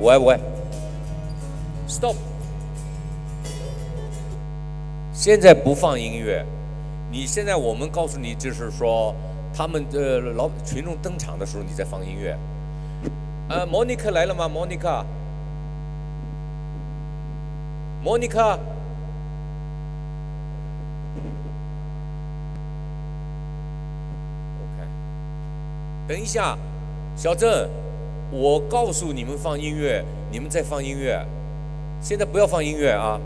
喂，stop！现在不放音乐，你现在我们告诉你，就是说他们群众登场的时候，你再放音乐。莫妮卡来了吗？莫妮卡，OK，等一下，小郑，我告诉你们放音乐，你们再放音乐，现在不要放音乐啊，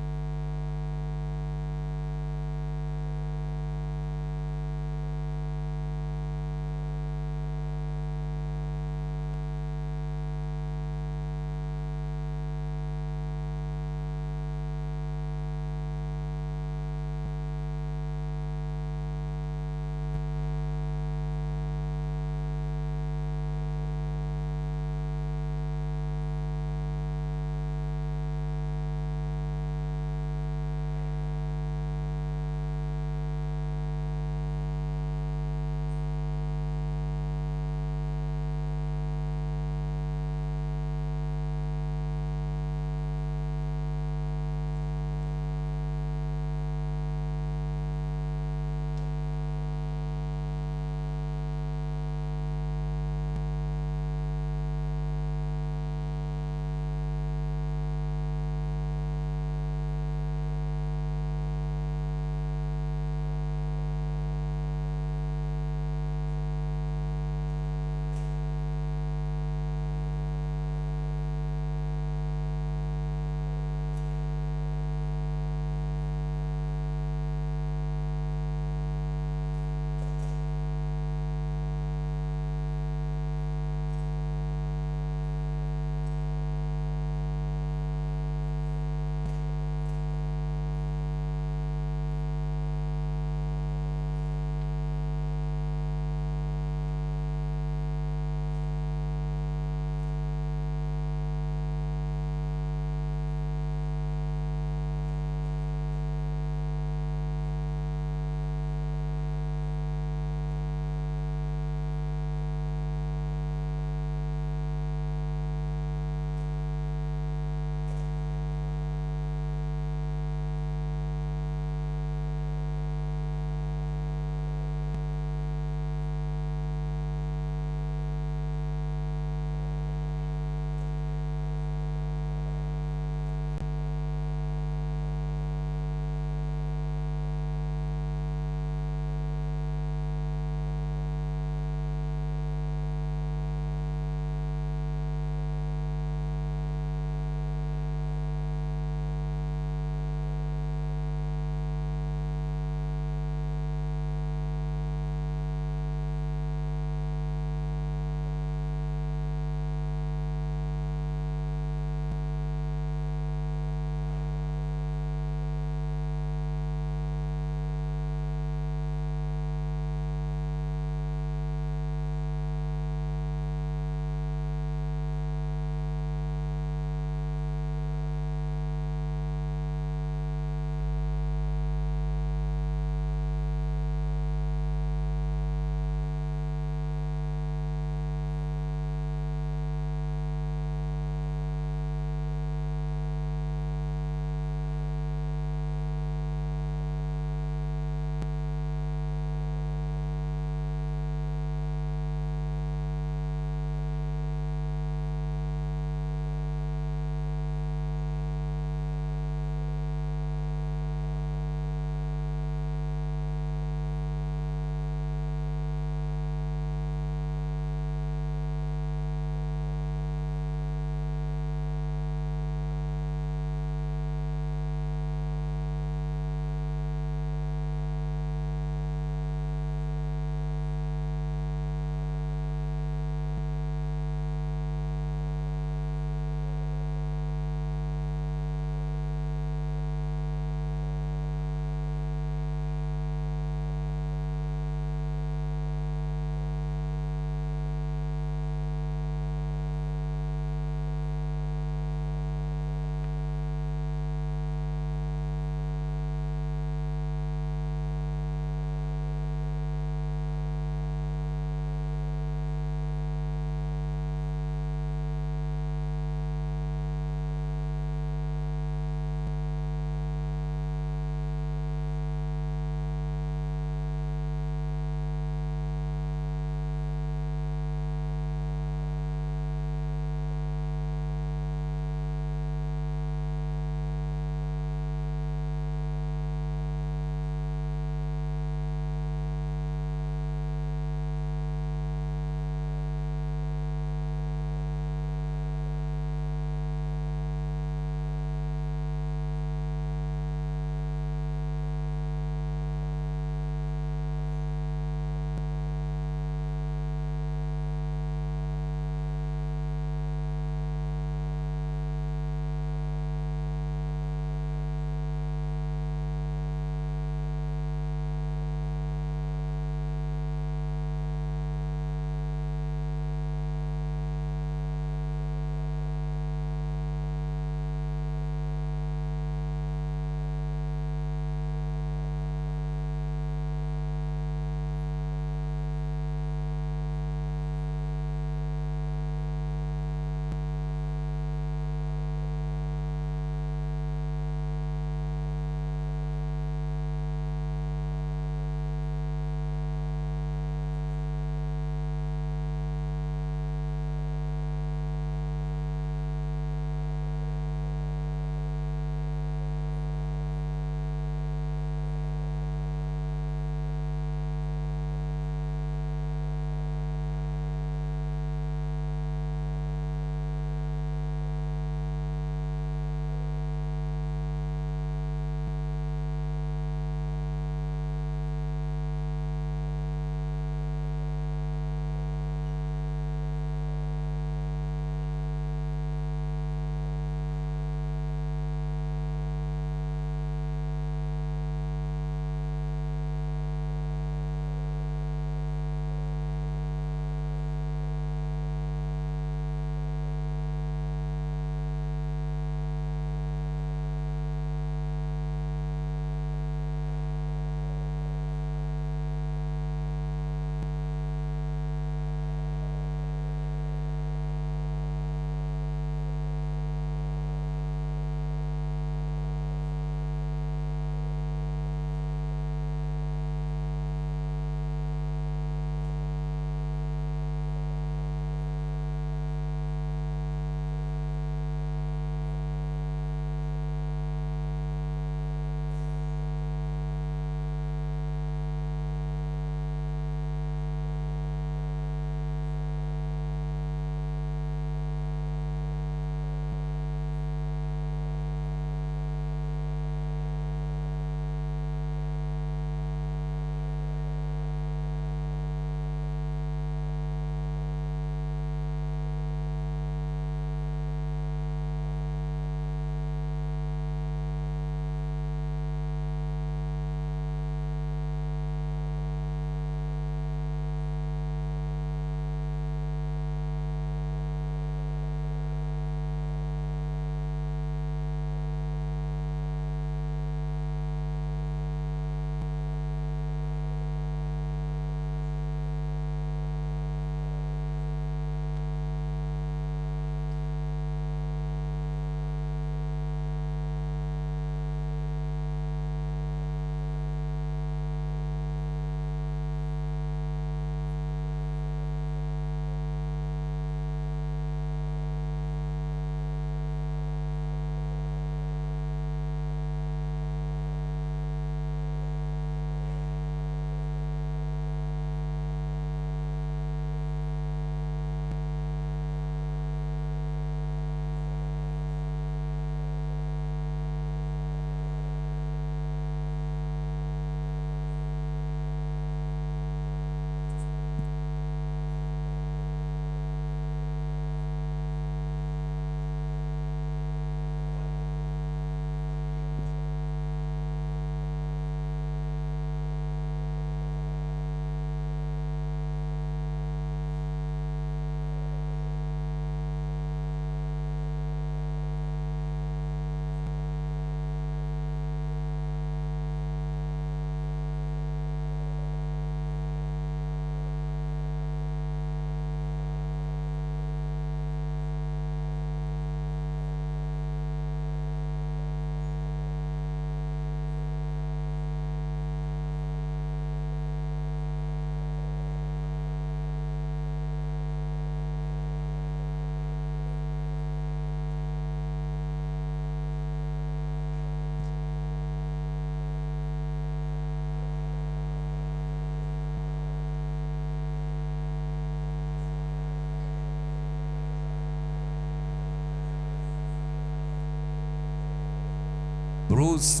Bruce。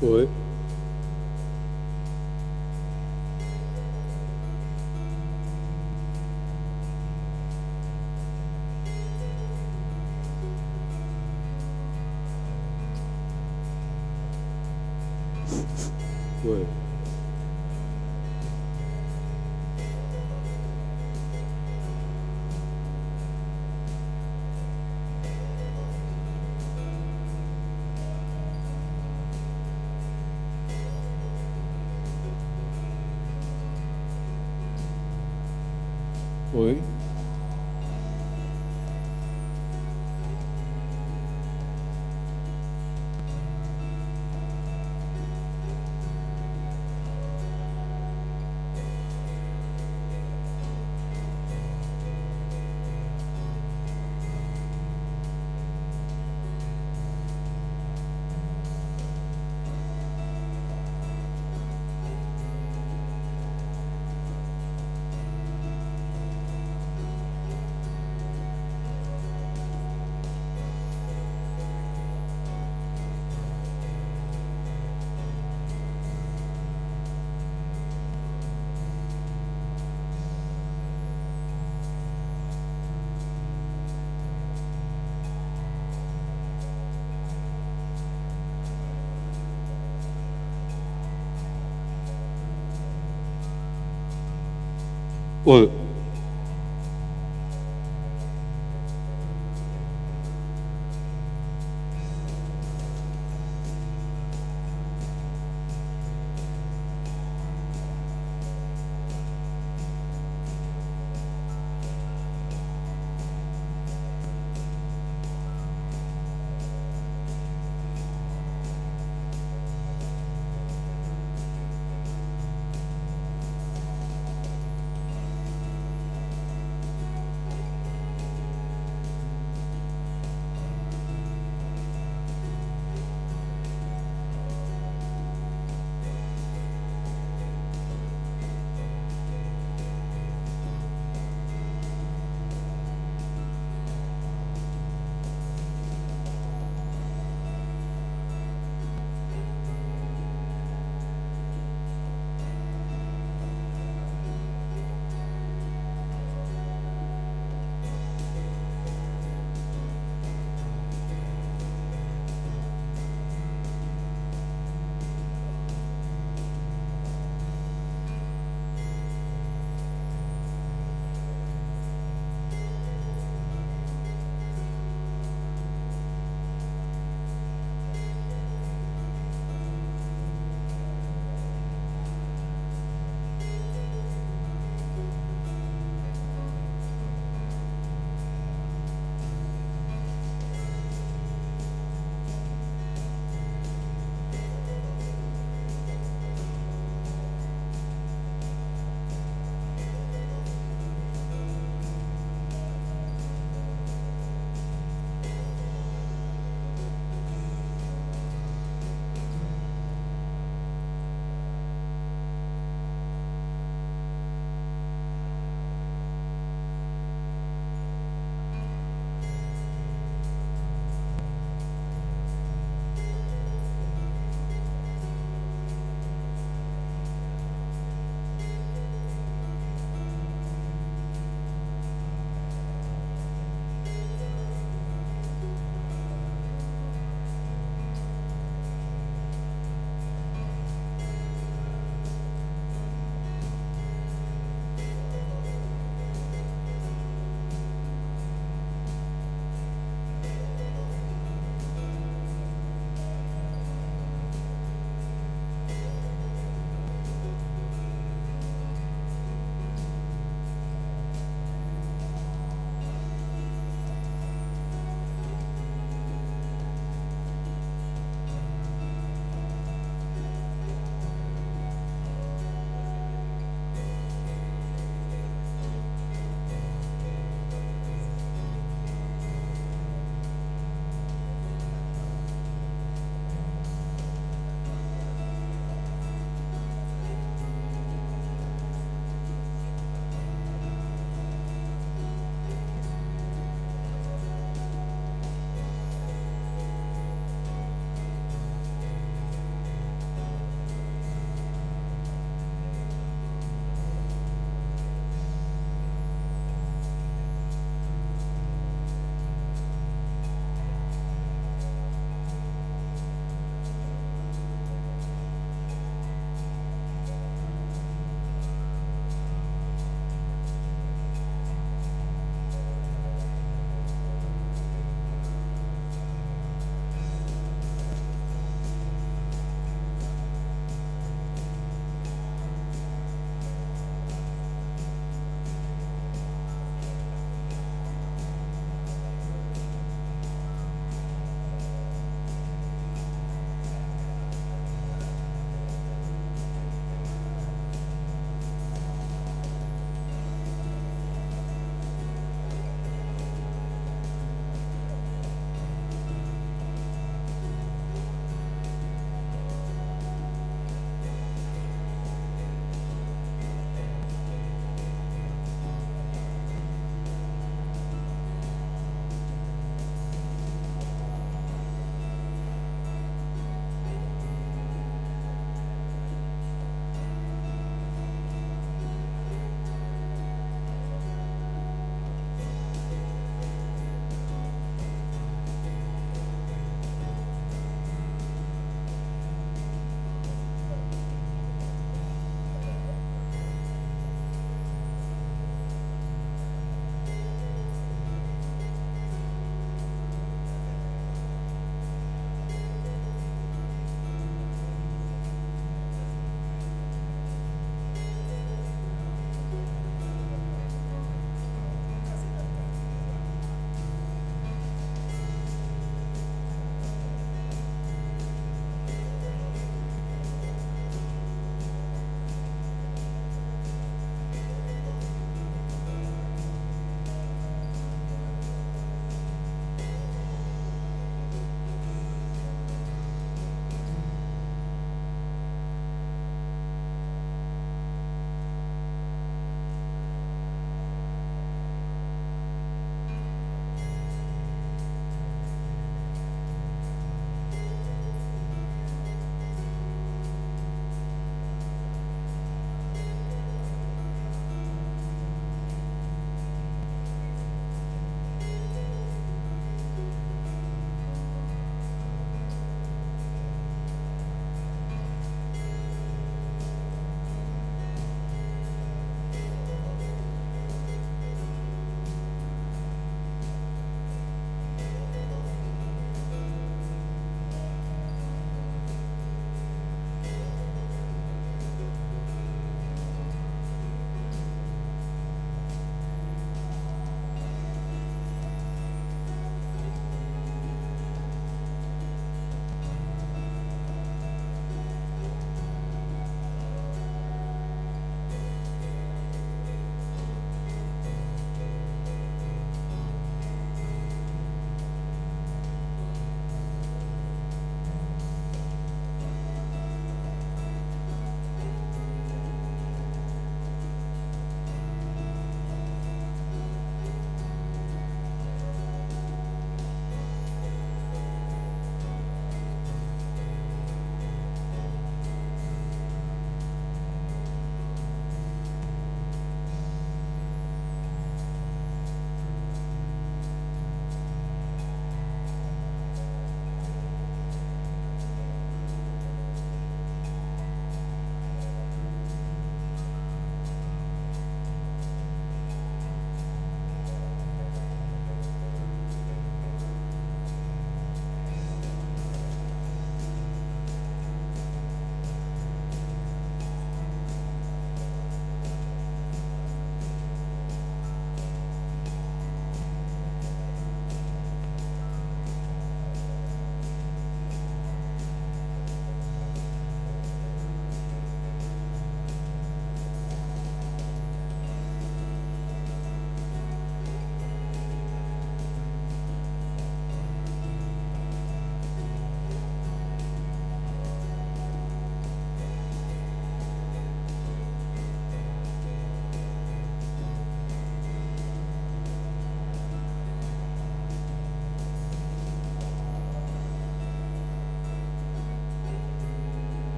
喂，喂，喂，喂。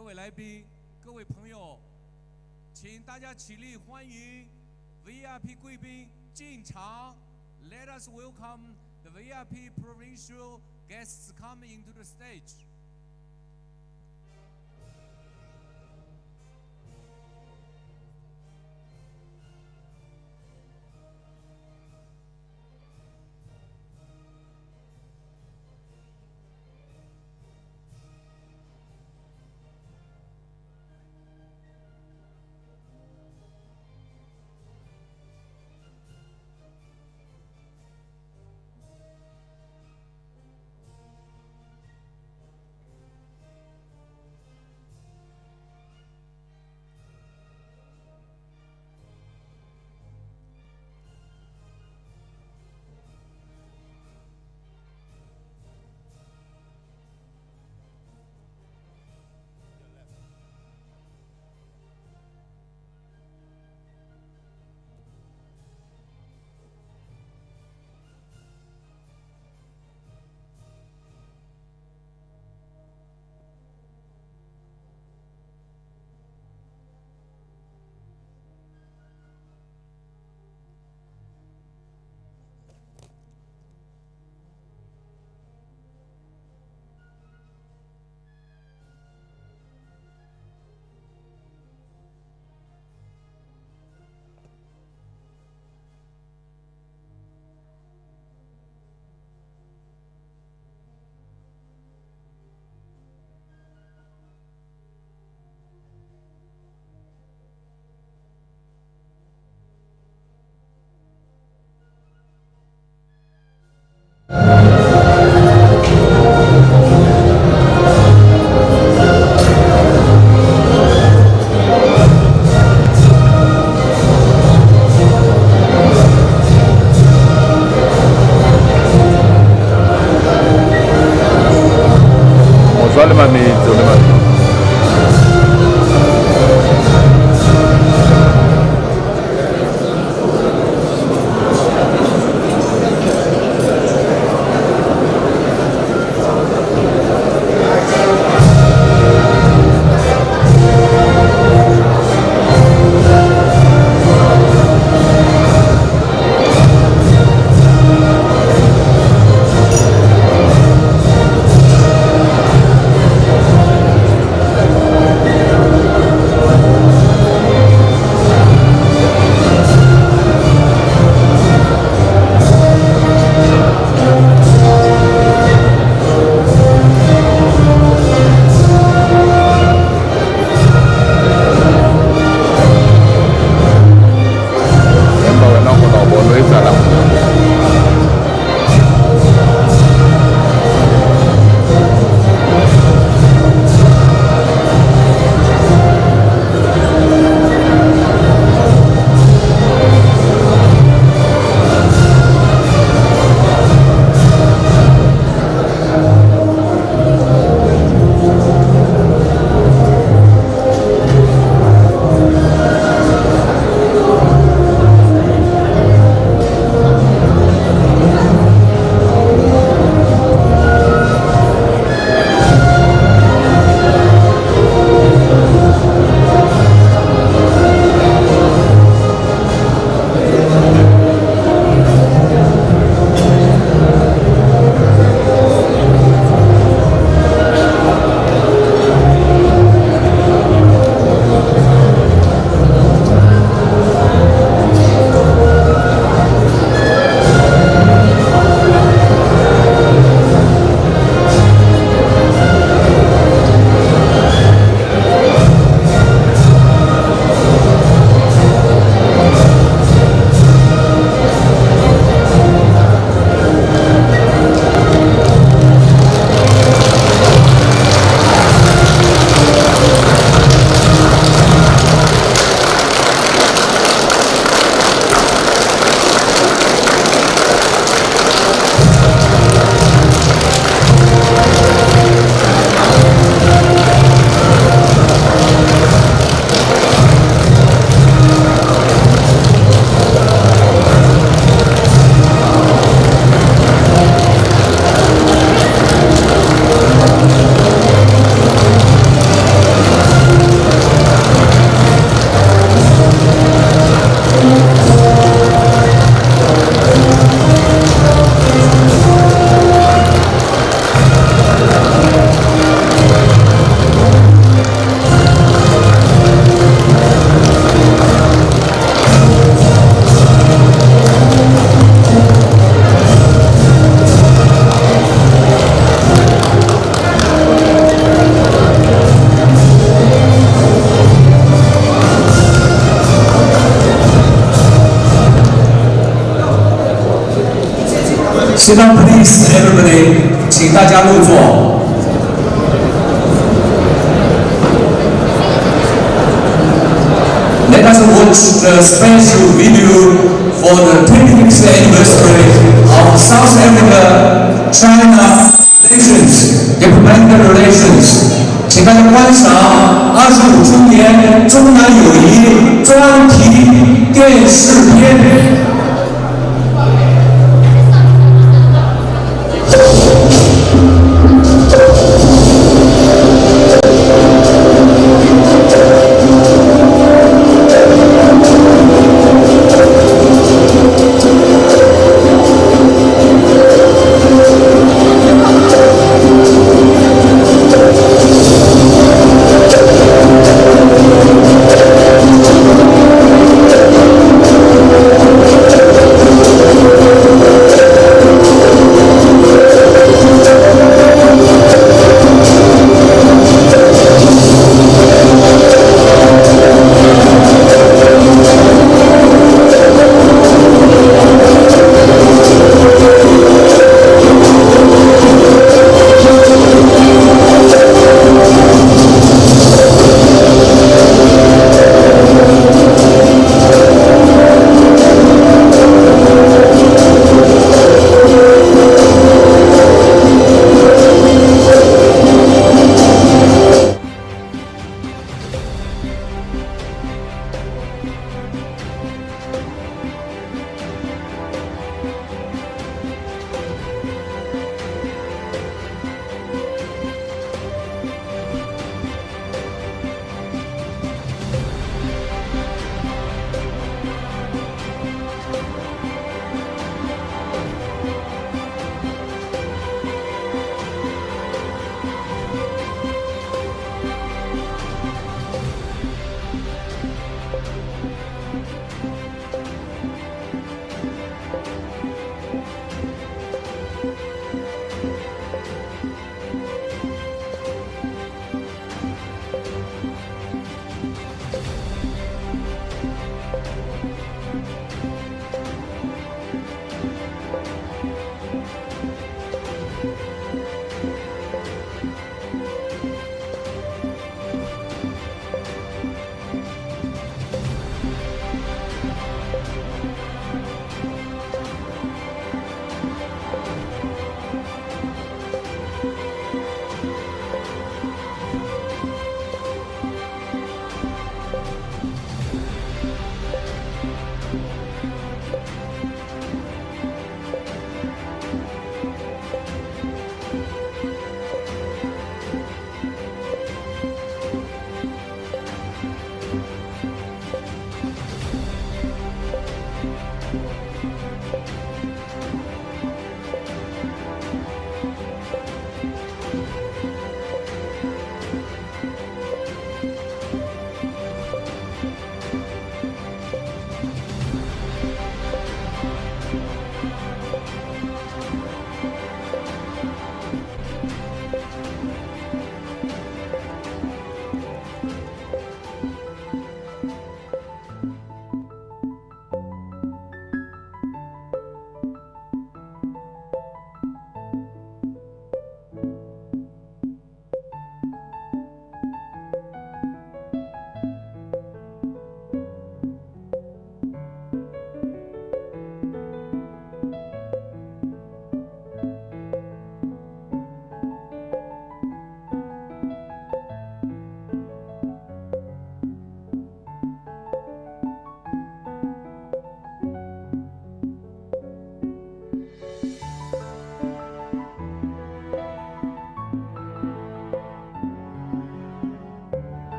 各位来宾、各位朋友，请大家起立，欢迎 VIP 贵宾进场。Let us welcome the VIP provincial guests coming into the stage. Sit down, please, everybody. 请大家入座。Let us watch the special video for the 26th anniversary of South Africa-China relations, diplomatic relations. 请大家观赏25周年中南友谊专题电视片。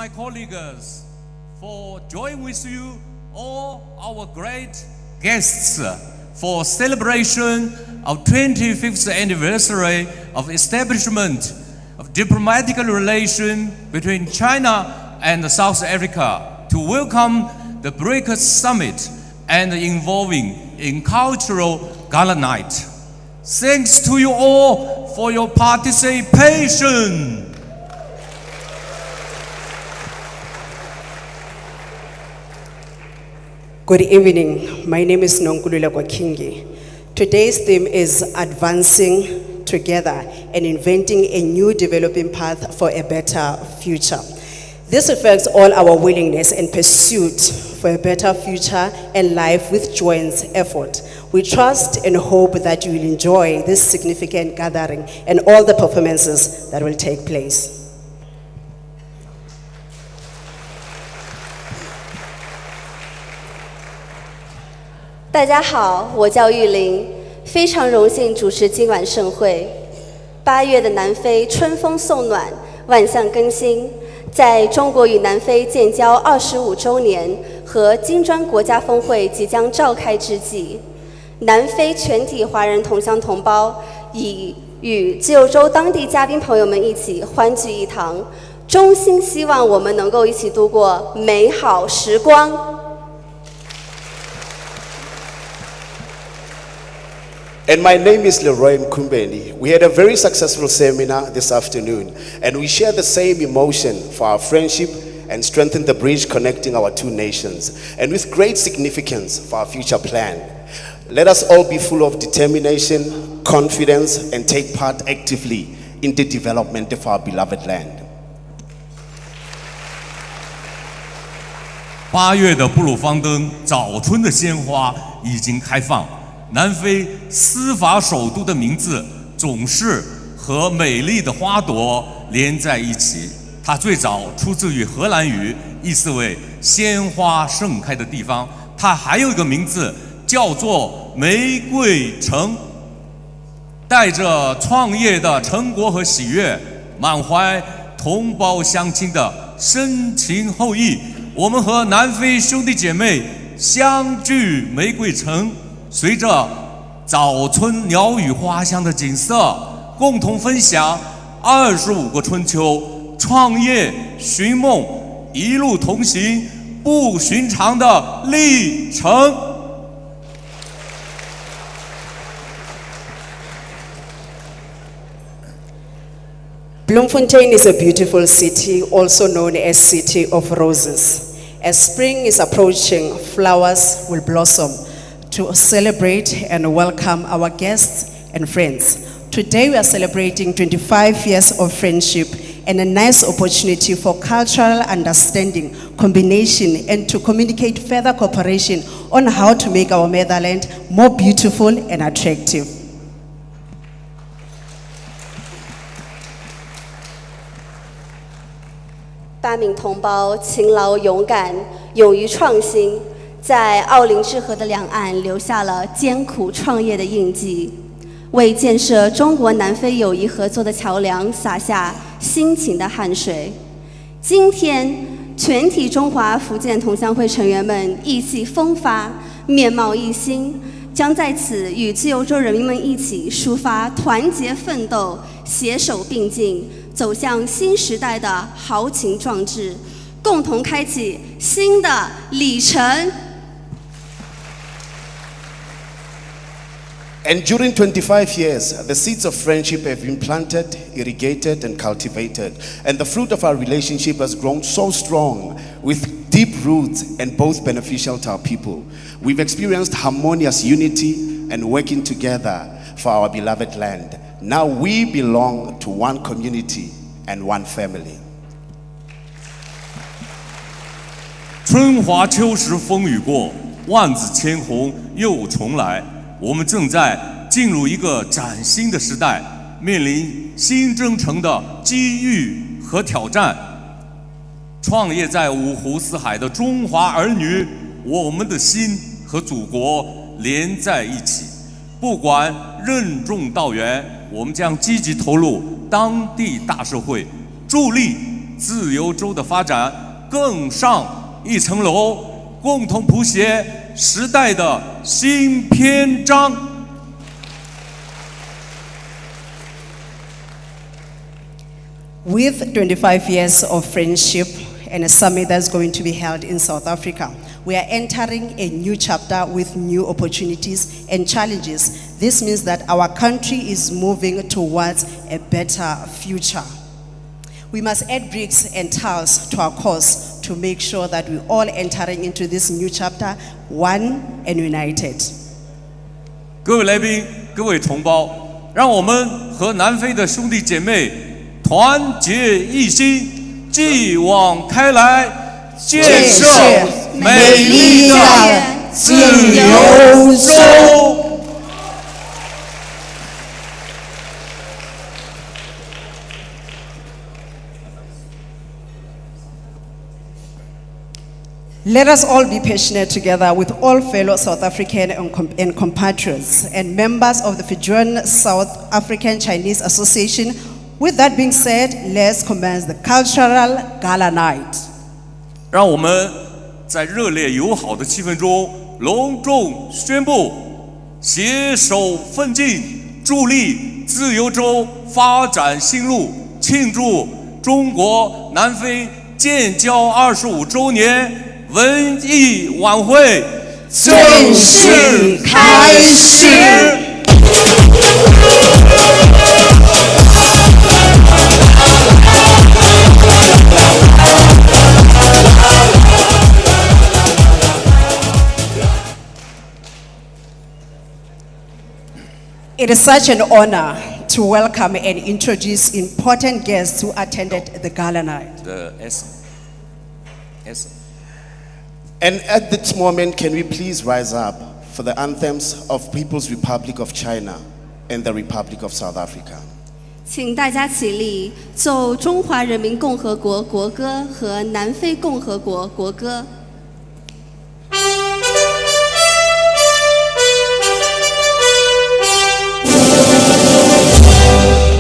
my colleagues for joining with you all our great guests for celebration of 25th anniversary of establishment of diplomatic relation between China and South Africa to welcome the BRICS Summit and involving in cultural gala night. Thanks to you all for your participation. Good evening. My name is Nonkulula Kwakingi. Today's theme is advancing together and inventing a new developing path for a better future. This reflects all our willingness and pursuit for a better future and life with joint effort. We trust and hope that you will enjoy this significant gathering and all the performances that will take place. 大家好，我叫玉玲，非常荣幸主持今晚盛会。8月的南非春风送暖，万象更新。在中国与南非建交25周年和金砖国家峰会即将召开之际，南非全体华人同乡同胞已与自由州当地嘉宾朋友们一起欢聚一堂，衷心希望我们能够一起度过美好时光。 And my name is Leroy Mkumbeni. We had a very successful seminar this afternoon, and we share the same emotion for our friendship and strengthen the bridge connecting our two nations, and with great significance for our future plan. Let us all be full of determination, confidence, and take part actively in the development of our beloved land. 8月的布鲁方登早春的鲜花已经开放。 南非司法首都的名字总是和美丽的花朵连在一起。它最早出自于荷兰语，意思为鲜花盛开的地方。它还有一个名字叫做玫瑰城。带着创业的成果和喜悦，满怀同胞乡亲的深情厚谊，我们和南非兄弟姐妹相聚玫瑰城。 随着早春鸟语花香的景色，共同分享25个春秋，创业寻梦，一路同行，不寻常的历程。 Bloemfontein is a beautiful city, also known as City of Roses. As spring is approaching, flowers will blossom to celebrate and welcome our guests and friends. Today we are celebrating 25 years of friendship and a nice opportunity for cultural understanding, combination, and to communicate further cooperation on how to make our motherland more beautiful and attractive. 8名同胞勤劳勇敢，勇于创新。 在奥林治河的两岸留下了艰苦创业的印记，为建设中国南非友谊合作的桥梁洒下辛勤的汗水。今天，全体中华福建同乡会成员们意气风发，面貌一新，将在此与自由州人民们一起抒发团结奋斗、携手并进，走向新时代的豪情壮志，共同开启新的里程。 And during 25 years, the seeds of friendship have been planted, irrigated, and cultivated. And the fruit of our relationship has grown so strong with deep roots and both beneficial to our people. We've experienced harmonious unity and working together for our beloved land. Now we belong to one community and one family. 春华秋实风雨过，万紫千红又重来。 我们正在进入一个崭新的时代，面临新征程的机遇和挑战。创业在五湖四海的中华儿女，我们的心和祖国连在一起。不管任重道远，我们将积极投入当地大社会，助力自由州的发展更上一层楼，共同谱写时代的新篇章。With 25 years of friendship and a summit that's going to be held in South Africa, we are entering a new chapter with new opportunities and challenges. This means that our country is moving towards a better future. We must add bricks and tiles to our course to make sure that we're all entering into this new chapter one and united. 各位来宾，各位同胞，让我们和南非的兄弟姐妹团结一心，继往开来，建设美丽的自由州。Let us all be passionate together with all fellow South African and compatriots and members of the Fijian South African Chinese Association. With that being said, let's commence the cultural gala night. 让我们在热烈友好的气氛中隆重宣布，携手奋进，助力自由州发展新路，庆祝中国南非建交25周年文艺晚会正式开始。It is such an honor to welcome and introduce important guests who attended the gala night. The S. And at this moment, can we please rise up for the anthems of People's Republic of China and the Republic of South Africa? 请大家起立，奏中华人民共和国国歌和南非共和国国歌。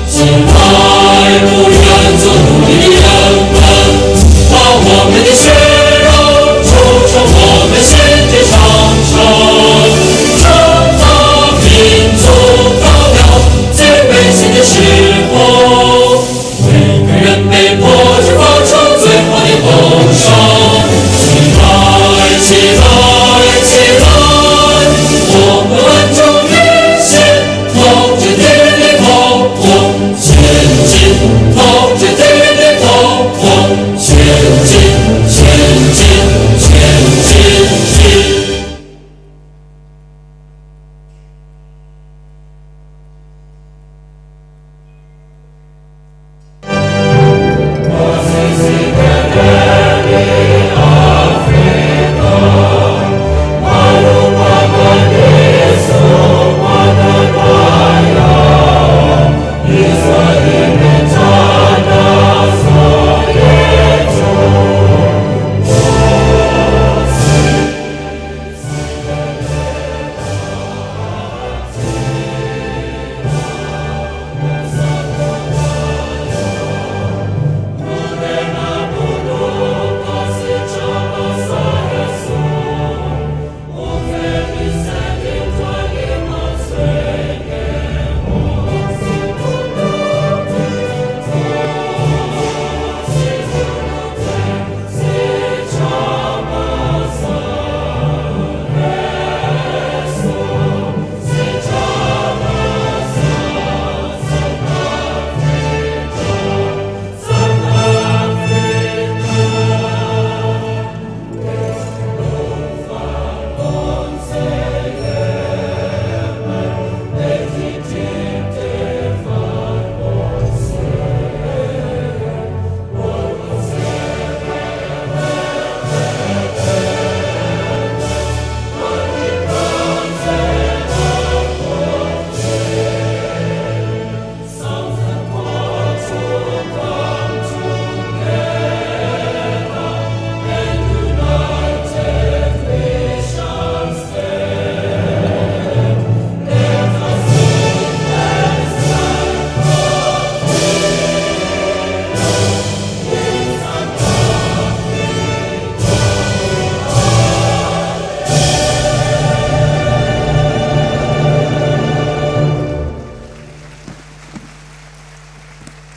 亲爱不远走努力的人们，把我们的血肉筑成我们心的长城，称霸民族到了最危险的时候，每个人被迫着发出最后的吼声。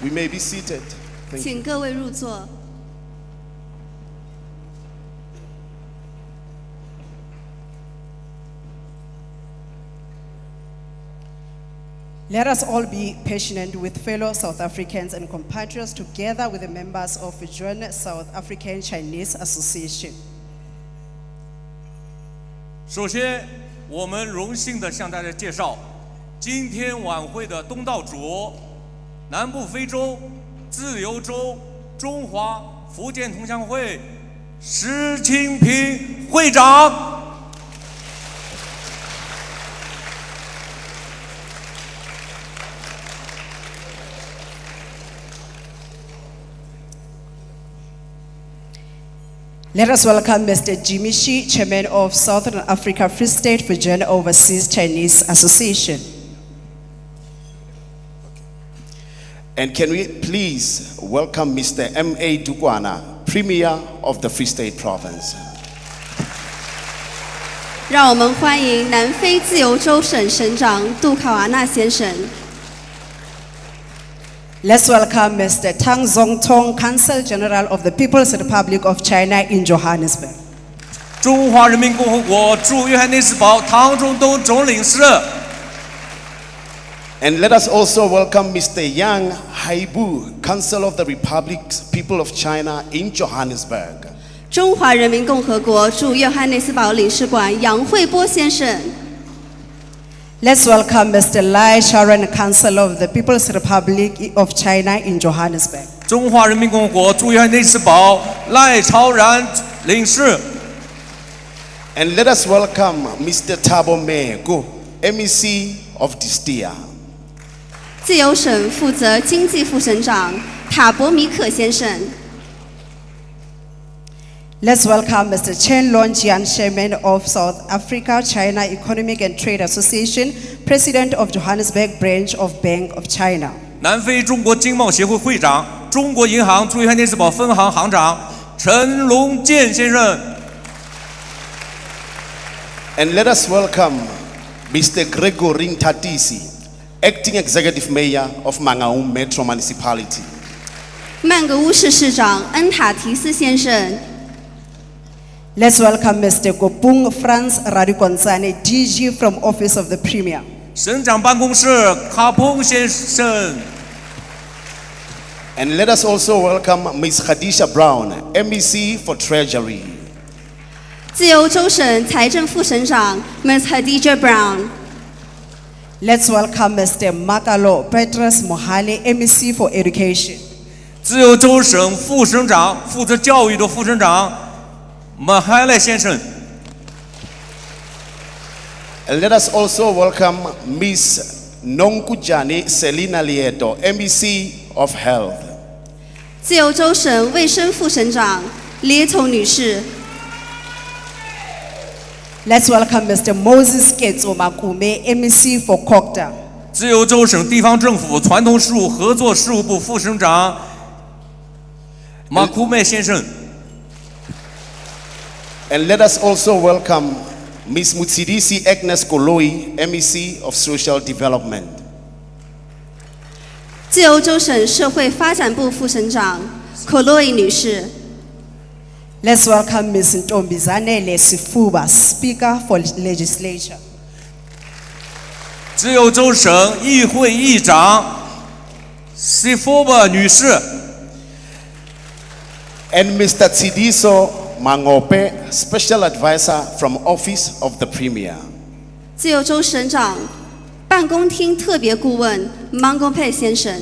We may be seated. Thank you. 请各位入座。 Let us all be patient with fellow South Africans and compatriots together with the members of the Joint South African Chinese Association. 首先，我们荣幸地向大家介绍，今天晚会的东道主，南部非洲自由州中华福建同乡会石清平会长。 Let us welcome Mr. Jimmy Shi, Chairman of Southern Africa Free State Virgin Overseas Chinese Association. And can we please welcome Mr. M.A. Dukwana, Premier of the Free State Province. 让我们欢迎南非自由州省省长杜卡瓦纳先生。 Let's welcome Mr. Tang Zongtong, Consul General of the People's Republic of China in Johannesburg. 中华人民共和国驻约翰内斯堡唐中东总领事。 And let us also welcome Mr. Yang Haibu, Consul of the Republic's People of China in Johannesburg. 中华人民共和国驻约翰内斯堡领事馆杨惠波先生。 Let's welcome Mr. Lai Sharon, Consul of the People's Republic of China in Johannesburg. 中华人民共和国驻约翰内斯堡赖超然领事。 And let us welcome Mr. Thabo Mego, MEC of Distia. 自由省负责经济副省长塔博米可先生。 Let's welcome Mr. Chen Longjian, Chairman of South Africa China Economic and Trade Association, President of Johannesburg Branch of Bank of China. 南非中国经贸协会会长、中国银行驻约翰内斯堡分行行长陈龙健先生。 And let us welcome Mr. Gregory Ntatisi, Acting Executive Mayor of Mangaung Metro Municipality. 曼格乌市市长恩塔提斯先生。 Let's welcome Mr. Gopung Franz Radikonsane, DG from Office of the Premier. 省长办公室卡彭先生。 And let us also welcome Ms. Khadisha Brown, MEC for Treasury. 自由州省财政副省长 Ms. Khadija Brown。 Let's welcome Mr. Makalo Petrus Mohale, MEC for Education. 自由州省副省长负责教育的副省长马海莱先生。 And let us also welcome Ms. Nonkujani Selina Lieto, MEC of Health. 自由州省卫生副省长列头女士。 Let's welcome Mr. Moses Ketso Makume, MEC for Kokta. 自由州省地方政府传统事务合作事务部副省长马库麦先生。 And let us also welcome Ms. Mutsidisi Agnes Koloi, MEC of Social Development. 自由州省社会发展部副省长可洛伊女士。 Let's welcome Ms. Ntombizane Lesifuba, Speaker for Legislature. 自由州省议会议长 Sifoba 女士。 And Mr. Tsidiso Mangope, Special Advisor from Office of the Premier. 自由州省长办公厅特别顾问 Mango Pei 先生。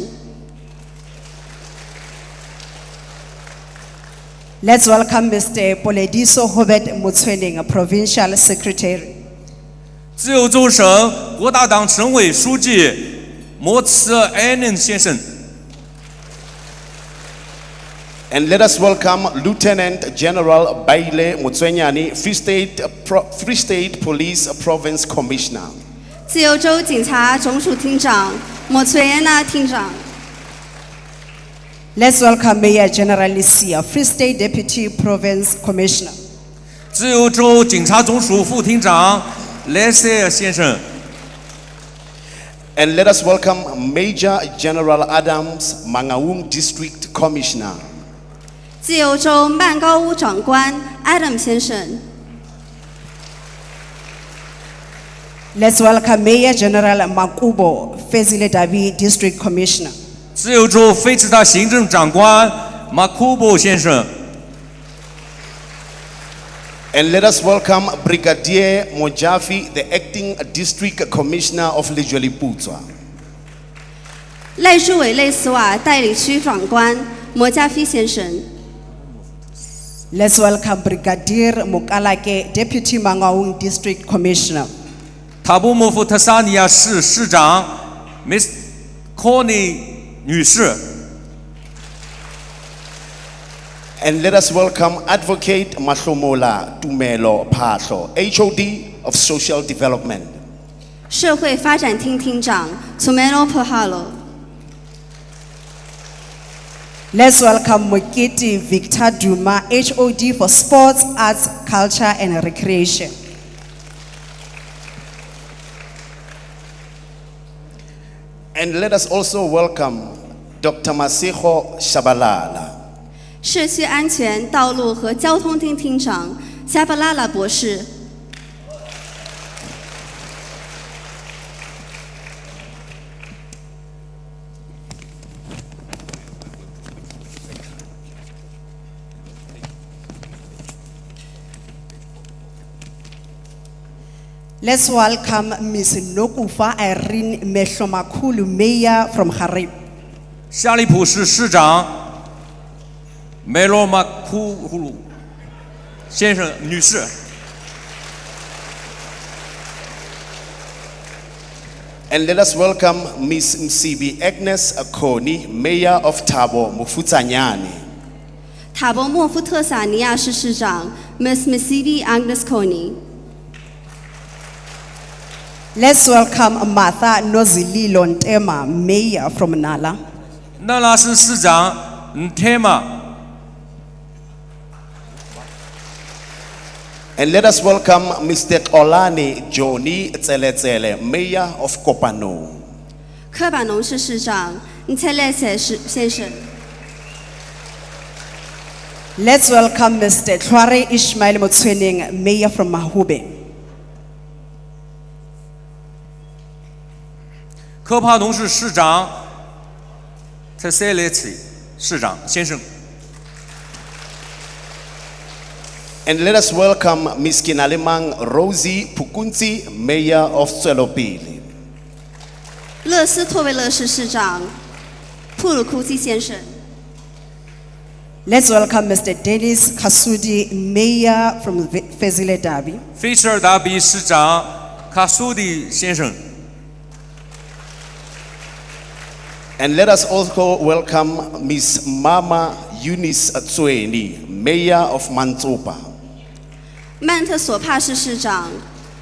Let's welcome Mr. Polediso Hobert Mutswening, Provincial Secretary. 自由州省国大党省委书记莫茨艾嫩先生。 And let us welcome Lieutenant General Baile Mutswenyani, Free State Police Province Commissioner. 自由州警察总署厅长莫崔安娜厅长。 Let's welcome Mayor General Lisia, Free State Deputy Province Commissioner. 自由州警察总署副厅长莱塞尔先生。And let us welcome Major General Adams, Mangaung District Commissioner. 自由州曼高屋长官 Adam 先生， Let's welcome Mayor General Makubo, Fezile-Dabi District Commissioner. 自由州非直辖行政长官马库布先生， And let us welcome Brigadier Mojafi, the Acting District Commissioner of Lejweleputswa. 赖书伟类斯瓦代理区长官摩加菲先生， Let's welcome Brigadier Mukalake, Deputy Mangaung District Commissioner. 塔布莫夫特萨尼亚市市长 Miss Connie 女士， And let us welcome Advocate Mahlomola Tumelo Phahlo, HOD of Social Development. 社会发展厅厅长 Tumelo Phahlo， Let's welcome Mokiti Victor Duma, HOD for Sports, Arts, Culture and Recreation. And let us also welcome Dr. Masiho Shabalala. 社区安全、道路和交通厅厅长加巴拉拉博士， Let's welcome Ms. Nokufa Irene Mehlomakulu, Mayor from Harib. 夏利普市市长梅罗马库呼鲁先生女士， And let us welcome Ms. Msibi Agnes Akoni, Mayor of Thabo Mofutsanyane. 塔博莫夫特萨尼亚市市长 Miss Misibi Agnes Coney， Let's welcome Martha Nozililo Ntema, Mayor from Nala. 那拉市市长天马。 And let us welcome Mr. Olani Joni Tseletsele, Mayor of Kopano. 科巴农市市长 Ntelese 先生， Let's welcome Mr. Tlhware Ishmael Motshweneng, Mayor from Mahube. 科帕农市市长特塞雷茨市长先生， And let us welcome Ms. Kinalemang Rosie Pukunzi, Mayor of Tswelopele. 勒斯托维勒市市长普鲁库基先生， Let's welcome Mr. Dennis Kasudi, Mayor from Fezile-Dabi. 菲舍尔达比市长卡苏迪先生， And let us also welcome Ms. Mama Eunice Atsweni, Mayor of Mantsopa. 曼特索帕市市长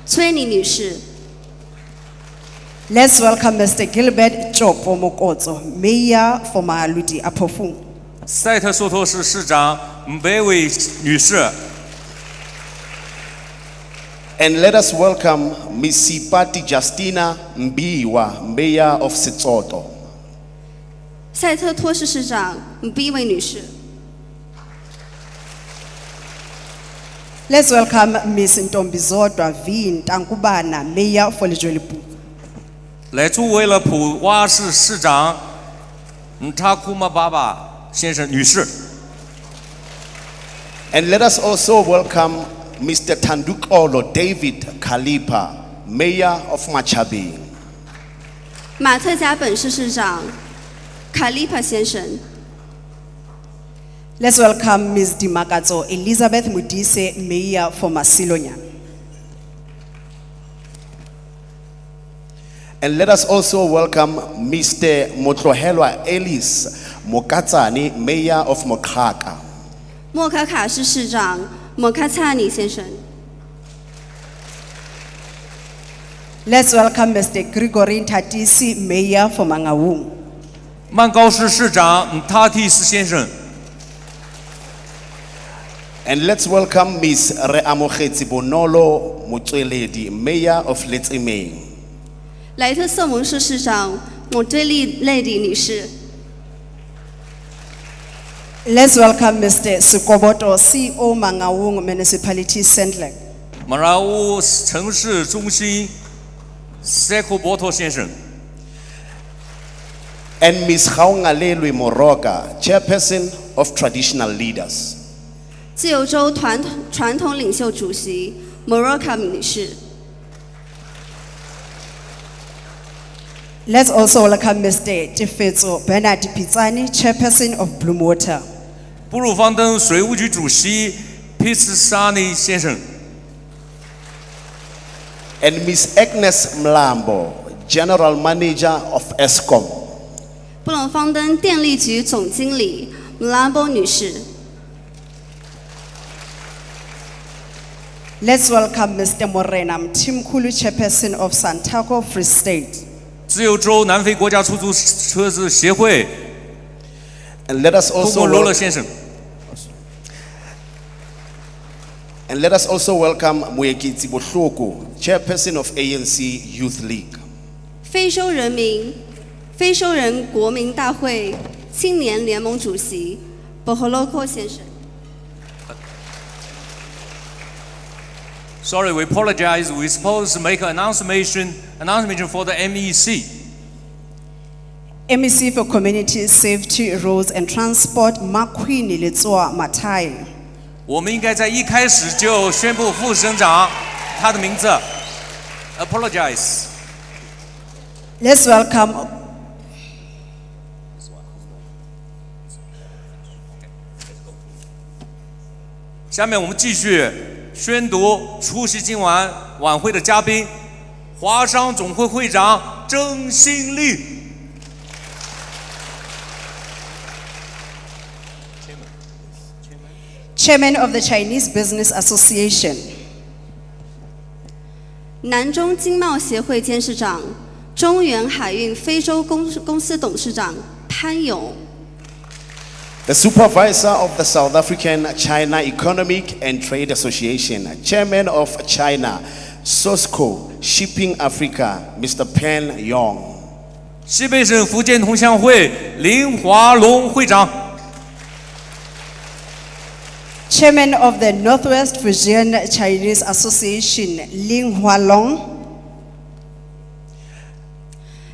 崔妮女士， Let's welcome Mr. Gilbert Chopo Mokotso, Mayor for Mahaludi Apofu. 塞特索托市市长梅维女士， And let us welcome Ms. Sipati Justina Mbiwa, Mayor of Setsoto. 塞特托市市长毕维女士， Let's welcome Ms. Ntombizodwa V. Ntankubana, Mayor for Lejweleputswa. 来自维勒普瓦市市长塔库马巴巴先生女士， And let us also welcome Mr. Tandukolo David Kalipa, Mayor of Machabeng. 马特加本市市长卡利帕先生， Let's welcome Ms. Dimakatso Elizabeth Mudise, Mayor for Masilonya. And let us also welcome Mr. Motlohelwa Ellis Mokatsani, Mayor of Mokhaka. 莫卡卡市市长莫卡查尼先生， Let's welcome Mr. Grigory Tatisi, Mayor for Mangaung. 曼高市市长塔蒂斯先生， And let's welcome Ms. Reamokhetsi Bonolo Motsweledi, Mayor of Letsemeng. 莱特瑟蒙市市长蒙堆利内迪女士。Let's welcome Mr. Sukoboto, CEO Mangaung Municipality Sandlag. 马拉乌城市中心塞库波托先生。And Ms. Haungalelwe Moroka, Chairperson of Traditional Leaders. 自由州传统领袖主席 Moroka 女士。Let's also welcome Mr. Tifetso Bernard Pizani, Chairperson of Bloemwater. 布鲁方登水务局主席 Pitsani 先生。And Ms. Agnes Mlambo, General Manager of ESCOM. 布隆方登电力局总经理 Mlambo 女士。Let's welcome Mr. Morena Mtimkulu, Chairperson of Santaco Free State. 自由州南非国家出租车子协会 And let us 通 also 过罗勒 wel- 先生。and let us also welcome Moeketsi Bohloko, Chairperson of ANC Youth League. 非洲人国民大会青年联盟主席 Boholoko 先生。Sorry, we apologize. We're supposed to make an announcement for the MEC. MEC for Community Safety, Roads and Transport, Makwini Letsoa Matai. 我们应该在一开始就宣布副省长他的名字。Apologize. Let's welcome「下面我们继续宣读出席今晚晚会的嘉宾，华商总会会长郑新立。Chairman of the Chinese Business Association. 南中经贸协会监事长、中原海运非洲公司董事长潘勇。The Supervisor of the South African China Economic and Trade Association, Chairman of China SOSCO Shipping Africa, Mr. Pan Yong. 西北省福建同乡会林华龙会长。Chairman of the Northwest Fujian Chinese Association, Ling Hualong.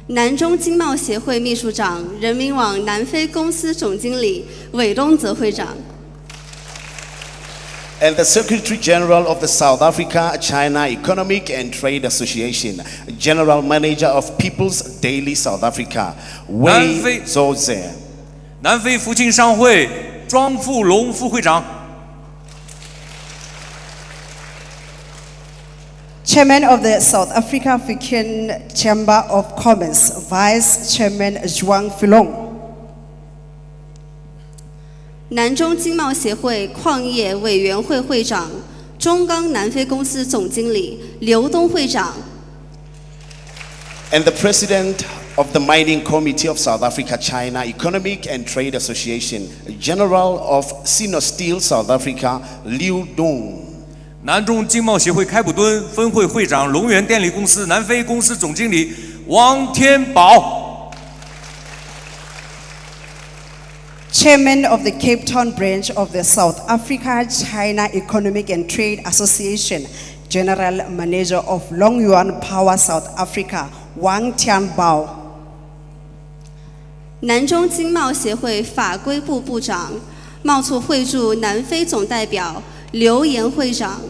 南中经贸协会秘书长、人民网南非公司总经理韦东泽会长。And the Secretary General of the South Africa China Economic and Trade Association, General Manager of People's Daily South Africa, Wei Zoze. 南非福清商会庄富龙副会长。Chairman of the South Africa African Chamber of Commerce, Vice Chairman Zhuang Filong. 南中经贸协会矿业委员会会长、中钢南非公司总经理刘东会长。And the President of the Mining Committee of South Africa China Economic and Trade Association, General of Sino Steel South Africa, Liu Dong. 南中经贸协会开普敦分会会长、龙源电力公司南非公司总经理王天宝。Chairman of the Cape Town branch of the South Africa China Economic and Trade Association, General Manager of Long Yuan Power South Africa, Wang Tianbao. 南中经贸协会法规部部长、贸促会驻南非总代表刘岩会长。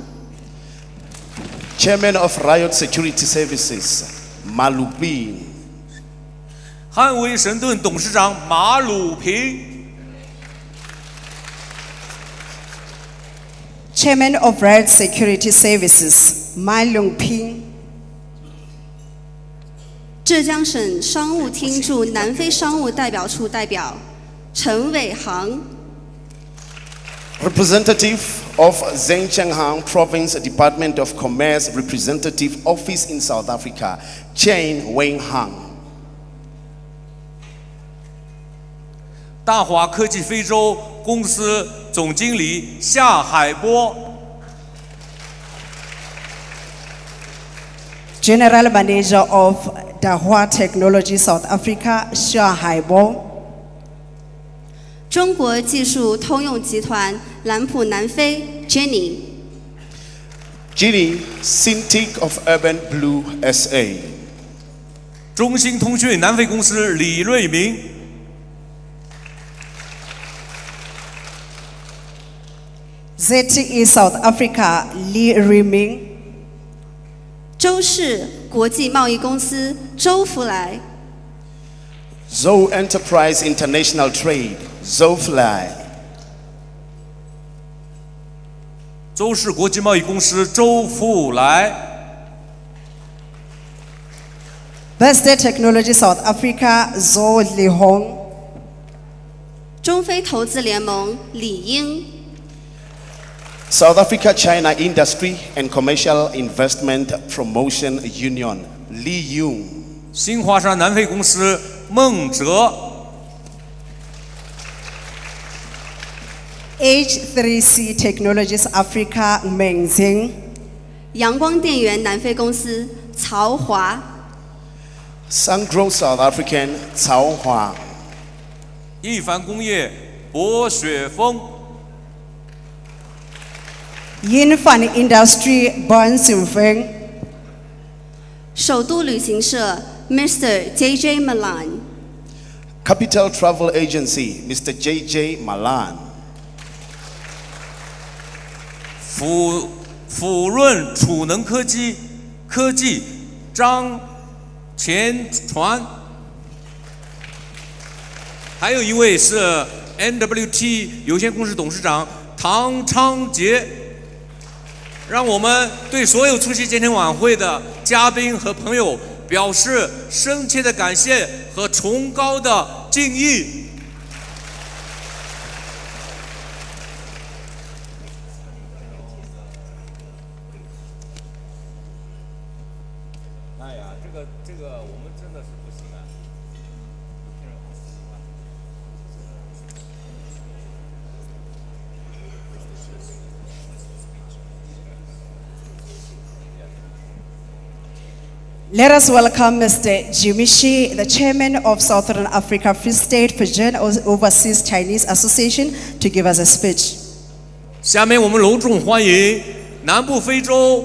Chairman of Riot Security Services, Malupi. 汉威神盾董事长马鲁平。Chairman of Riot Security Services, Mai Longping. 浙江省商务厅驻南非商务代表处代表陈伟航。Representative of Zhejiang Province Department of Commerce Representative Office in South Africa, Chen Wenhang. 大华科技非洲公司总经理夏海波。General Manager of Dahua Technology South Africa, Xia Haibo. 中国技术通用集团兰普南非 Jenny， Ginny Cintiq of Urban Blue SA. 中兴通讯南非公司李瑞明， ZTE South Africa, Li Riming. 周氏国际贸易公司周福来， Zoe Enterprise International Trade, Zofly. 周氏国际贸易公司周富来， Birthday Technology South Africa, Zo Lihong. 中非投资联盟李英， South Africa China Industry and Commercial Investment Promotion Union, Li Yung. 新华沙南非公司孟哲， H3C Technologies Africa, Meng Zing. 阳光电源南非公司曹华， Sungrow South African, Cao Hua. 一凡工业博雪峰， Yinfan Industry, Bon Simfeng. 首都旅行社 Mr. JJ Malan， Capital Travel Agency, Mr. JJ Malan. 抚润储能科技张前传，还有一位是 NWT 有限公司董事长唐昌杰。让我们对所有出席今天晚会的嘉宾和朋友表示深切的感谢和崇高的敬意。哎呀，这个我们真的是不行啊！ Let us welcome Mr. Jimmy Shi, the chairman of Southern Africa Free State Fijian Overseas Chinese Association, to give us a speech. 下面我们隆重欢迎南部非洲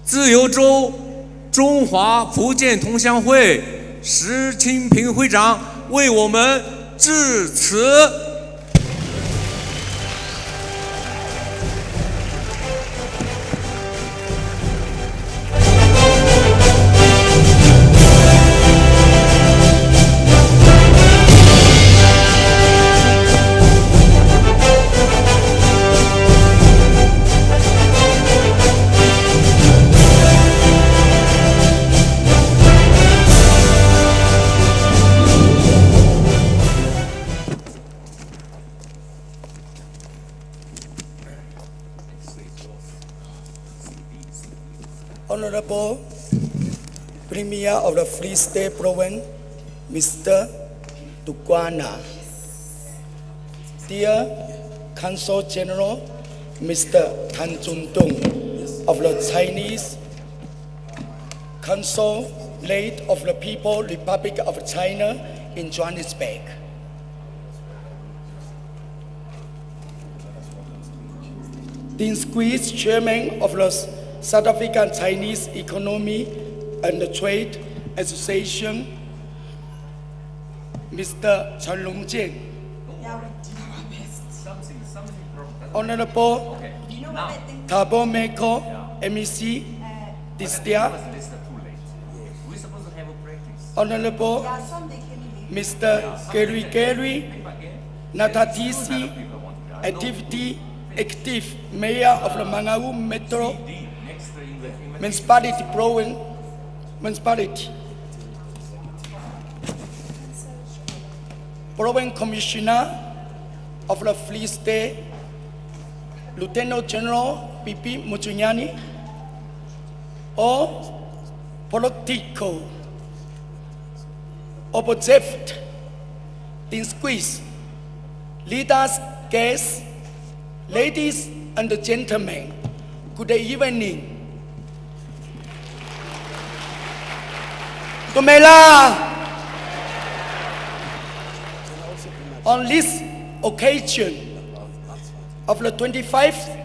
自由州中华福建同乡会石清平会长为我们致辞。 Honorable Premier of the Free State Province, Mr. Tukwana. Dear Consul General, Mr. Tan Chun-tung of the Chinese Consulate of the People's Republic of China in Johannesburg. Distinguished Chairman of the South African Chinese Economy and Trade Association, Mr. Chen Longjian. Honorable Thabo Meko, MEC, Distia. Honorable Mr. Gary Natatisi, Active Mayor of the Mangaung Metro Municipality Province, Province Commissioner of the Free State, Lieutenant General Pipi Muchunyani, all political opposite, distinguished leaders, guests, ladies and gentlemen, good evening. Tumela. On this occasion of the 25th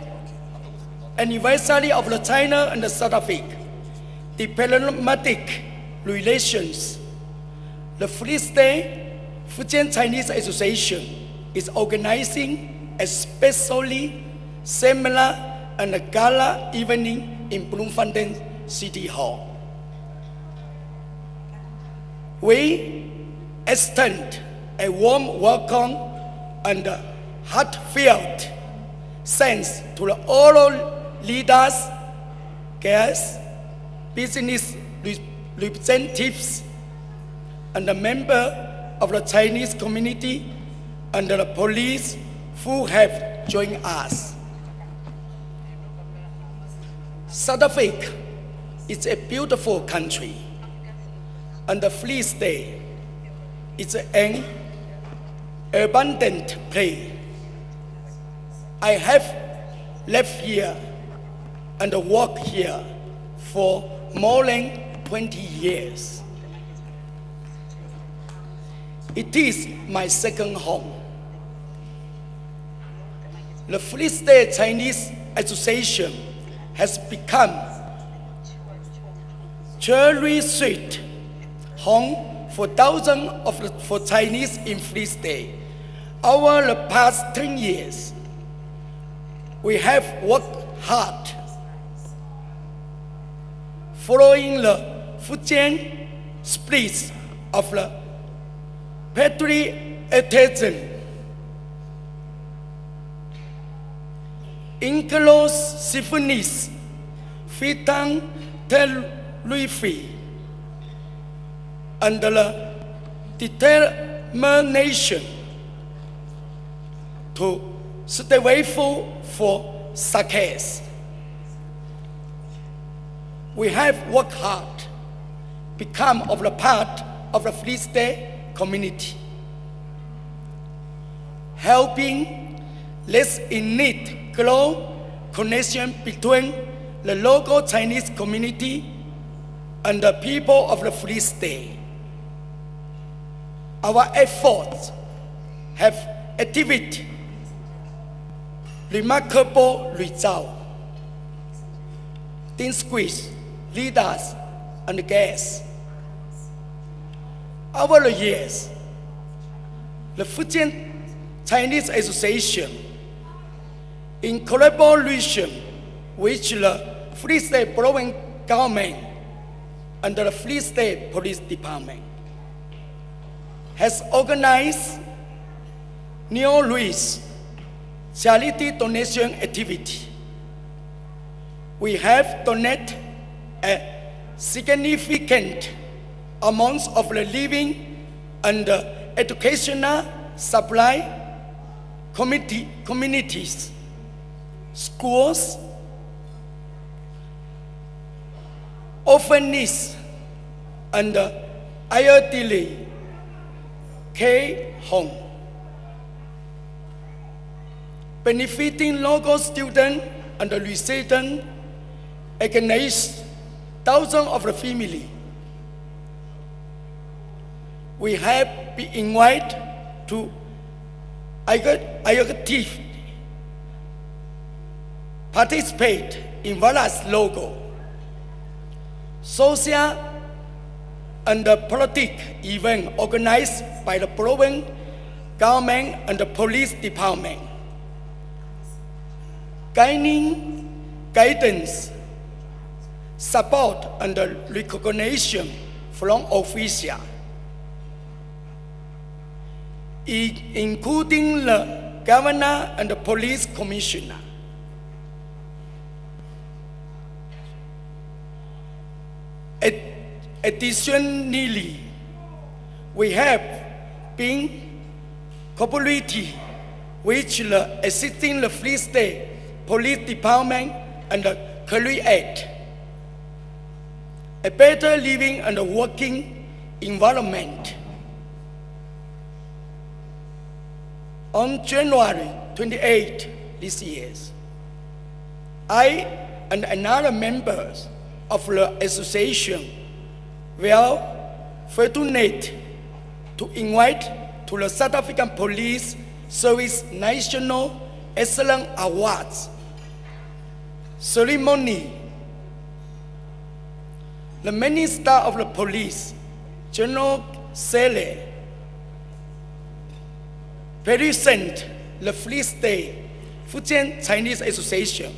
anniversary of the China and the South Africa diplomatic relations, the Free State Fujian Chinese Association is organizing a specially seminar and a gala evening in Bloemfontein City Hall. We extend a warm welcome and a heartfelt thanks to all leaders, guests, business representatives, and the members of the Chinese community and the police who have joined us. South Africa is a beautiful country, and the Free State is an abundant place. I have lived here and worked here for more than 20 years. It is my second home. The Free State Chinese Association has become cherished home for thousands for Chinese in Free State. Over the past 10 years, we have worked hard following the Fujian spirit of the patriotism, inclusiveness, freedom, territory, and the determination to strive for success. We have worked hard, become of the part of the Free State community, helping less in need grow connection between the local Chinese community and the people of the Free State. Our efforts have achieved remarkable results. Distinguished leaders and guests, over the years, the Fujian Chinese Association, in collaboration with the Free State Provincial Government and the Free State Police Department, has organized numerous charity donation activity. We have donated a significant amount of the living and educational supply communities, schools, orphanages, and elderly care home, benefiting local students and residents against thousands of the family. We have been invited to active participate in various local, social, and political events organized by the provincial government and the police department, gaining guidance, support, and recognition from officials, including the governor and the police commissioner. Additionally, we have been cooperating with the assisting the Free State Police Department and create a better living and working environment. On January 28 this year, I and another members of the association will fortunate to invite to the South African Police Service National Excellence Awards ceremony. The Minister of the Police, General Sele, present the Free State Fujian Chinese Association,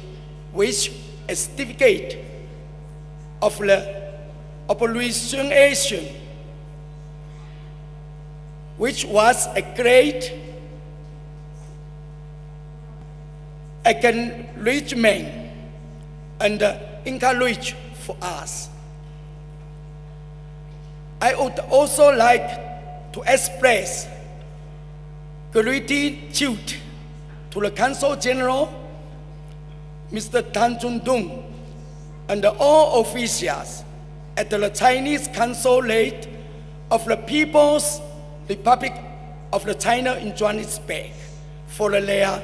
which a certificate of the appreciation, which was a great acknowledgement and encouragement for us. I would also like to express gratitude to the Consul General, Mr. Tan Chun-tung, and all officials at the Chinese Consulate of the People's Republic of the China in Johannesburg for their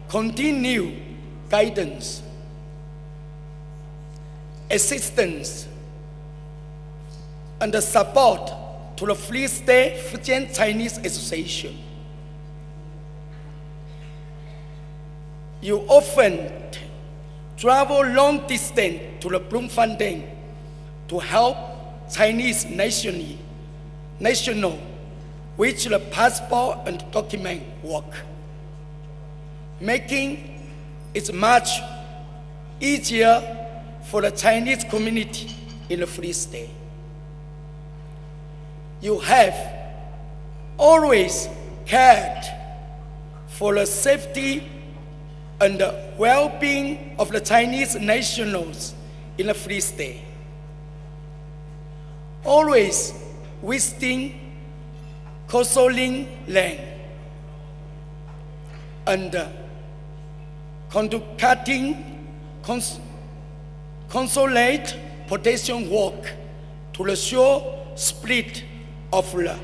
continued guidance, assistance, and the support to the Free State Fujian Chinese Association. You often travel long distance to the Bloemfontein to help Chinese national with the passport and document work, making it much easier for the Chinese community in the Free State. You have always cared for the safety and the well-being of the Chinese nationals in the Free State, always visiting consoling land and conducting consulate protection work to ensure spirit of the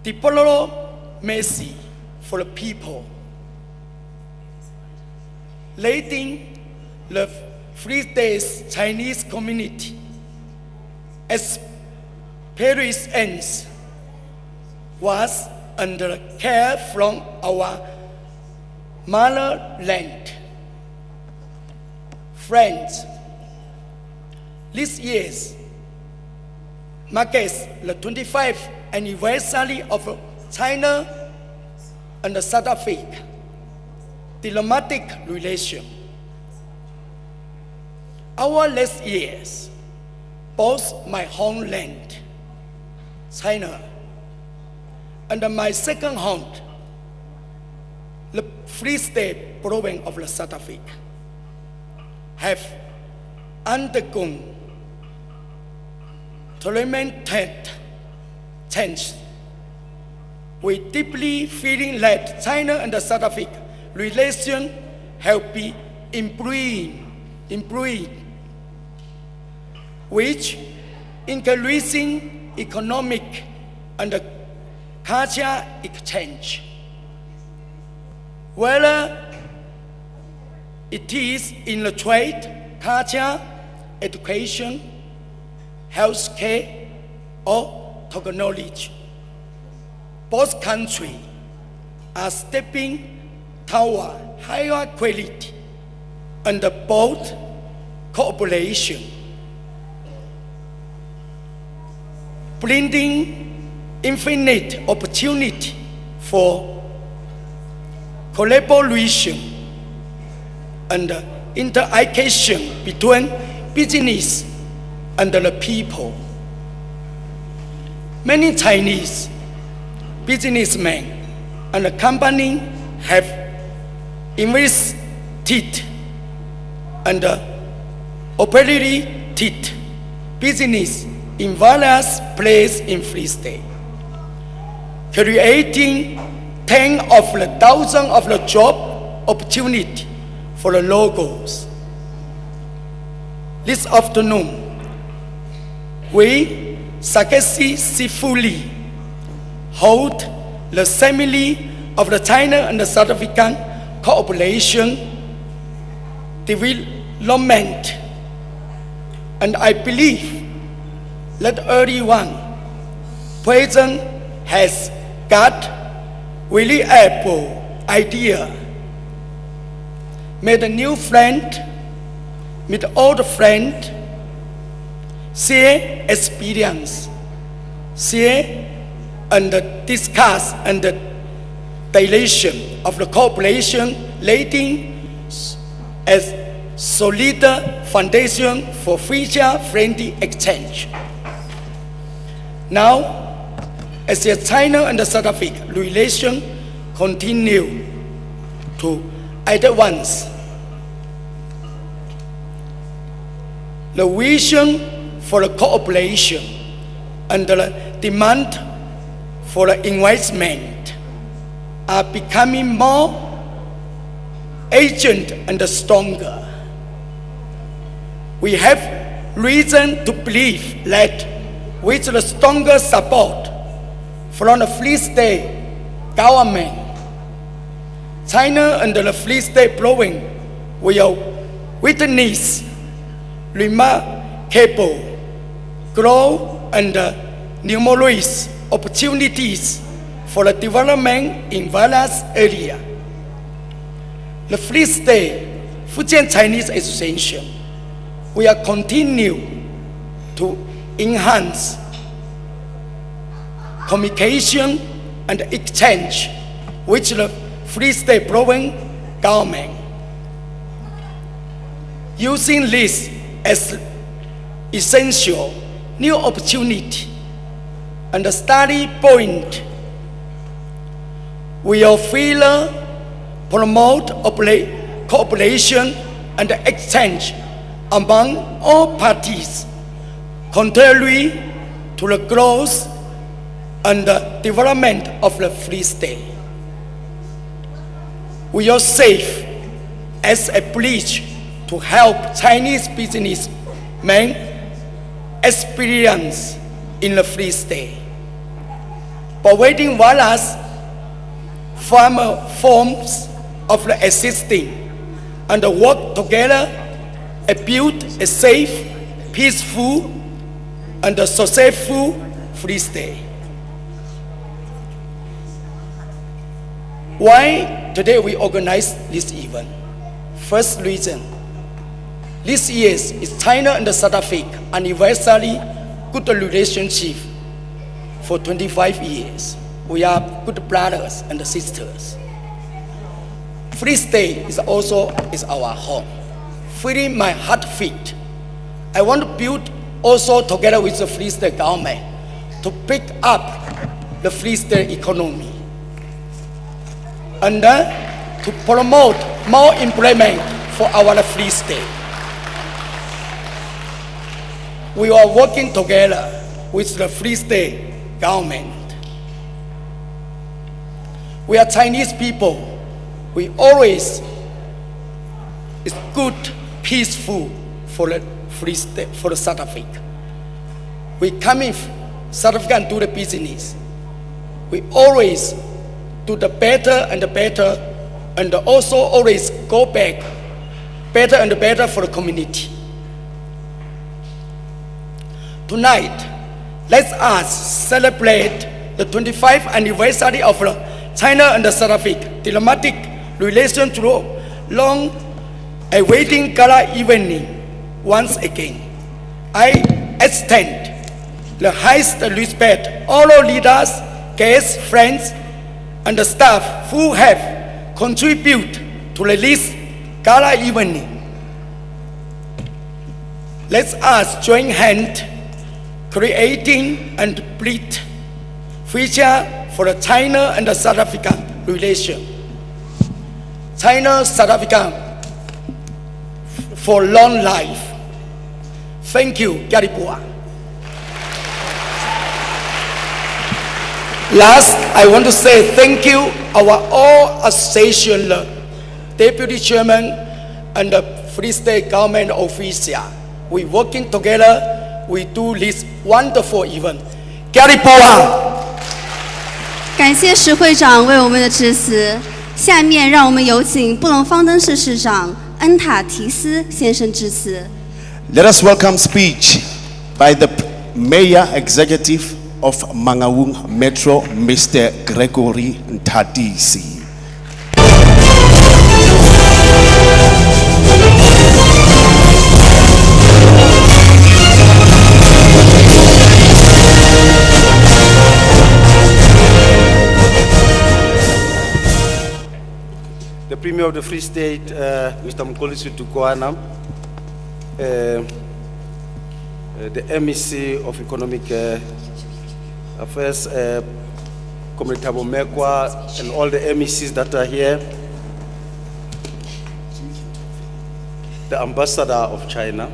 diplomacy for the people, leading the Free State Chinese community as Paris ends was under care from our motherland. Friends, this year marks the 25th anniversary of China and South Africa diplomatic relation. Our last years, both my homeland, China, and my second home, the Free State province of South Africa, have undergone tremendous change. We deeply feeling that China and South Africa relation have been improving, which increasing economic and cultural exchange. Whether it is in the trade, culture, education, healthcare, or technology, both countries are stepping toward higher quality and both cooperation, bringing infinite opportunity for collaboration and interaction between business and the people. Many Chinese businessmen and companies have invested and operated business in various places in Free State, creating tens of thousands of the job opportunity for the locals. This afternoon, we successfully hold the ceremony of the China and the South African cooperation development, and I believe that everyone present has got really able idea. Meet a new friend, meet old friend, share experience, share and discuss and the direction of the cooperation, leading as solid foundation for future friendly exchange. Now, as the China and the South Africa relation continue to advance, the vision for the cooperation and the demand for the investment are becoming more urgent and stronger. We have reason to believe that with the stronger support from the Free State government, China and the Free State province will witness remarkable growth and numerous opportunities for the development in various areas. The Free State Fujian Chinese Association will continue to enhance communication and exchange with the Free State province government. Using this as essential new opportunity and a study point, we will further promote cooperation and exchange among all parties, contrary to the growth and the development of the Free State. We will serve as a bridge to help Chinese businessmen experience in the Free State, providing various forms of the existing and work together and build a safe, peaceful, and successful Free State. Why today we organize this event? First reason, this year is China and South Africa anniversary good relationship for 25 years. We are good brothers and sisters. Free State is also our home. Feeling my heart beat, I want to build also together with the Free State government to pick up the Free State economy and to promote more employment for our Free State. We are working together with the Free State government. We are Chinese people. We always is good, peaceful for the Free State, for the South Africa. We come in South Africa and do the business. We always do the better and the better, and also always go back better and better for the community. Tonight, let us celebrate the 25th anniversary of China and South Africa diplomatic relations through long-awaiting gala evening. Once again, I extend the highest respect all our leaders, guests, friends, and the staff who have contributed to this gala evening. Let us join hands creating and build future for the China and the South Africa relation. China, South Africa for long life. Thank you, Garipua. Last, I want to say thank you our all association, deputy chairman, and the Free State government official. We working together. We do this wonderful event. Garipua. 感谢石会长为我们的致辞。下面让我们有请布隆方登市市长恩塔提斯先生致辞。 Let us welcome speech by the Mayor Executive of Mangaung Metro, Mr. Gregory Ntadisi. The Premier of the Free State, Mr. Mkolisi Tukwana, the MEC of Economic Affairs, Comrade Thabo Mekwa, and all the MECs that are here, the Ambassador of China,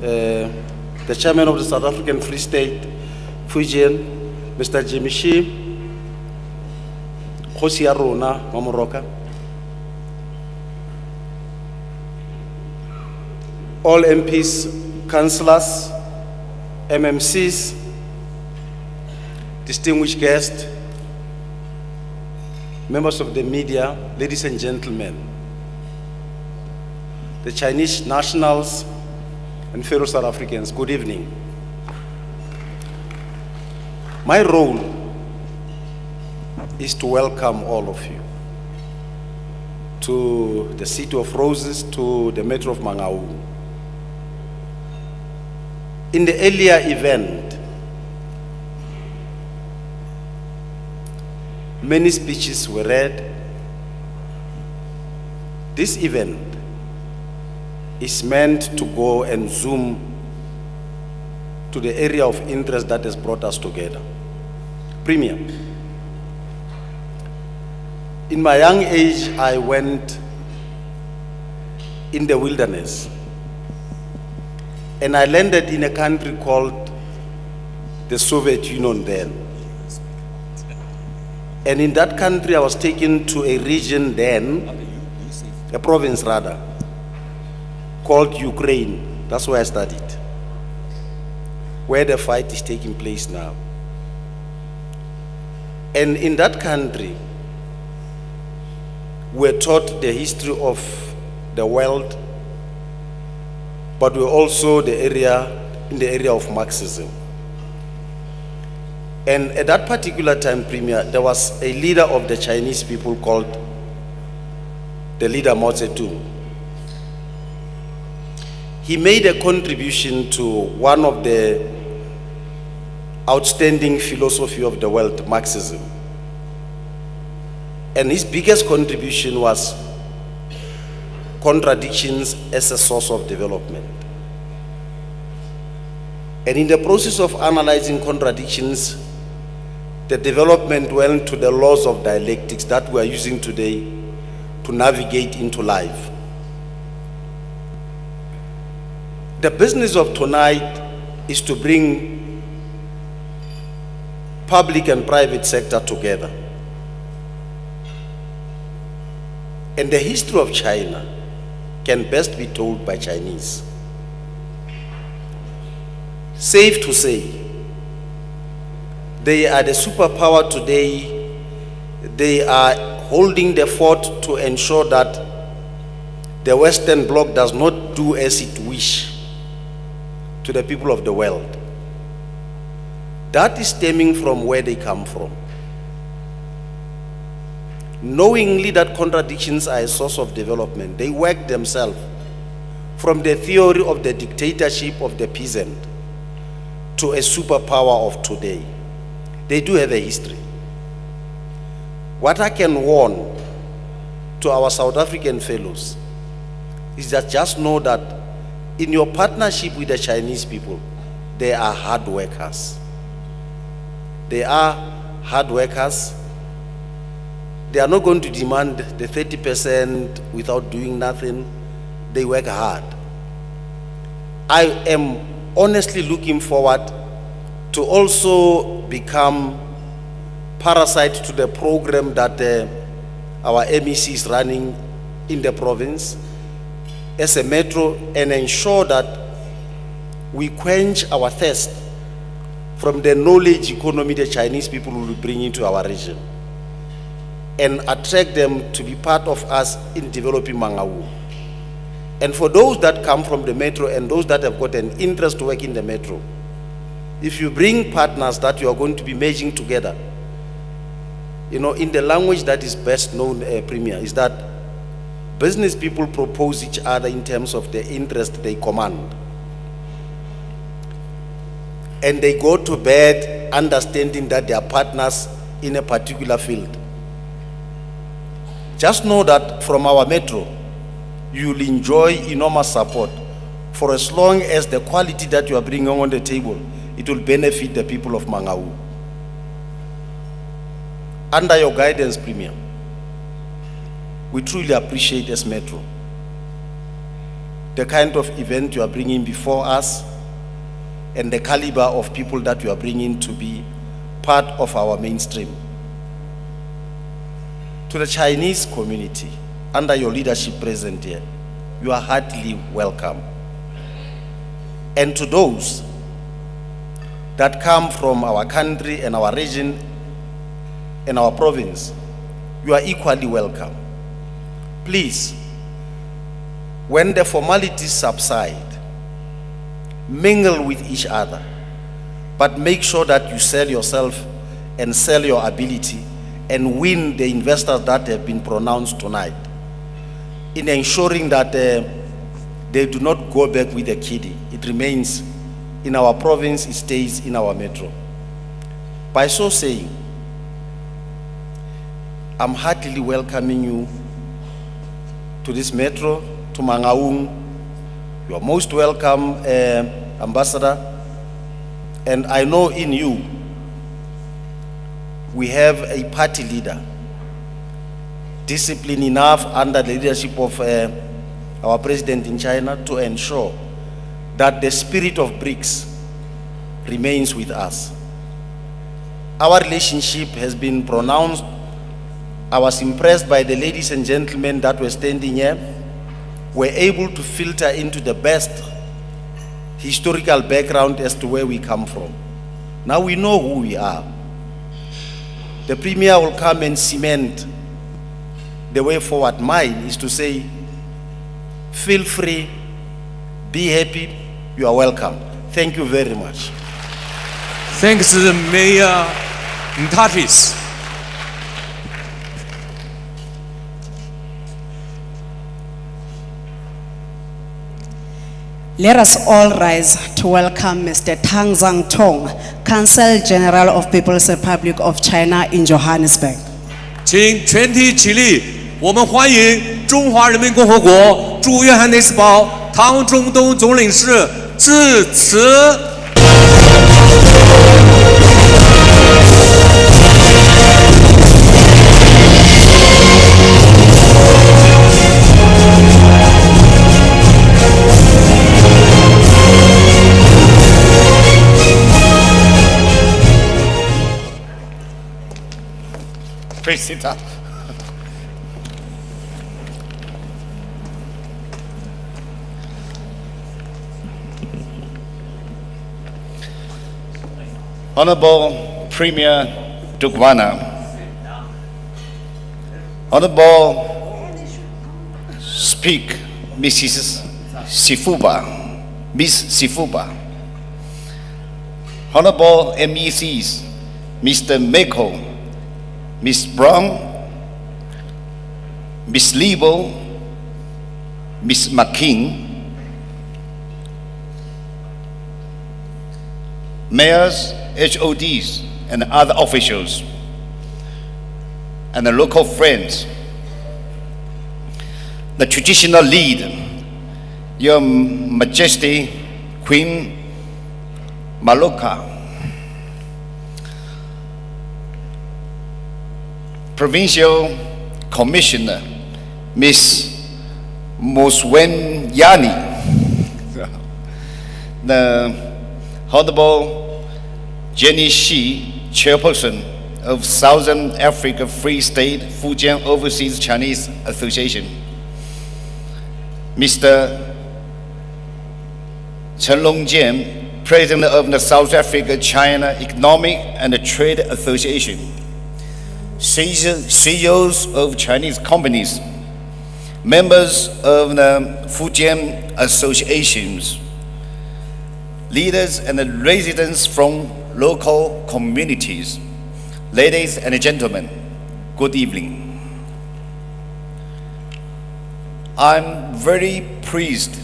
the Chairman of the South African Free State, Fujian, Mr. Jimmy Shi, Khosi ya rona Mamoroka, all MPs, councillors, MMCs, distinguished guests, members of the media, ladies and gentlemen, the Chinese nationals and fellow South Africans, good evening. My role is to welcome all of you to the City of Roses, to the Metro of Mangaung. In the earlier event, many speeches were read. This event is meant to go and zoom to the area of interest that has brought us together. Premier, in my young age, I went in the wilderness, and I landed in a country called the Soviet Union then. And in that country, I was taken to a region then, a province rather, called Ukraine. That's where I studied, where the fight is taking place now. And in that country, we're taught the history of the world, but we're also in the area of Marxism. And at that particular time, Premier, there was a leader of the Chinese people called the leader Mao Zedong. He made a contribution to one of the outstanding philosophy of the world, Marxism. And his biggest contribution was contradictions as a source of development. And in the process of analyzing contradictions, the development went to the laws of dialectics that we are using today to navigate into life. The business of tonight is to bring public and private sector together. And the history of China can best be told by Chinese. Safe to say, they are the superpower today. They are holding the fort to ensure that the Western Bloc does not do as it wishes to the people of the world. That is stemming from where they come from. Knowingly that contradictions are a source of development, they work themselves from the theory of the dictatorship of the peasant to a superpower of today. They do have a history. What I can warn to our South African fellows is that just know that in your partnership with the Chinese people, they are hard workers. They are hard workers. They are not going to demand the 30% without doing nothing. They work hard. I am honestly looking forward to also become parasite to the program that our MEC is running in the province as a metro, and ensure that we quench our thirst from the knowledge economy the Chinese people will bring into our region, and attract them to be part of us in developing Mangaung. And for those that come from the metro and those that have got an interest to work in the metro, if you bring partners that you are going to be merging together, in the language that is best known, Premier, is that business people propose each other in terms of the interest they command. And they go to bed understanding that they are partners in a particular field. Just know that from our metro, you'll enjoy enormous support for as long as the quality that you are bringing on the table, it will benefit the people of Mangaung. Under your guidance, Premier, we truly appreciate as Metro the kind of event you are bringing before us and the caliber of people that you are bringing to be part of our mainstream. To the Chinese community, under your leadership present here, you are heartily welcome. And to those that come from our country and our region and our province, you are equally welcome. Please, when the formalities subside, mingle with each other, but make sure that you sell yourself and sell your ability and win the investors that have been pronounced tonight, in ensuring that they do not go back with a kiddie. It remains in our province, it stays in our metro. By so saying, I'm heartily welcoming you to this metro, to Mangaung. You are most welcome, Ambassador. And I know in you, we have a party leader, disciplined enough under the leadership of our president in China to ensure that the spirit of BRICS remains with us. Our relationship has been pronounced. I was impressed by the ladies and gentlemen that were standing here, were able to filter into the best historical background as to where we come from. Now we know who we are. The Premier will come and cement the way forward. Mine is to say, feel free, be happy, you are welcome. Thank you very much. Thanks, Mayor Ntatis. Let us all rise to welcome Mr. Tang Zhang Tong, Consul General of People's Republic of China in Johannesburg. 请全体起立，我们欢迎中华人民共和国驻约翰内斯堡唐中东总领事致辞。 Please sit down. Honorable Premier Dugwana, Honorable Speak Mrs. Sifuba, Miss Sifuba, Honorable MECs, Mr. Meko, Ms. Brown, Ms. Liebel, Ms. McKing, mayors, HODs, and other officials, and the local friends, the traditional lead, Your Majesty Queen Maloka, Provincial Commissioner Ms. Moswenyani, the Honorable Jenny Shi, Chairperson of Southern Africa Free State Fujian Overseas Chinese Association, Mr. Chen Longjian, President of the South Africa China Economic and Trade Association, CEOs of Chinese companies, members of the Fujian associations, leaders and residents from local communities, ladies and gentlemen, good evening. I'm very pleased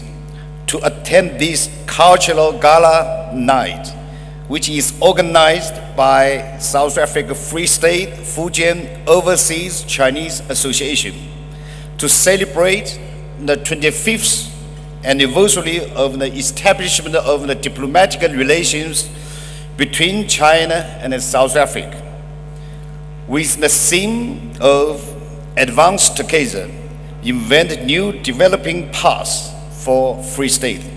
to attend this cultural gala night, which is organized by South Africa Free State Fujian Overseas Chinese Association to celebrate the 25th anniversary of the establishment of the diplomatic relations between China and South Africa, with the theme of advance together, invent new developing paths for Free State.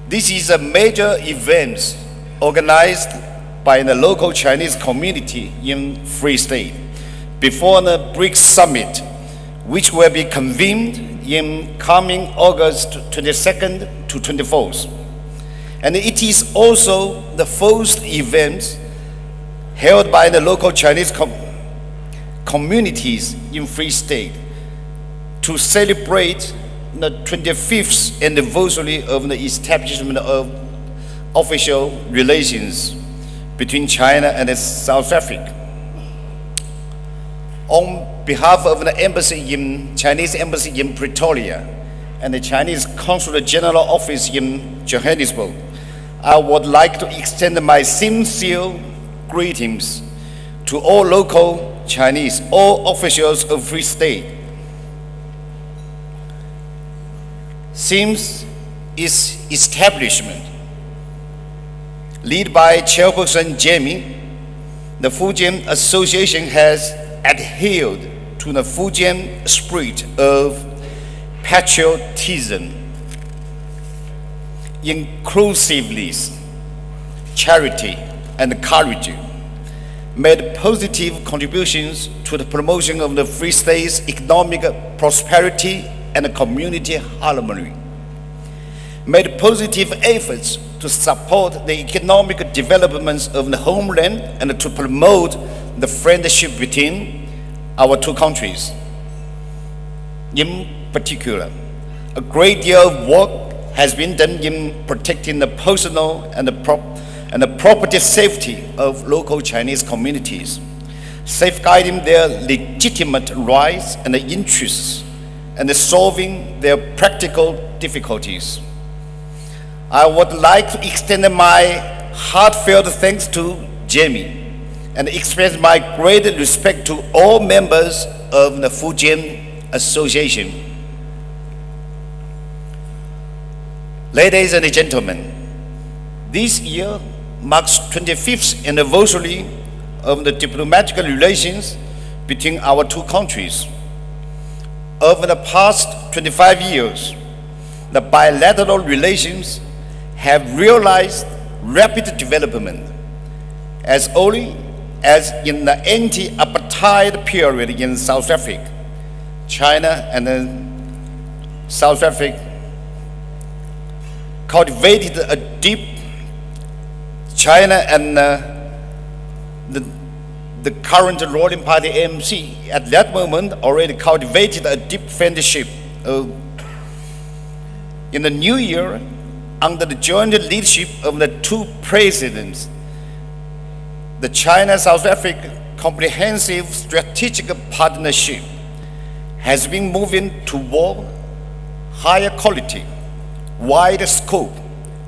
This is a major event organized by the local Chinese community in Free State before the BRICS Summit, which will be convened in coming August 22nd to 24th. And it is also the first event held by the local Chinese communities in Free State to celebrate the 25th anniversary of the establishment of official relations between China and South Africa. On behalf of the Chinese embassy in Pretoria and the Chinese Consulate General Office in Johannesburg, I would like to extend my sincere greetings to all local Chinese, all officials of Free State. Since its establishment, led by Chairperson Jamie, the Fujian Association has adhered to the Fujian spirit of patriotism, inclusiveness, charity, and courage, made positive contributions to the promotion of the Free State's economic prosperity and community harmony, made positive efforts to support the economic developments of the homeland and to promote the friendship between our two countries. In particular, a great deal of work has been done in protecting the personal and the property safety of local Chinese communities, safeguarding their legitimate rights and interests, and solving their practical difficulties. I would like to extend my heartfelt thanks to Jamie and express my great respect to all members of the Fujian Association. Ladies and gentlemen, this year marks 25th anniversary of the diplomatic relations between our two countries. Over the past 25 years, the bilateral relations have realized rapid development. As early as in the anti-apartheid period in South Africa, China and South Africa cultivated a deep China and the current ruling party ANC at that moment already cultivated a deep friendship. In the new year, under the joint leadership of the two presidents, the China-South Africa Comprehensive Strategic Partnership has been moving toward higher quality, wider scope,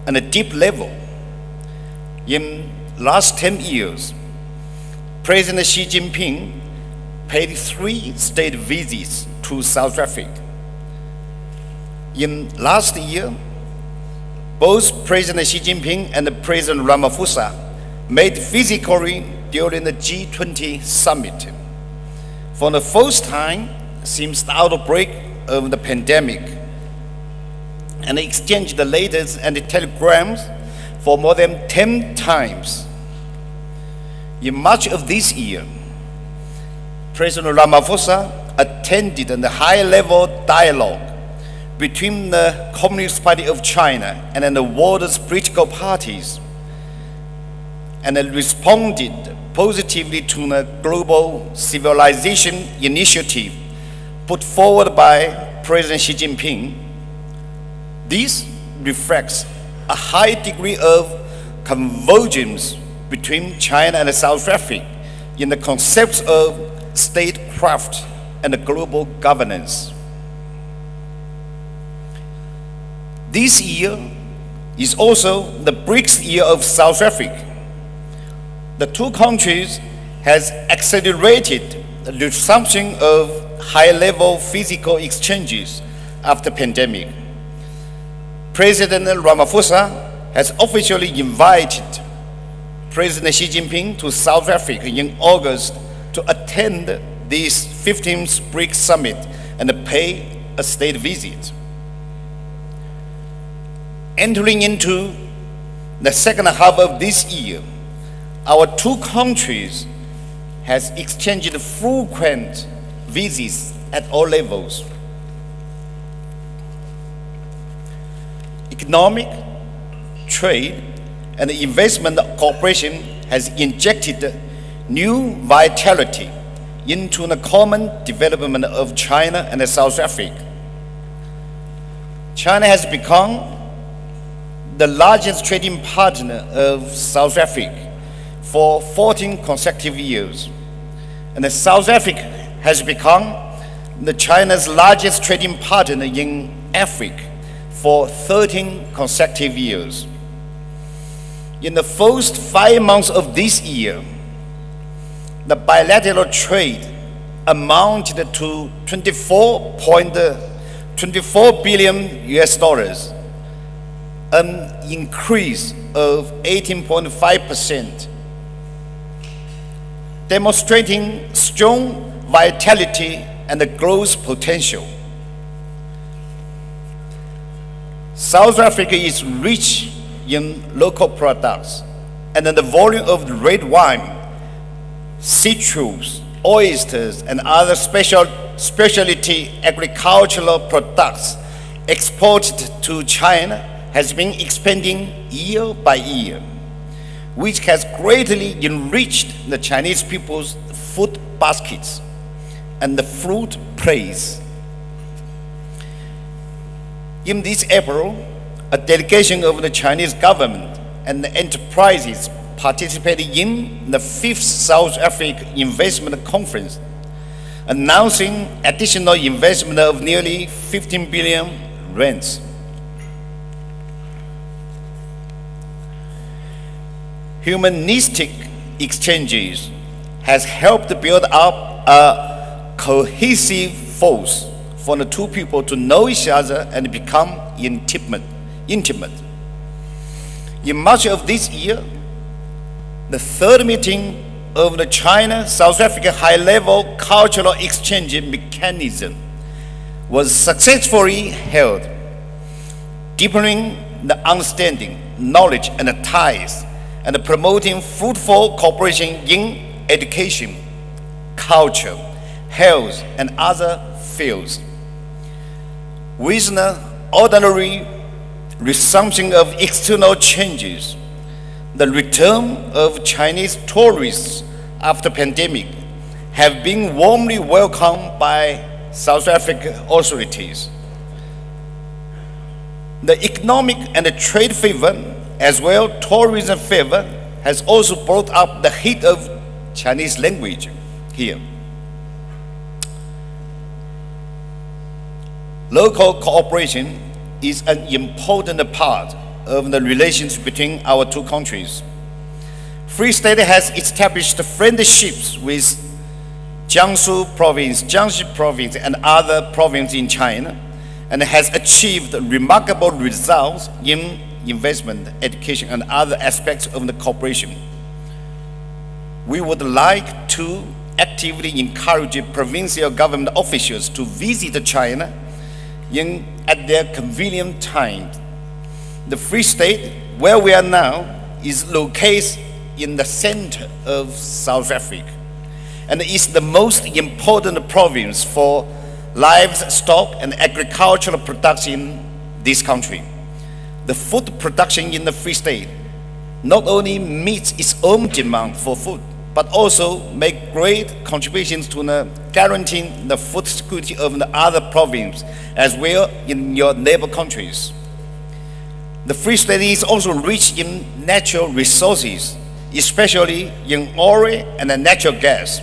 and a deep level. In last 10 years, President Xi Jinping paid 3 state visits to South Africa. In last year, both President Xi Jinping and President Ramaphosa met physically during the G20 summit. For the first time since the outbreak of the pandemic, and exchanged the letters and the telegrams for more than 10 times. In March of this year, President Ramaphosa attended the high-level dialogue between the Communist Party of China and the world's political parties, and responded positively to the Global Civilization Initiative put forward by President Xi Jinping. This reflects a high degree of convergence between China and South Africa in the concepts of statecraft and global governance. This year is also the BRICS year of South Africa. The two countries has accelerated the resumption of high-level physical exchanges after pandemic. President Ramaphosa has officially invited President Xi Jinping to South Africa in August to attend this 15th BRICS summit and pay a state visit. Entering into the second half of this year, our two countries has exchanged frequent visits at all levels. Economic, trade, and investment cooperation has injected new vitality into the common development of China and South Africa. China has become the largest trading partner of South Africa for 14 consecutive years, and South Africa has become China's largest trading partner in Africa for 13 consecutive years. In the first 5 months of this year, the bilateral trade amounted to $24 billion US, an increase of 18.5%, demonstrating strong vitality and growth potential. South Africa is rich in local products, and the volume of red wine, citrus, oysters, and other specialty agricultural products exported to China has been expanding year by year, which has greatly enriched the Chinese people's food baskets and the food praise. In this April, a delegation of the Chinese government and the enterprises participated in the 5th South Africa Investment Conference, announcing additional investment of nearly 15 billion rands. Humanistic exchanges has helped build up a cohesive force for the two people to know each other and become intimate. In March of this year, the third meeting of the China-South Africa high-level cultural exchange mechanism was successfully held, deepening the understanding, knowledge, and ties, and promoting fruitful cooperation in education, culture, health, and other fields. With the ordinary resumption of external changes, the return of Chinese tourists after pandemic have been warmly welcomed by South African authorities. The economic and the trade favor, as well tourism favor, has also brought up the heat of Chinese language here. Local cooperation is an important part of the relations between our two countries. Free State has established friendships with Jiangsu province, Jiangxi province, and other provinces in China, and has achieved remarkable results in investment, education, and other aspects of the cooperation. We would like to actively encourage provincial government officials to visit China at their convenient time. The Free State, where we are now, is located in the center of South Africa, and is the most important province for livestock and agricultural production in this country. The food production in the Free State not only meets its own demand for food, but also make great contributions to guaranteeing the food security of the other provinces as well in your neighbor countries. The Free State is also rich in natural resources, especially in oil and natural gas.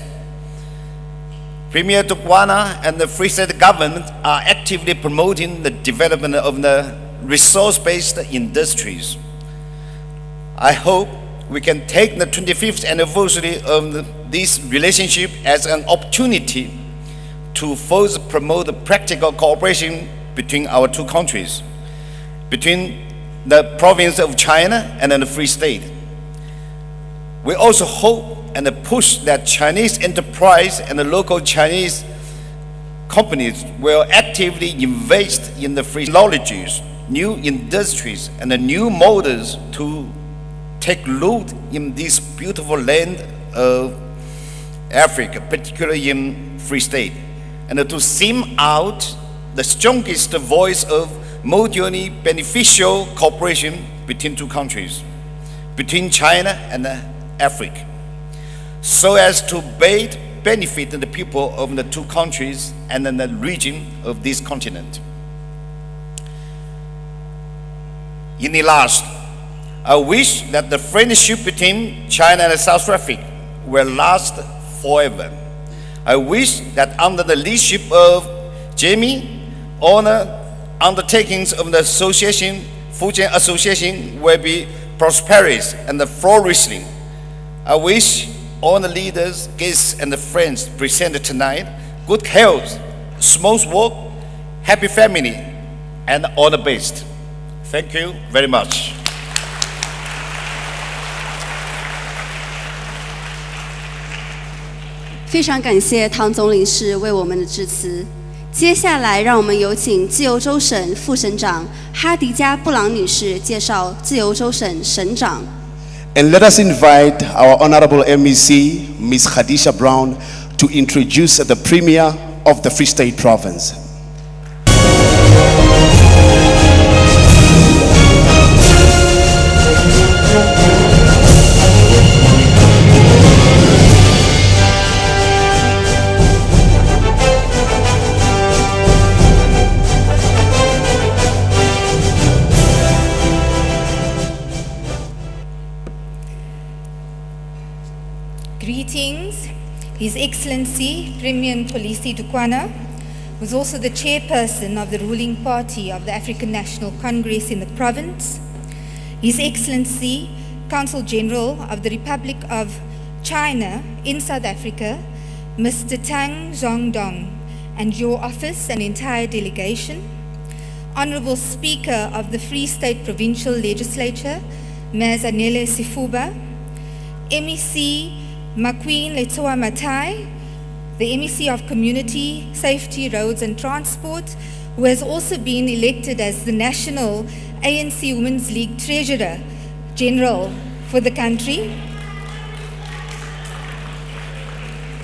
Premier Tukwana and the Free State government are actively promoting the development of the resource-based industries. I hope we can take the 25th anniversary of this relationship as an opportunity to further promote the practical cooperation between our two countries, between the province of China and the Free State. We also hope and push that Chinese enterprise and the local Chinese companies will actively invest in the free technologies, new industries, and the new models to take root in this beautiful land of Africa, particularly in Free State, and to sing out the strongest voice of mutually beneficial cooperation between two countries, between China and Africa, so as to benefit the people of the two countries and the region of this continent. In the last, I wish that the friendship between China and South Africa will last forever. I wish that under the leadership of Jamie, all the undertakings of the association, Fujian Association, will be prosperous and flourishing. I wish all the leaders, guests, and the friends present tonight good health, smooth work, happy family, and all the best. Thank you very much. 非常感谢唐总领事为我们的致辞。接下来，让我们有请自由州省副省长哈迪加·布朗女士介绍自由州省省长。And let us invite our Honorable MEC, Ms. Khadisha Brown, to introduce the Premier of the Free State Province. Greetings, His Excellency Premier Mpolisi Tukwana, who is also the chairperson of the ruling party of the African National Congress in the province, His Excellency Consul General of the Republic of China in South Africa, Mr. Tang Zhongdong, and your office and entire delegation, Honorable Speaker of the Free State Provincial Legislature, Ms. Anele Sifuba, MEC Maqueen Letoa Matai, the MEC of Community, Safety, Roads and Transport, who has also been elected as the National ANC Women's League Treasurer General for the country.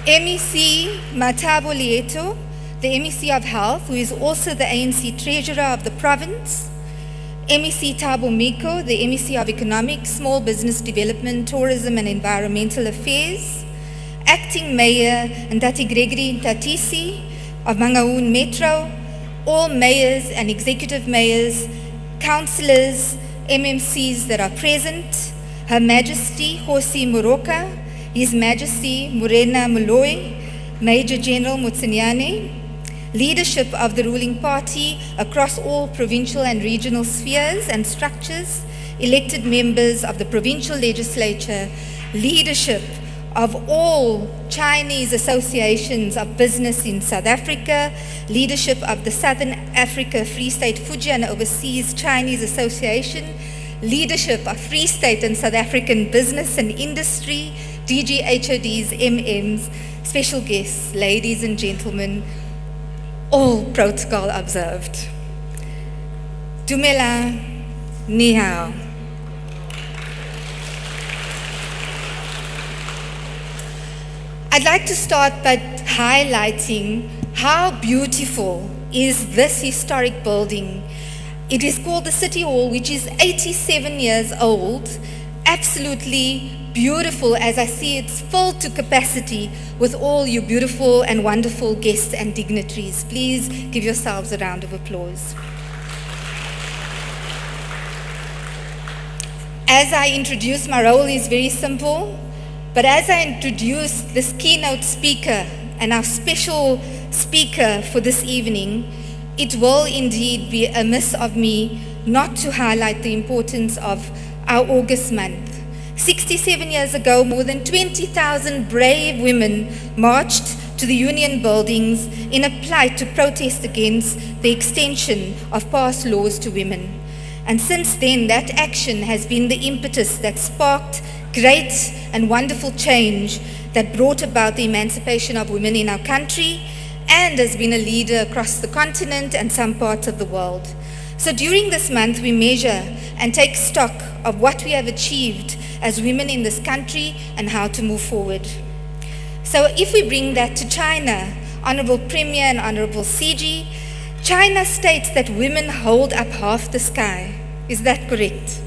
MEC Matabo Lieto, the MEC of Health, who is also the ANC Treasurer of the province. MEC Thabo Miko, the MEC of Economics, Small Business Development, Tourism and Environmental Affairs. Acting Mayor Ndati Gregory Ntatisi of Mangaung Metro. All mayors and executive mayors, councillors, MMCs that are present. Her Majesty Hosi Moroka, His Majesty Murena Moloi, Major General Mutsunyane, leadership of the ruling party across all provincial and regional spheres and structures, elected members of the provincial legislature, leadership of all Chinese associations of business in South Africa, leadership of the Southern Africa Free State Fujian Overseas Chinese Association, leadership of Free State and South African business and industry, DG HODs, MMs, special guests, ladies and gentlemen, all protocol observed. Dumela, ni hao. I'd like to start by highlighting how beautiful is this historic building. It is called the City Hall, which is 87 years old, absolutely beautiful as I see it's filled to capacity with all you beautiful and wonderful guests and dignitaries. Please give yourselves a round of applause. As I introduce, my role is very simple, but as I introduce this keynote speaker and our special speaker for this evening, it will indeed be amiss of me not to highlight the importance of our August month. 67 years ago, more than 20,000 brave women marched to the union buildings in a plight to protest against the extension of past laws to women. And since then, that action has been the impetus that sparked great and wonderful change that brought about the emancipation of women in our country and has been a leader across the continent and some parts of the world. So during this month, we measure and take stock of what we have achieved as women in this country and how to move forward. So if we bring that to China, Honorable Premier and Honorable CG, China states that women hold up half the sky. Is that correct?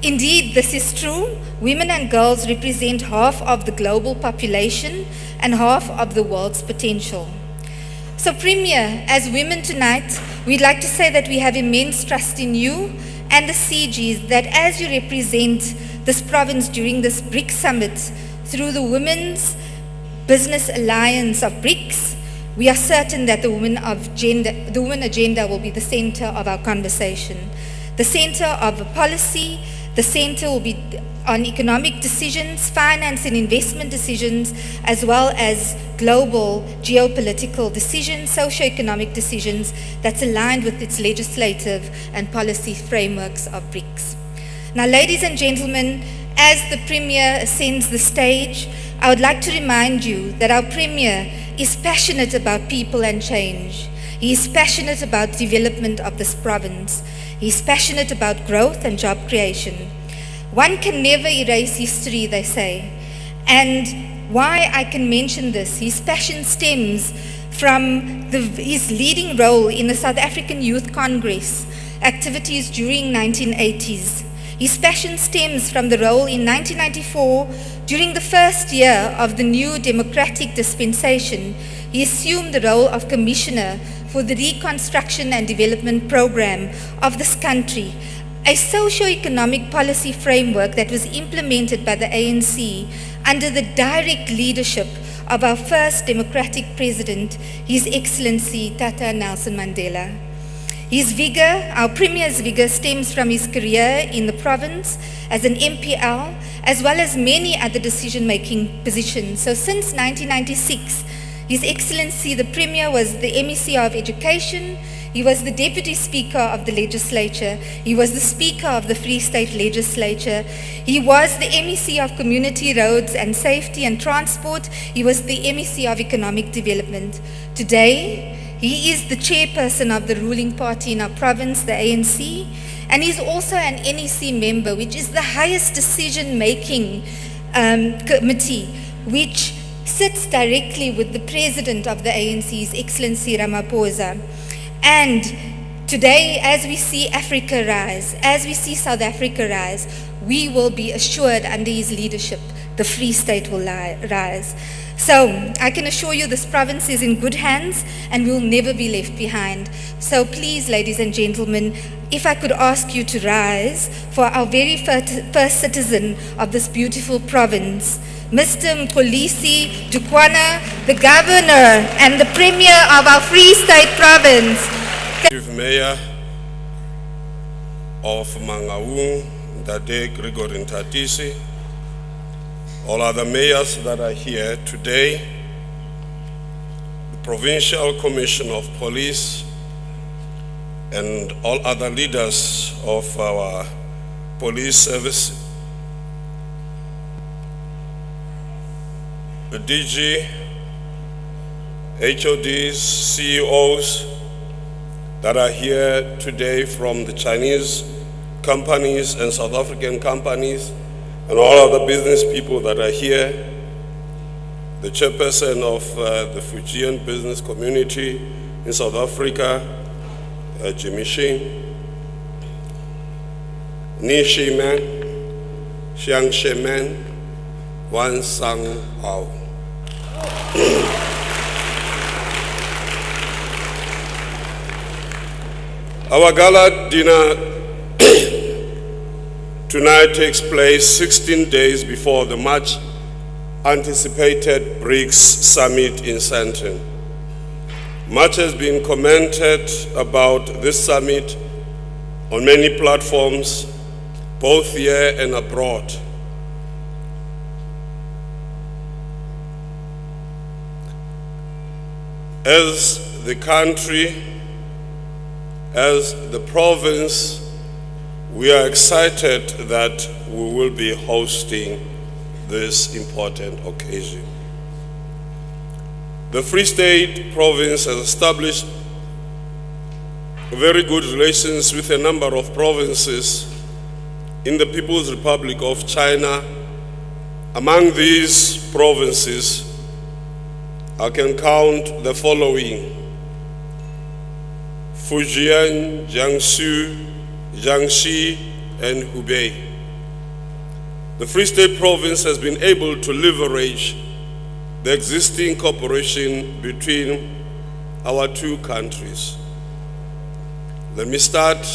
Indeed, this is true. Women and girls represent half of the global population and half of the world's potential. So Premier, as women tonight, we'd like to say that we have immense trust in you and the CGs, that as you represent this province during this BRICS Summit through the Women's Business Alliance of BRICS, we are certain that the women agenda will be the center of our conversation, the center of policy. The center will be on economic decisions, finance and investment decisions, as well as global geopolitical decisions, socio-economic decisions that's aligned with its legislative and policy frameworks of BRICS. Now, ladies and gentlemen, as the Premier ascends the stage, I would like to remind you that our Premier is passionate about people and change. He is passionate about development of this province. He is passionate about growth and job creation. One can never erase history, they say. And why I can mention this, his passion stems from his leading role in the South African Youth Congress activities during 1980s. His passion stems from the role in 1994 during the first year of the new democratic dispensation. He assumed the role of Commissioner for the Reconstruction and Development Program of this country, a socio-economic policy framework that was implemented by the ANC under the direct leadership of our first democratic president, His Excellency Tata Nelson Mandela. His vigor, our Premier's vigor, stems from his career in the province as an MPL, as well as many other decision-making positions. So since 1996, His Excellency the Premier was the MEC of Education, he was the Deputy Speaker of the Legislature, he was the Speaker of the Free State Legislature, he was the MEC of Community Roads and Safety and Transport, he was the MEC of Economic Development. Today, he is the chairperson of the ruling party in our province, the ANC, and he's also an NEC member, which is the highest decision-making committee, which sits directly with the president of the ANC, His Excellency Ramaphosa. And today, as we see Africa rise, as we see South Africa rise, we will be assured under his leadership, the Free State will rise. So I can assure you this province is in good hands and will never be left behind. So please, ladies and gentlemen, if I could ask you to rise for our very first citizen of this beautiful province, Mr. Mxolisi Dukwana, the Governor and the Premier of our Free State province. Chief Mayor of Mangaung, Dade Gregory Ntatisi, all other mayors that are here today, the Provincial Commission of Police, and all other leaders of our police service, the DG, HODs, CEOs that are here today from the Chinese companies and South African companies, and all other business people that are here, the chairperson of the Fujian business community in South Africa, Jimmy Shing, Nishi Man, Xiang Shemen, Wan Sang Hao. Our gala dinner tonight takes place 16 days before the much anticipated BRICS summit in Sandton. Much has been commented about this summit on many platforms, both here and abroad. As the country, as the province, we are excited that we will be hosting this important occasion. The Free State province has established very good relations with a number of provinces in the People's Republic of China. Among these provinces, I can count the following: Fujian, Jiangsu, Jiangxi, and Hubei. The Free State province has been able to leverage the existing cooperation between our two countries. Let me start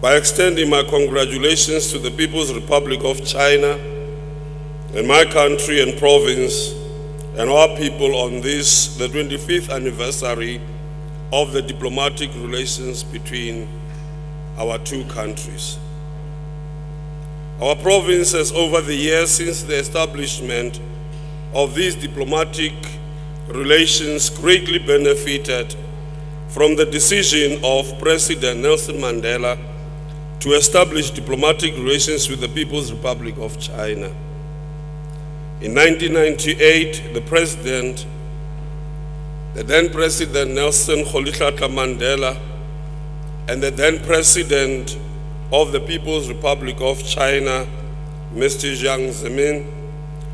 by extending my congratulations to the People's Republic of China and my country and province and our people on this, the 25th anniversary of the diplomatic relations between our two countries. Our province has, over the years since the establishment of these diplomatic relations, greatly benefited from the decision of President Nelson Mandela to establish diplomatic relations with the People's Republic of China. In 1998, the then President Nelson Rolihlahla Mandela and the then President of the People's Republic of China, Mr. Jiang Zemin,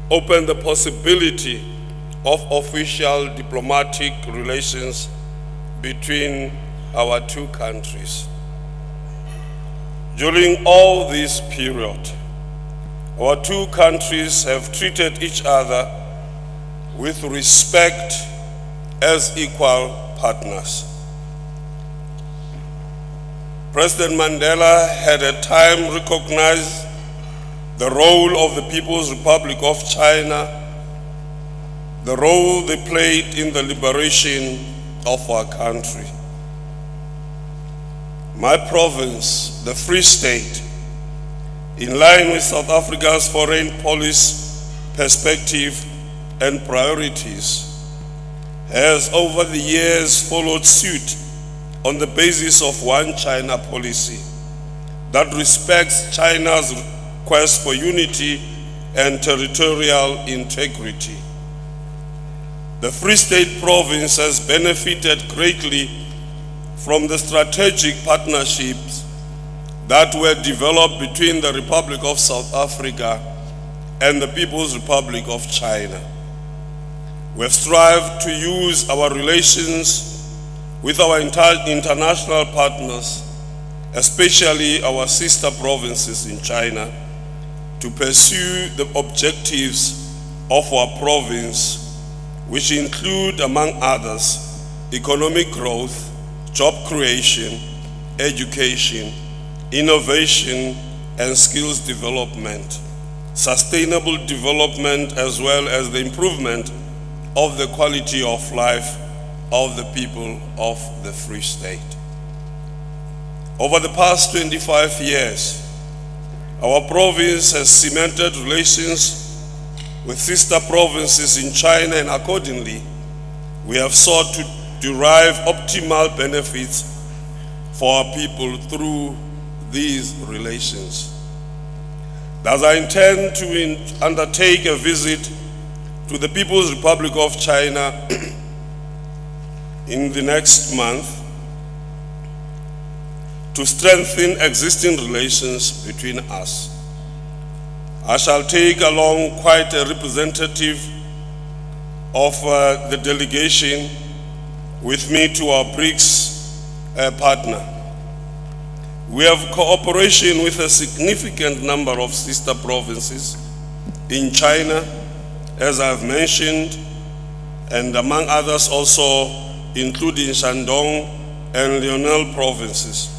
opened the possibility of official diplomatic relations between our two countries. During all this period, our two countries have treated each other with respect as equal partners. President Mandela had at time recognized the role of the People's Republic of China, the role they played in the liberation of our country. My province, the Free State, in line with South Africa's foreign policy perspective and priorities, has over the years followed suit on the basis of one China policy that respects China's quest for unity and territorial integrity. The Free State province has benefited greatly from the strategic partnerships that were developed between the Republic of South Africa and the People's Republic of China. We have strived to use our relations with our international partners, especially our sister provinces in China, to pursue the objectives of our province, which include, among others, economic growth, job creation, education, innovation and skills development, sustainable development, as well as the improvement of the quality of life of the people of the Free State. Over the past 25 years, our province has cemented relations with sister provinces in China, and accordingly, we have sought to derive optimal benefits for our people through these relations. Thus, I intend to undertake a visit to the People's Republic of China in the next month to strengthen existing relations between us. I shall take along quite a representative of the delegation with me to our BRICS partner. We have cooperation with a significant number of sister provinces in China, as I've mentioned, and among others also including Shandong and Liaoning provinces,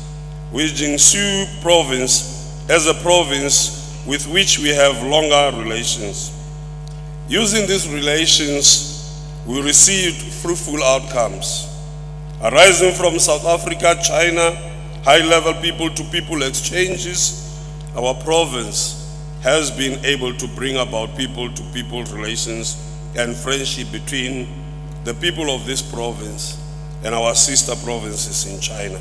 with Jiangsu province as a province with which we have longer relations. Using these relations, we received fruitful outcomes. Arising from South Africa, China, high-level people-to-people exchanges, our province has been able to bring about people-to-people relations and friendship between the people of this province and our sister provinces in China.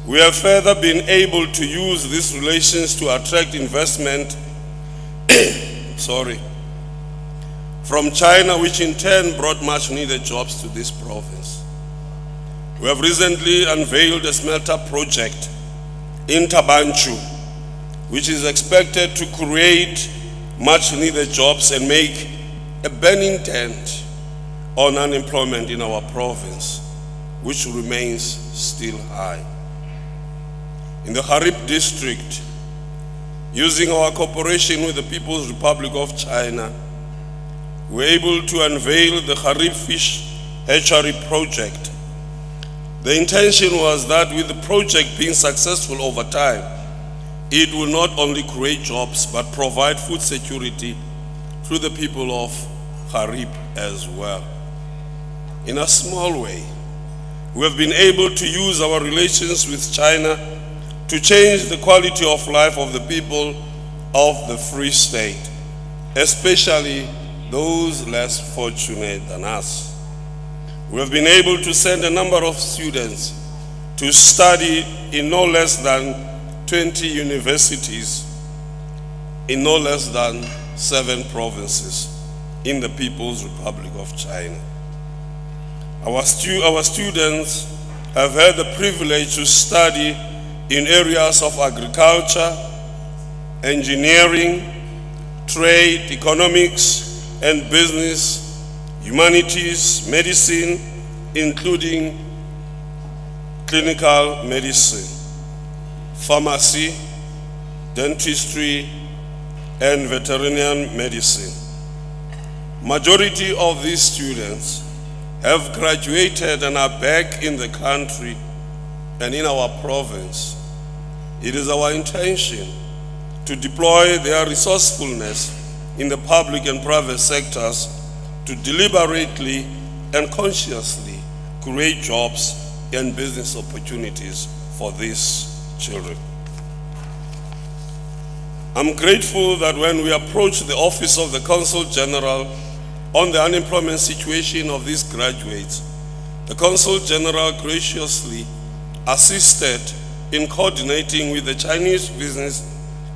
We have further been able to use these relations to attract investment from China, which in turn brought much needed jobs to this province. We have recently unveiled a smelter project in Tabanchu, which is expected to create much needed jobs and make a burning dent on unemployment in our province, which remains still high. In the Harib district, using our cooperation with the People's Republic of China, we were able to unveil the Harib Fish Hatchery project. The intention was that with the project being successful over time, it will not only create jobs, but provide food security to the people of Harib as well. In a small way, we have been able to use our relations with China to change the quality of life of the people of the Free State, especially those less fortunate than us. We have been able to send a number of students to study in no less than 20 universities in no less than 7 provinces in the People's Republic of China. Our students have had the privilege to study in areas of agriculture, engineering, trade, economics, and business, humanities, medicine, including clinical medicine, pharmacy, dentistry, and veterinary medicine. Majority of these students have graduated and are back in the country and in our province. It is our intention to deploy their resourcefulness in the public and private sectors to deliberately and consciously create jobs and business opportunities for these children. I'm grateful that when we approached the office of the Consul General on the unemployment situation of these graduates, the Consul General graciously assisted in coordinating with the Chinese business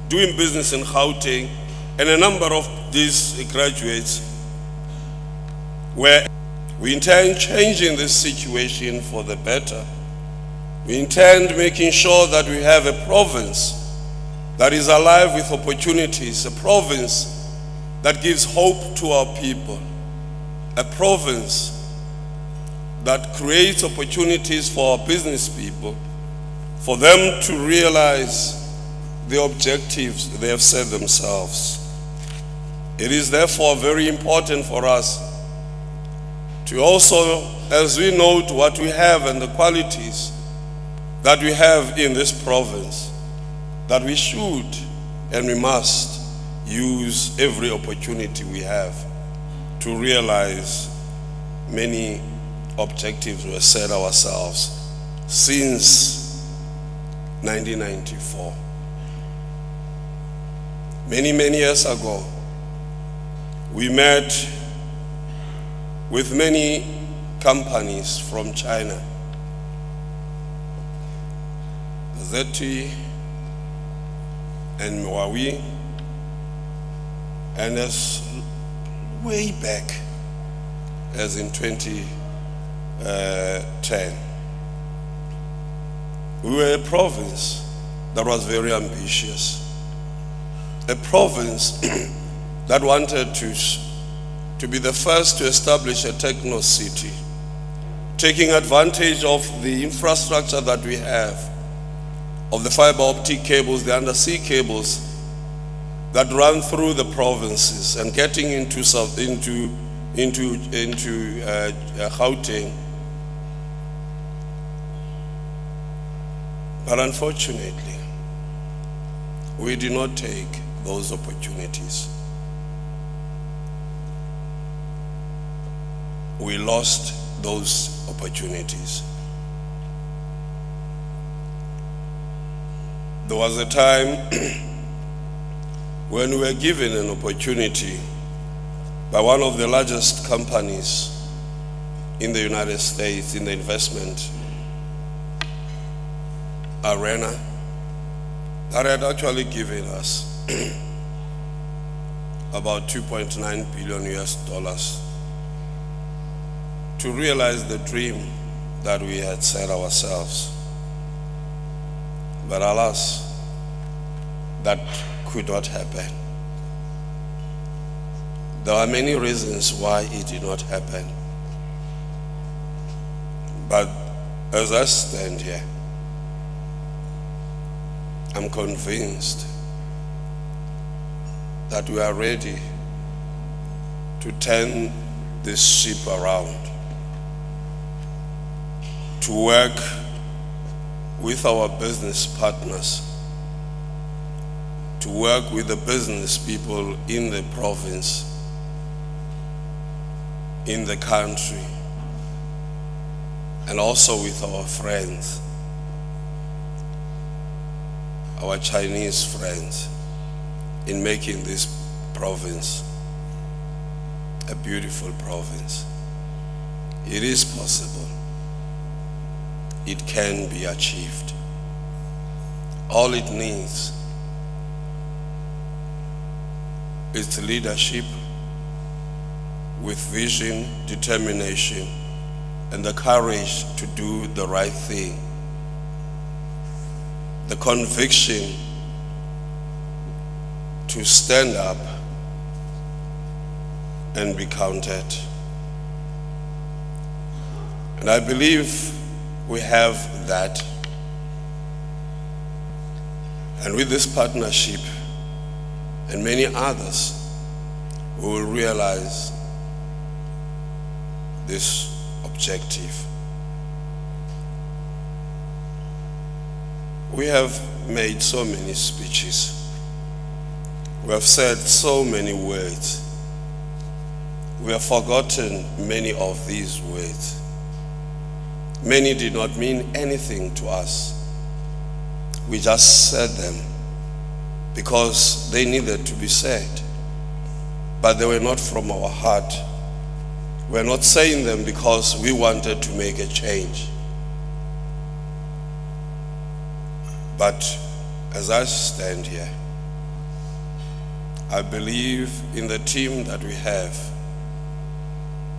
doing business in Gauteng, and a number of these graduates where we intend changing this situation for the better. We intend making sure that we have a province that is alive with opportunities, a province that gives hope to our people, a province that creates opportunities for our business people, for them to realize the objectives they have set themselves. It is therefore very important for us to also, as we note what we have and the qualities that we have in this province, that we should and we must use every opportunity we have to realize many objectives we have set ourselves since 1994. Many years ago, we met with many companies from China. ZTE and Huawei, and as way back as in 2010. We were a province that was very ambitious, a province that wanted to be the first to establish a techno city, taking advantage of the infrastructure that we have of the fiber optic cables, the undersea cables that run through the provinces and getting into Gauteng. But unfortunately, we did not take those opportunities. We lost those opportunities. There was a time when we were given an opportunity by one of the largest companies in the United States in the investment arena that had actually given us about $2.9 billion to realize the dream that we had set ourselves. But alas, that could not happen. There are many reasons why it did not happen. But as I stand here, I'm convinced that we are ready to turn this ship around, to work with our business partners, to work with the business people in the province, in the country, and also with our friends, our Chinese friends, in making this province a beautiful province. It is possible. It can be achieved. All it needs is leadership with vision, determination, and the courage to do the right thing. The conviction to stand up and be counted. And I believe we have that. And with this partnership and many others, we will realize this objective. We have made so many speeches. We have said so many words. We have forgotten many of these words. Many did not mean anything to us. We just said them because they needed to be said, but they were not from our heart. We're not saying them because we wanted to make a change. But as I stand here, I believe in the team that we have,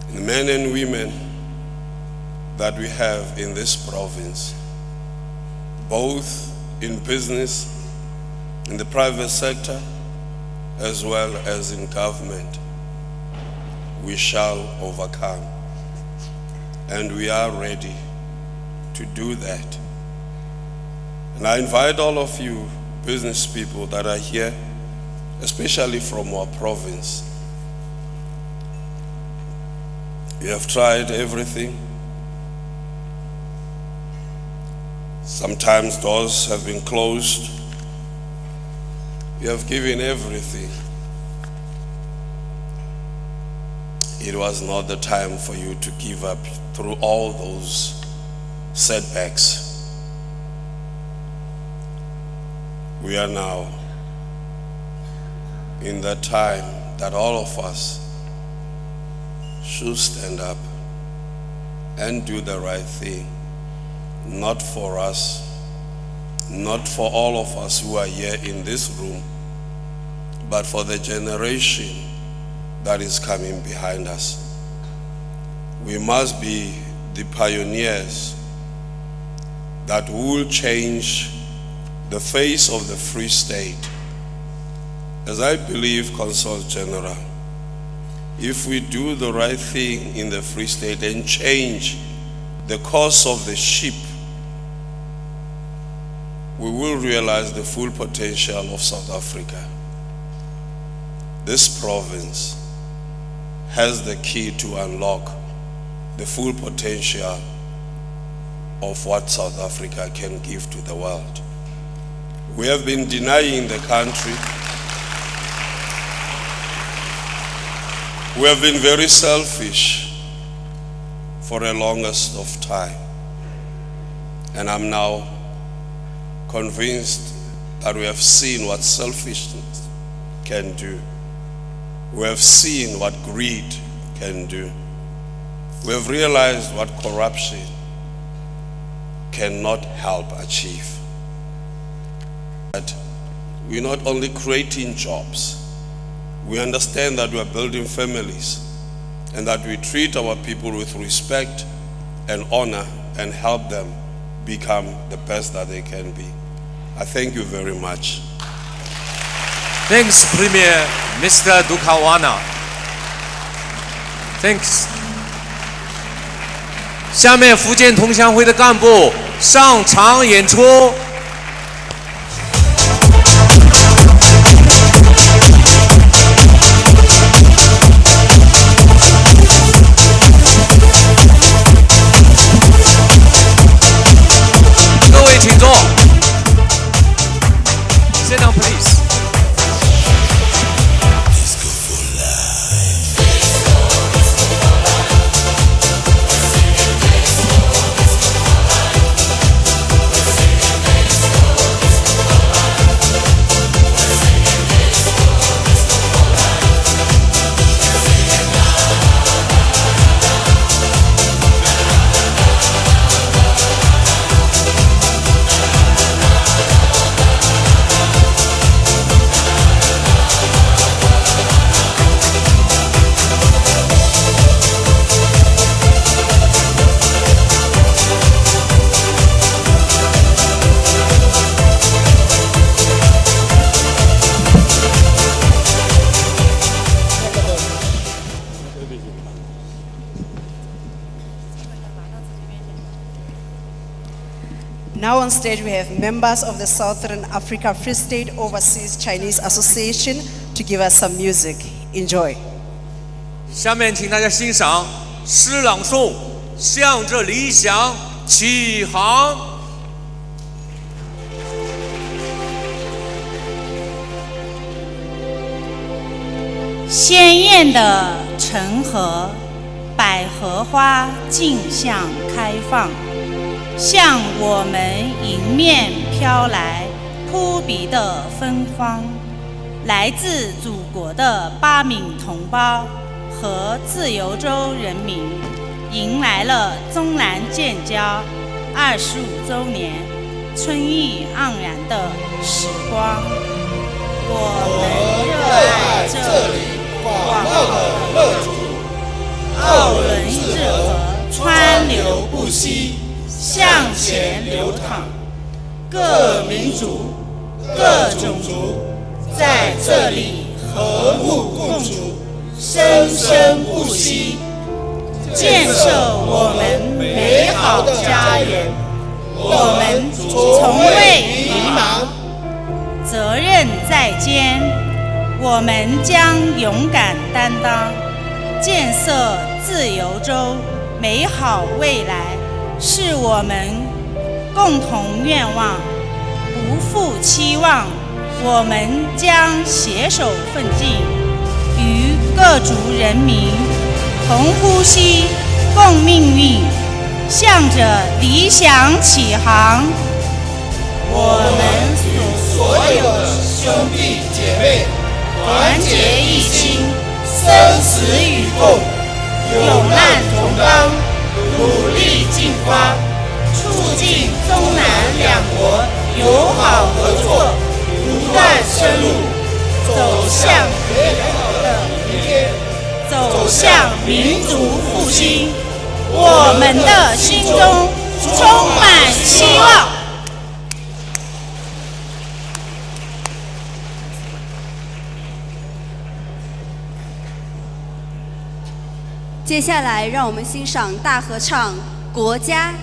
in the men and women that we have in this province, both in business, in the private sector, as well as in government. We shall overcome. And we are ready to do that. And I invite all of you business people that are here, especially from our province. You have tried everything. Sometimes doors have been closed. You have given everything. It was not the time for you to give up through all those setbacks. We are now in that time that all of us should stand up and do the right thing. Not for us, not for all of us who are here in this room, but for the generation that is coming behind us. We must be the pioneers that will change the face of the Free State. As I believe, Consul General, if we do the right thing in the Free State and change the course of the ship, we will realize the full potential of South Africa. This province has the key to unlock the full potential of what South Africa can give to the world. We have been denying the country. We have been very selfish for the longest of time. And I'm now convinced that we have seen what selfishness can do. We have seen what greed can do. We have realized what corruption cannot help achieve. That we're not only creating jobs, we understand that we are building families and that we treat our people with respect and honor and help them become the best that they can be. I thank you very much. Thanks, Premier Mr. Dukawana. Thanks. 下面福建同乡会的干部上场演出。各位请坐。Sit down, please. Now on stage we have members of the Southern Africa Free State Overseas Chinese Association to give us some music. Enjoy. 下面请大家欣赏诗朗诵《向着理想起航》。鲜艳的橙河，百合花竞相开放，向我们迎面飘来扑鼻的芬芳。来自祖国的巴闽同胞和自由州人民，迎来了中南建交25周年春意盎然的时光。我们热爱这里广袤的乐土，澳伦日河川流不息，向前流淌，各民族、各种族在这里和睦共处，生生不息，建设我们美好的家园。我们从未迷茫，责任在肩，我们将勇敢担当，建设自由州美好未来是我们共同愿望，不负期望。我们将携手奋进，与各族人民同呼吸、共命运，向着理想起航。我们所有的兄弟姐妹团结一心，生死与共，有难同当，努力进发，促进中南两国友好合作不断深入，走向美好的明天，走向民族复兴。我们的心中充满希望。接下来，让我们欣赏大合唱《国家》。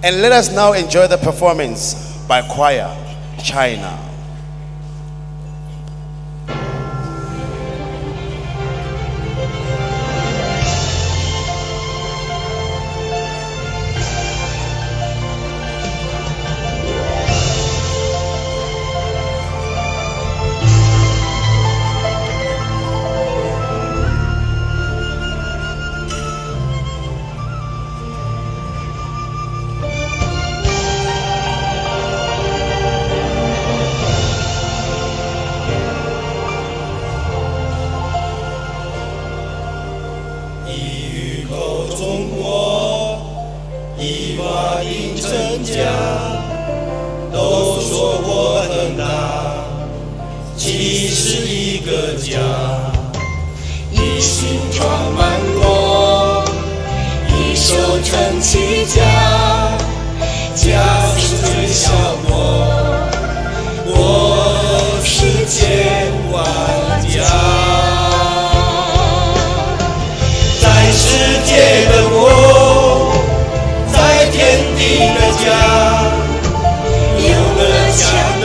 And let us now enjoy the performance by choir, China.都说过很大，其实一个家，一心装满过，一手撑起家，家是最小国，国是千万家，在世界的国，在天地的家。有了强的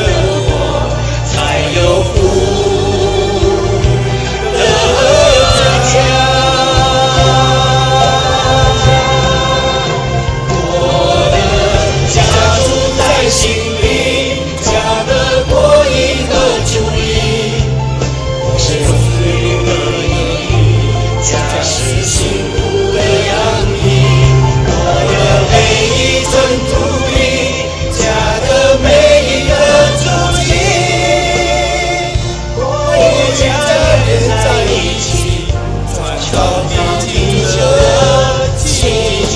我，才有福的家。我的家住在心里，家的国义和主义，我是最的意义，家是幸福的洋溢。我的每一寸土地。家的每一个足迹，我与家人在一起，创造地球的奇迹。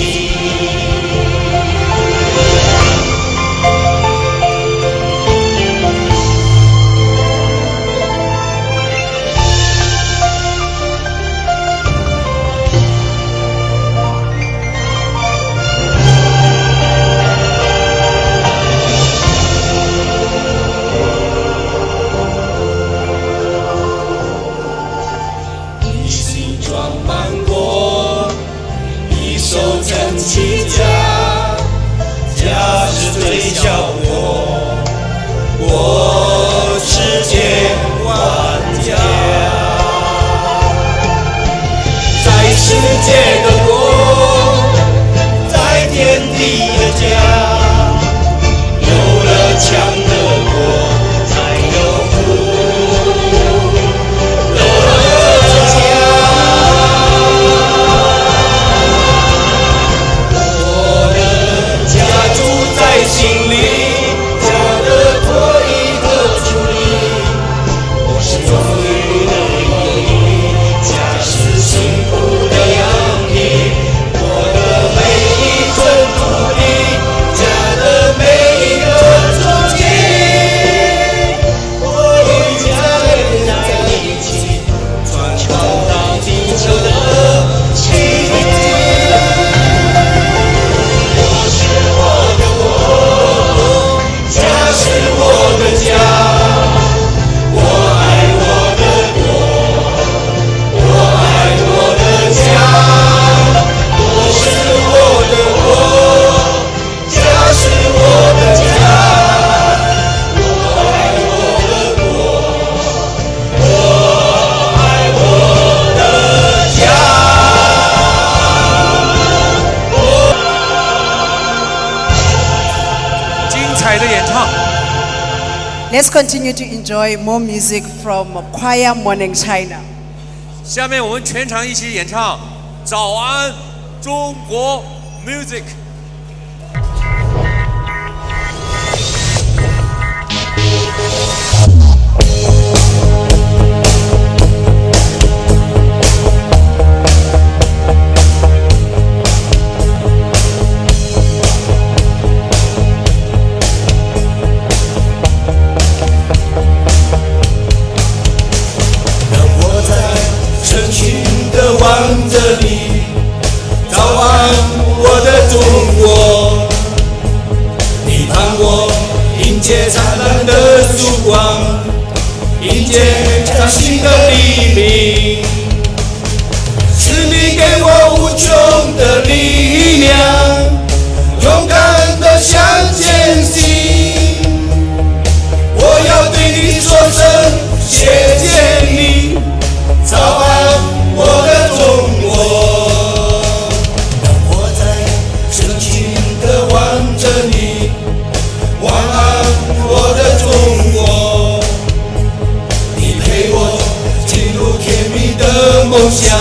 起家，家是最小国，国是千万家，在世界的国，在天地的家，有了强的国，才有福的家。在心里，家的托一和助力，我是最的意义，家是幸福的洋溢。我的每一寸土地，家的每一个足迹，我与家人在一起，创造地球的奇迹。是我的家，我爱我的国，我爱我的家。我是我的国，家是我的家。我爱我的国，我爱我的家。精彩的演唱。Let's continue to enjoy more music from Choir Morning China. 下面我们全场一起演唱《早安中国 Music》。成群的望着你，早安，我的中国。你盼我迎接灿烂的曙光，迎接崭新的黎明。是你给我无穷的力量，勇敢地向前行。梦想，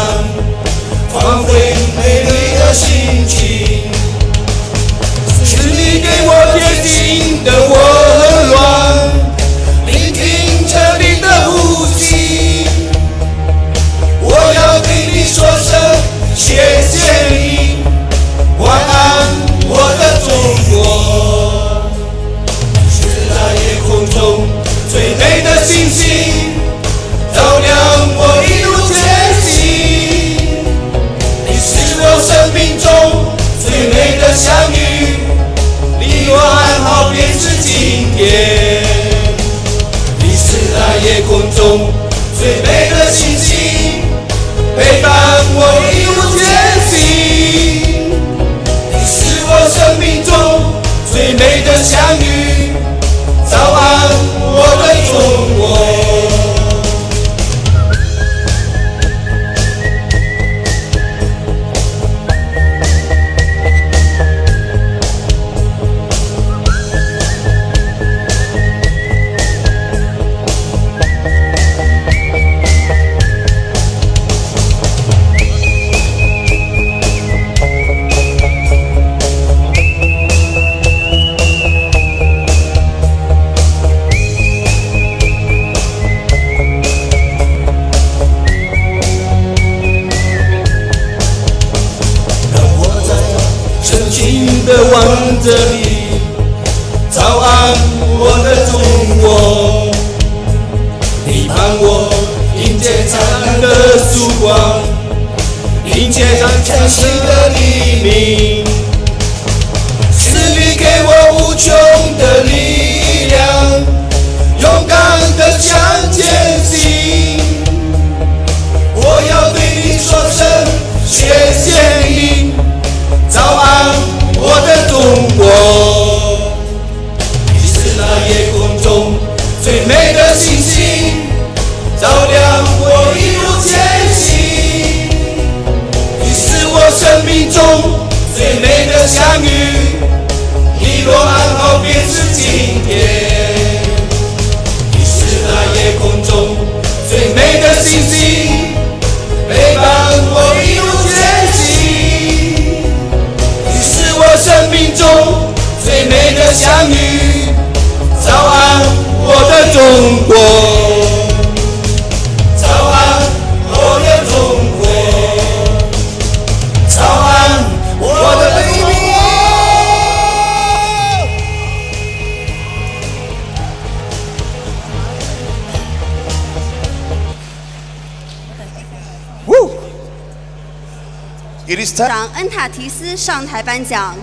放飞美丽的心情。是你给我贴心的温暖，聆听着你的呼吸。我要对你说声谢谢你，晚安，我的中国。是那夜空中最美的星星，照亮我一路前行。你是我生命中最美的相遇，你我安好便是今天。你是那夜空中最美的星星，陪伴我一路前行。你是我生命中最美的相遇，早安，我的中国。望着你，早安，我的中国。你伴我迎接灿烂的曙光，迎接上全新的黎明。是你给我无穷的力量，勇敢地向前行。我要对你说声谢谢你，早安，我的中国。你是那夜空中最美的星星，照亮我一路前行。你是我生命中最美的相遇，你若安好便是今天。你是那夜空中最美的星星，陪伴我一路前行。你是我生命中最美的相遇，早安，我的中国。早安，我的中国。早安，我的中国。It is time. 长恩塔提斯上台颁奖。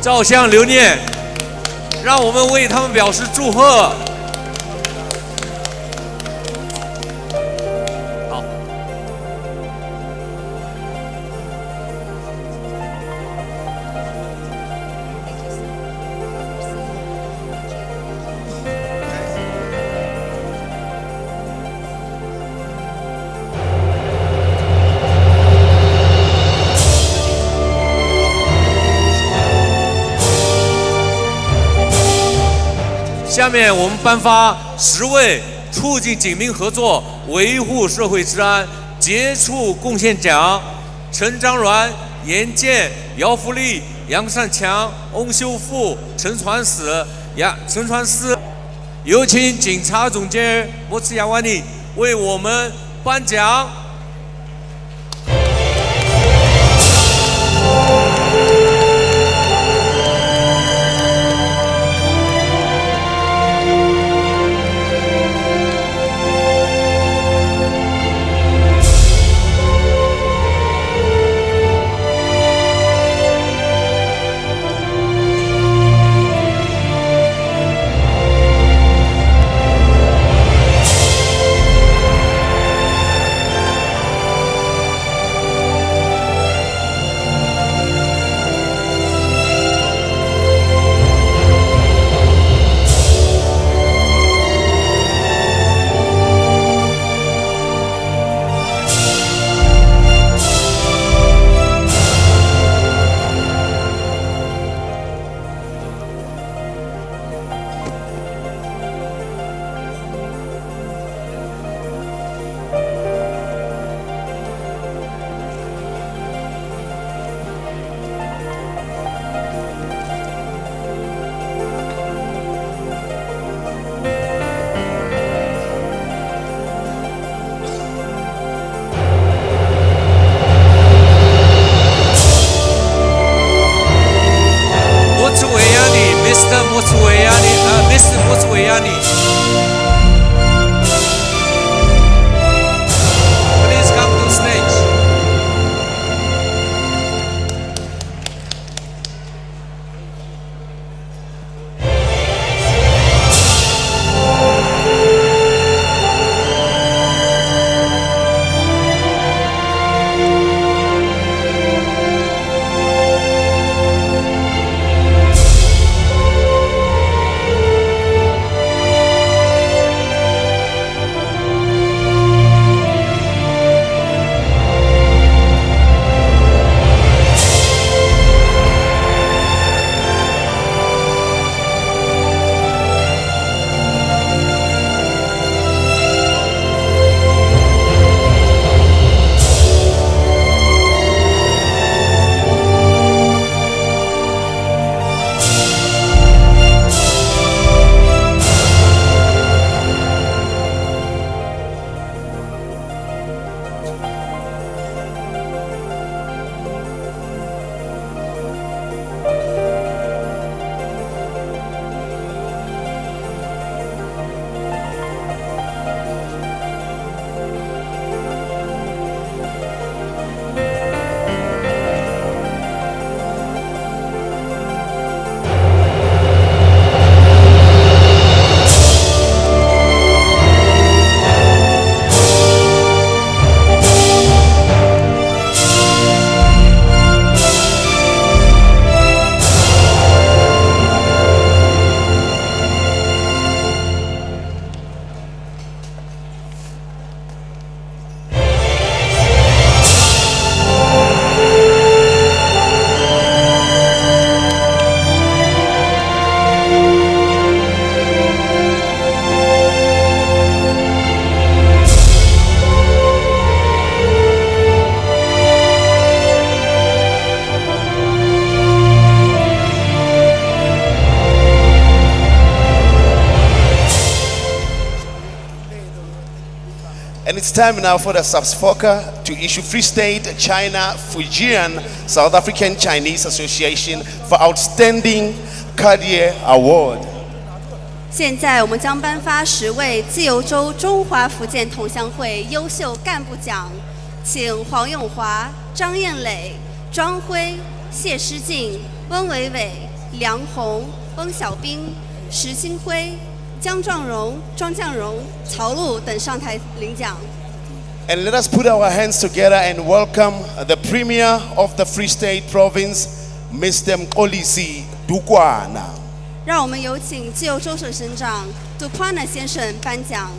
照相留念，让我们为他们表示祝贺。好。下面我们颁发10位促进警民合作、维护社会治安杰出贡献奖：陈章鸾、严健、姚福利、杨善强、翁修富、陈传思。有请警察总监莫茨亚瓦尼为我们颁奖。Mr. Motsweyani. Please come to stage. And it's time now for the SAPSFOCA to issue Free State, China, Fujian, South African Chinese Association for Outstanding Career Award. 现在我们将颁发10位自由州中华福建同乡会优秀干部奖，请黄永华、张艳磊、庄辉、谢诗静、温伟伟、梁红、翁小兵、石新辉、江壮荣、庄将荣、曹璐等上台领奖。And let us put our hands together and welcome the Premier of the Free State Province, Mr. Mkolisi Dukwana. 让我们有请自由州省省长杜夸纳先生颁奖。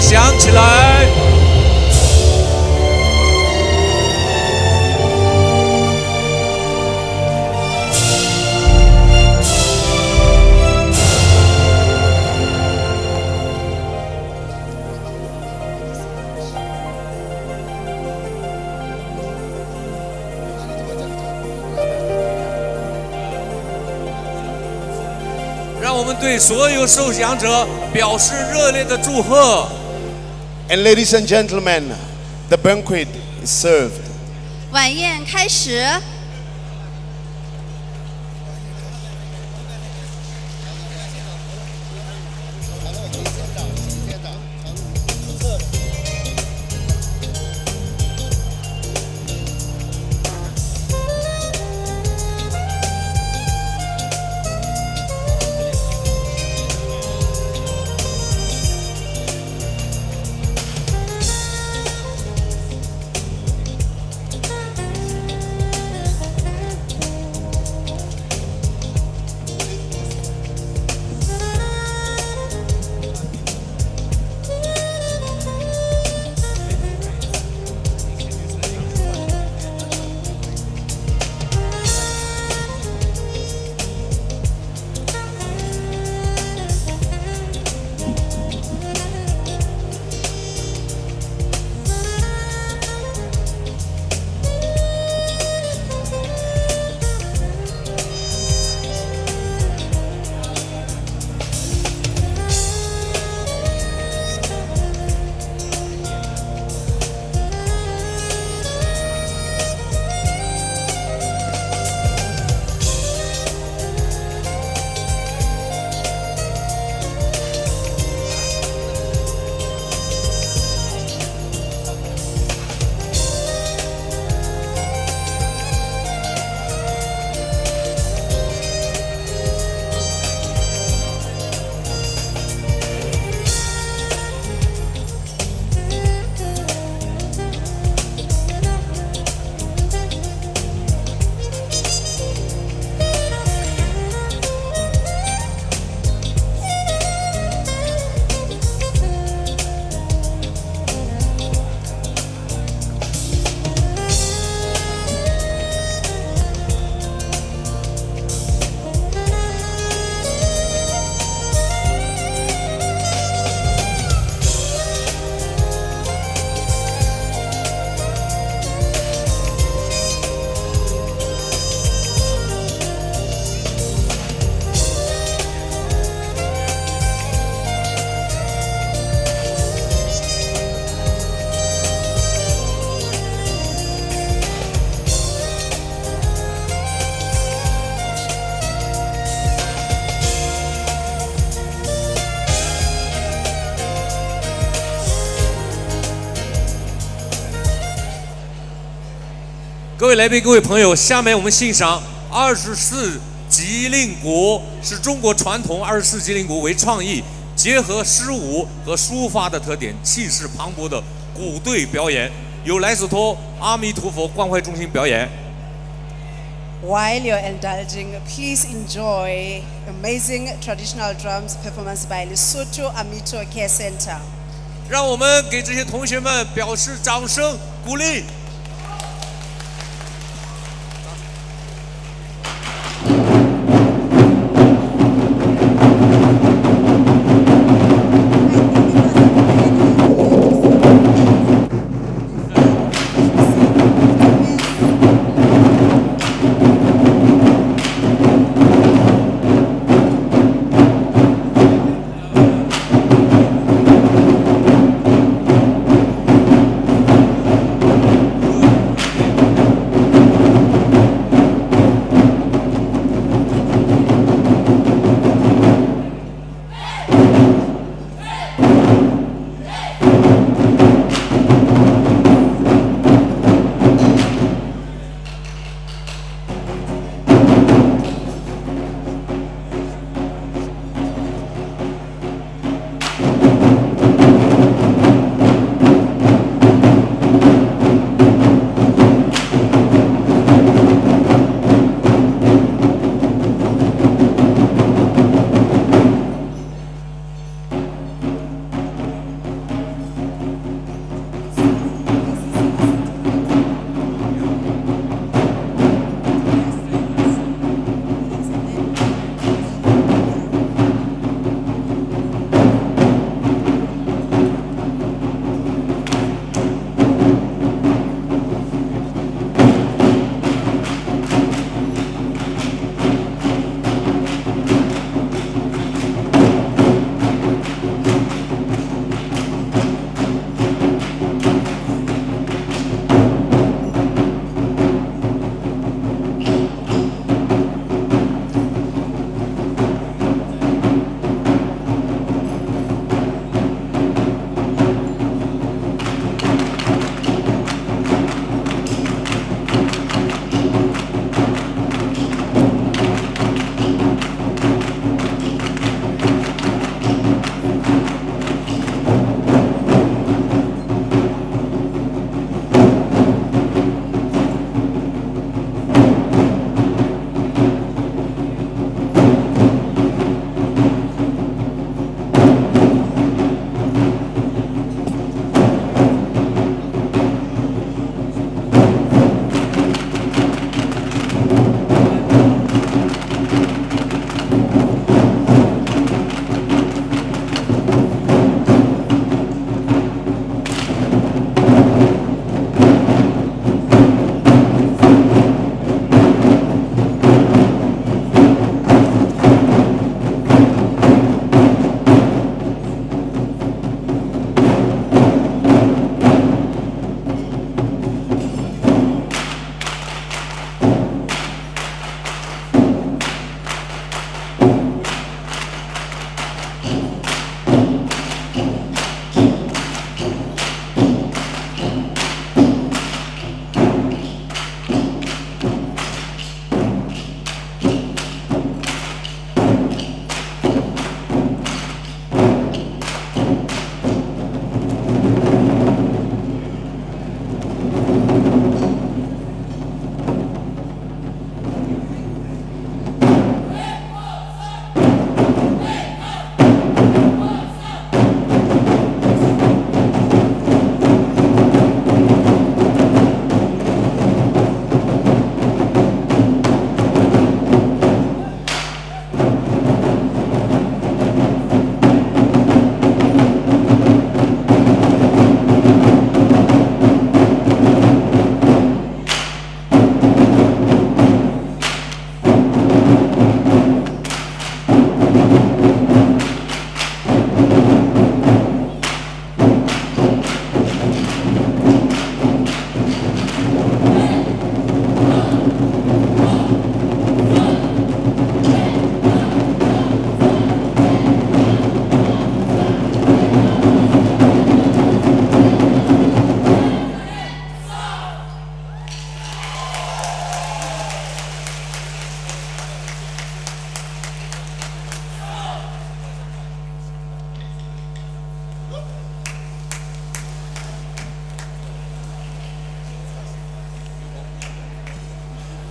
响起来！让我们对所有受奖者表示热烈的祝贺。 And ladies and gentlemen, the banquet is served. 晚宴开始。各位来宾、各位朋友，下面我们欣赏24吉令鼓，是中国传统24吉令鼓为创意，结合诗舞和书法的特点，气势磅礴的鼓队表演，由莱斯托阿弥陀佛关怀中心表演。 While you're indulging, please enjoy amazing traditional drums performance by Lesotho Amito Care Center. 让我们给这些同学们表示掌声鼓励。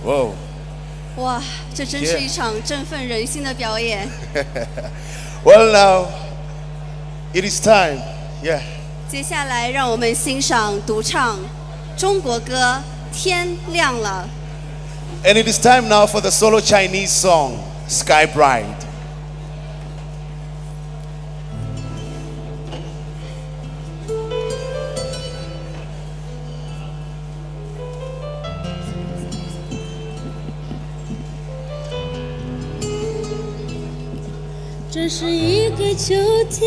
Whoa. 哇，这真是一场振奋人心的表演。Well, now it is time. Yeah. 接下来，让我们欣赏独唱中国歌《天亮了》。And it is time now for the solo Chinese song, Sky Bright. 这是一个秋天，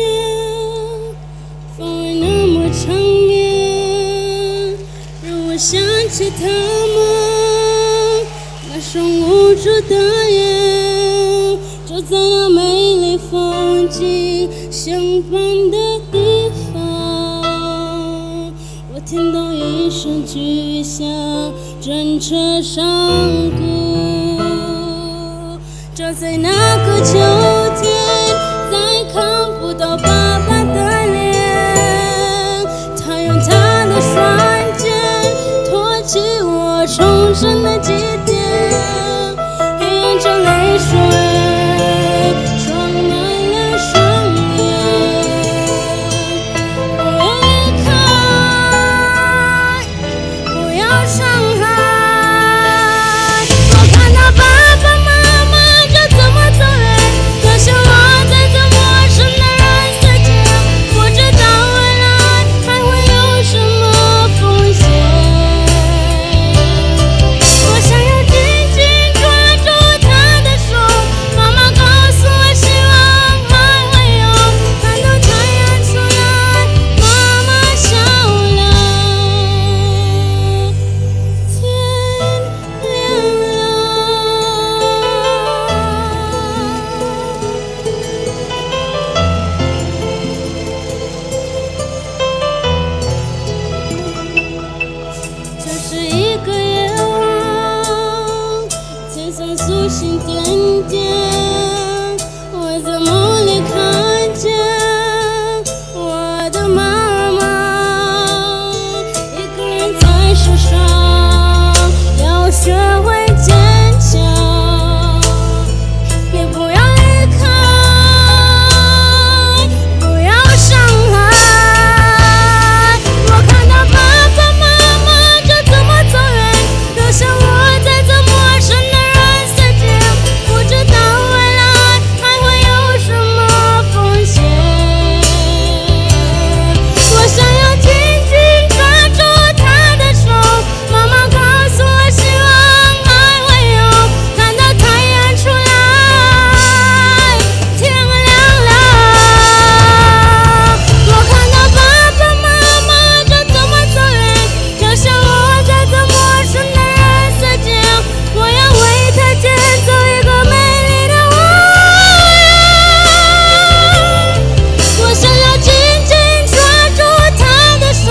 风味那么长绵，让我想起他们那双无助的眼，就在那美丽风景相伴的地方，我听到一声巨响，震彻山谷。就在那个秋天，再看不到爸爸的脸，他用他的双肩托起我重生的基点，黑暗中泪水装满了双眼，不要离开，不要伤害，我看到爸爸妈妈怎么走远，留下我在这陌生的人世间，不知道未来还会有什么风险。我想要紧紧抓住他的手，妈妈告诉我希望还会有，看到太阳出来，妈妈笑了，天亮了。这是一个夜晚，天上星星点点，我在梦里看见我的妈妈，一个人在世上，要学会坚强，也不要离开，不要伤害。我看到爸爸妈妈就这么走远，留下我在这陌生的人世间，不知道未来还会有什么风险。我想要紧紧抓住他的手，妈妈告诉我希望还会有，看到太阳出来，天亮了。我看到爸爸妈妈就这么走远，留下我在这陌生的人世间，我要为他建造一个美丽的花园。我想要紧紧抓住他的手，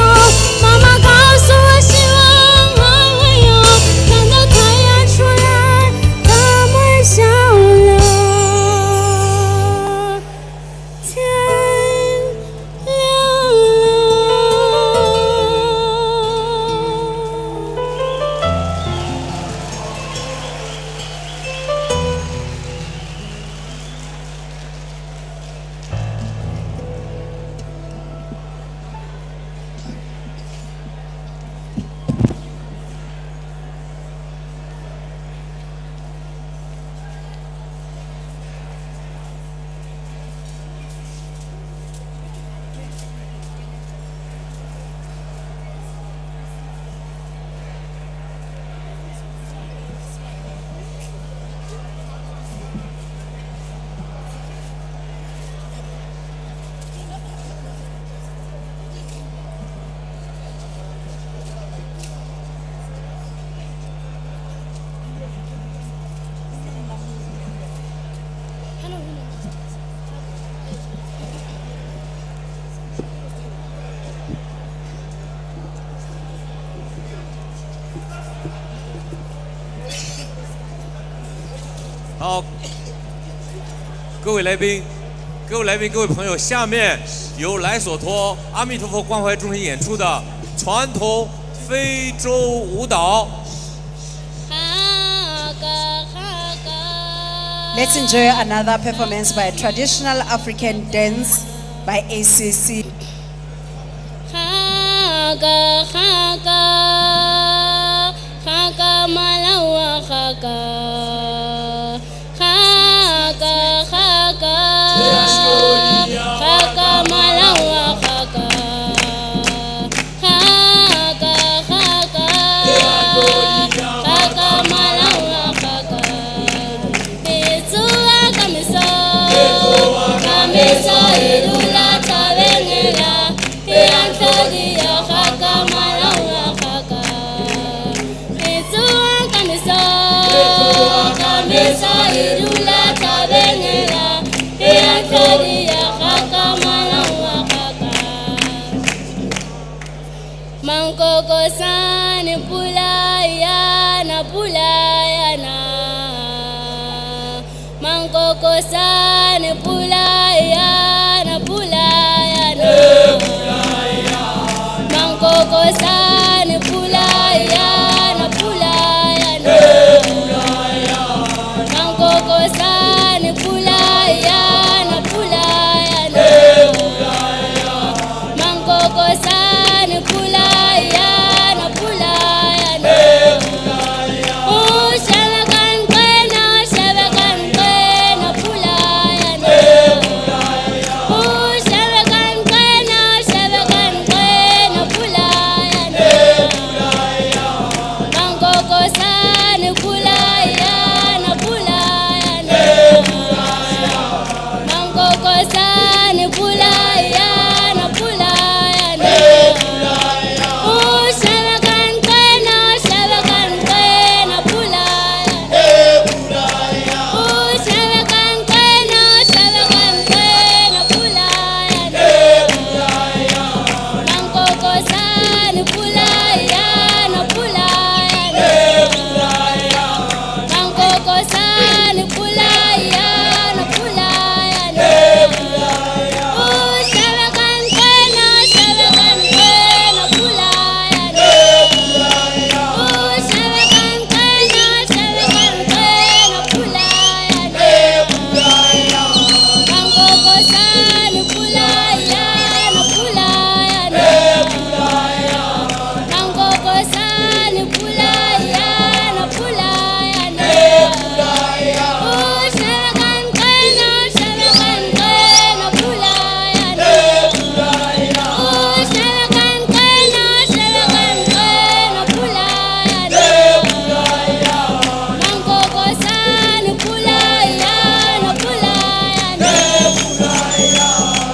妈妈告诉我希望还会有，看到太阳出来，他们笑了，天亮了。好，各位来宾，各位朋友，下面由莱索托阿弥陀佛关怀中心演出的传统非洲舞蹈。啊 Let's enjoy another performance by traditional African dance by ACC. Khaka khaka khaka malawa khaka khaka khaka khaka malawa khaka khaka khaka khaka malawa khaka Bezuwa kamisa kamisa ilula tabengela Eanthadia khaka malawa khaka Bezuwa kamisa kamisa ilula tabengela Eanthadia khaka malawa khaka Mankoko sani pulayana pulayana Mankoko sani pulayana pulayana Mankoko sani pulayana pulayana Mankoko sani pulayana pulayana Mankoko sani pulayana pulayana Oh shabakan kwena pulayana Oh shabakan kwena pulayana Mankoko sani pulayana pulayana Mankoko sani pulayana pulayana Oh shabakan kwena pulayana Oh shabakan kwena pulayana Mankoko sani pulayana pulayana Mankoko sani pulayana pulayana Oh shabakan kwena pulayana Oh shabakan kwena pulayana Mankoko sani pulayana pulayana Mankoko sani pulayana pulayana Oh shabakan kwena pulayana Oh shabakan kwena pulayana Mankoko sani pulayana pulayana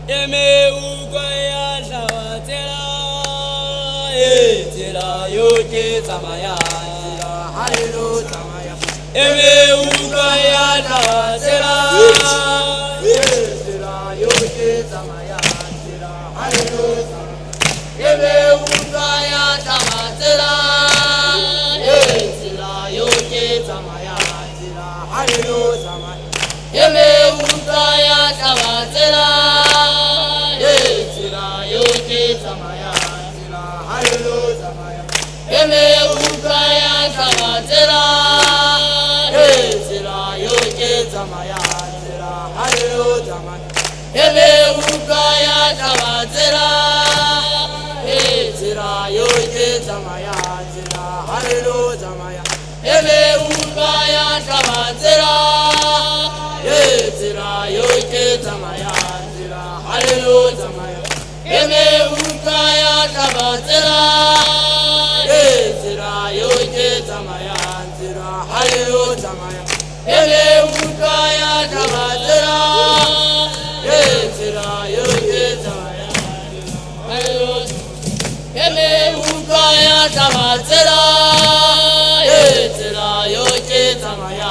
Eme ugaya shawatela Tela yoke tamaya Hallelu tamaya Eme ugaya shawatela Tela yoke tamaya Hallelu tamaya Eme ugaya shawatela Tela yoke tamaya Hallelu tamaya Eme ugaya shawatela Tela yoke tamaya Hallelu tamaya Eme ugaya shawatela Tela yoke tamaya Hallelu tamaya Eme ugaya shawatela Tela yoke tamaya Hallelu tamaya Eme ugaya shawatela Tela yoke tamaya Hallelu tamaya Eme ugaya shawatela Tela yoke tamaya Hallelu tamaya Eme ugaya shawatela Tela yoke tamaya Hallelu Eme ugaya shawatela Tela yoke tamaya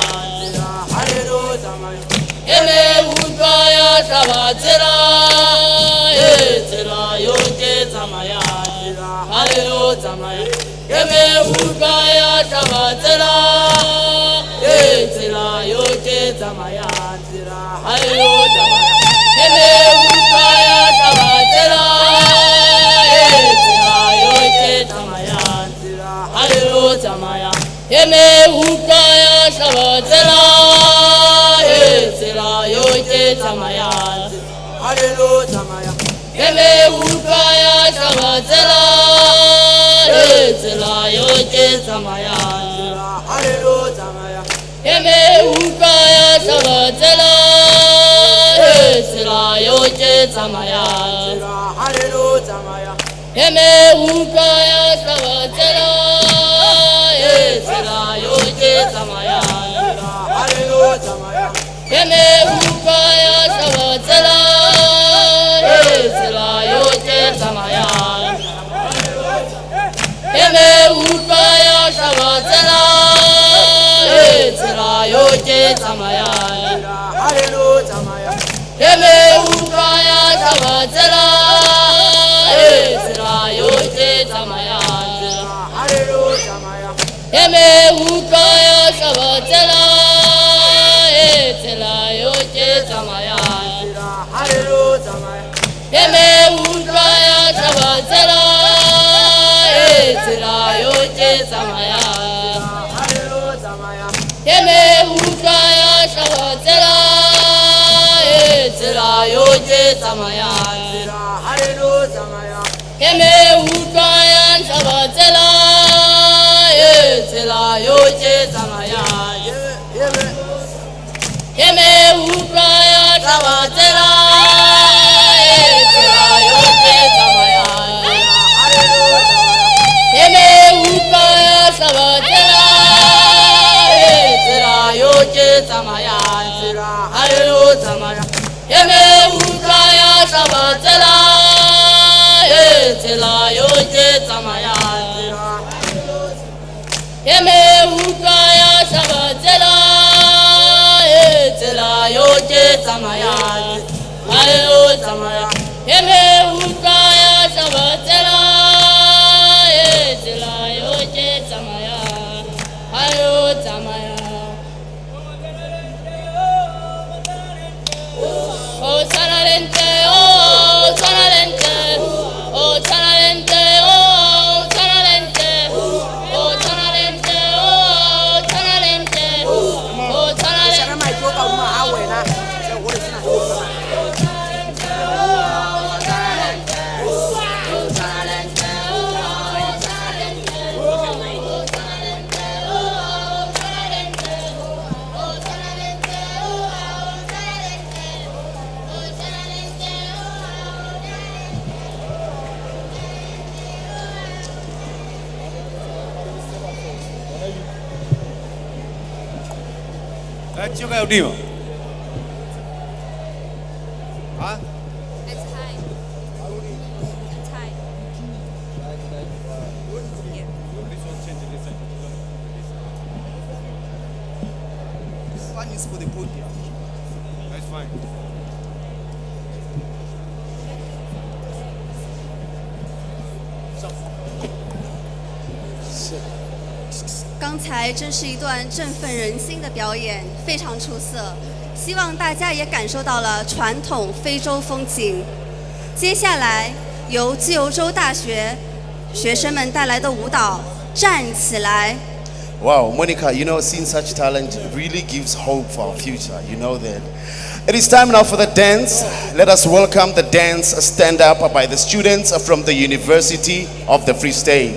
Hallelu tamaya Eme ugaya shawatela Tela yoke tamaya Hallelu tamaya Eme ugaya shawatela Tela yoke tamaya Hallelu tamaya Eme ugaya shawatela Tela yoke tamaya Hallelu tamaya Eme ugaya shawatela zamaya Hallelujah zamaya Yeme ukaya shabatela Zela yoje zamaya Hallelujah zamaya Yeme ukaya shabatela Zela yoje zamaya Hallelujah zamaya Yeme ukaya shabatela Zela yoje zamaya Hallelujah zamaya Yeme ukaya shabatela Zela yoje zamaya Yeme ukaya shabatela Zela yoje zamaya Hallelujah zamaya Yeme ukaya shabatela Zela yoje zamaya Hallelujah zamaya Yeme ukaya shabatela Zela yoje zamaya Hallelujah zamaya Yeme ukaya shabatela Zela yoje zamaya Hallelujah zamaya Yeme ukaya shabatela Zela yoje zamaya Hallelujah zamaya Yeme ukaya shabatela Zela yoje zamaya Yeme ukaya shabatela Zela yoje zamaya Yeme ukaya shabatela Zela yoje zamaya Hallelujah zamaya Yeme ukaya shabatela Zela yoje zamaya Yeme ukaya shabatela Zela yoje zamaya Hallelujah zamaya Yeme ukaya shabatela Zela yoje zamaya Hallelujah zamaya Oh sanalente oh sanalente oh sanalente oh sanalente oh sanalente oh sanalente oh sanalente chưa có đi mà hả One is for the podium. That's fine. So. 刚才真是一段振奋人心的表演，非常出色。希望大家也感受到了传统非洲风情。接下来由自由州大学学生们带来的舞蹈《站起来》。 Wow, Monica, you know, seeing such talent really gives hope for our future. You know that. It is time now for the dance. Let us welcome the dance stand up by the students from the University of the Free State.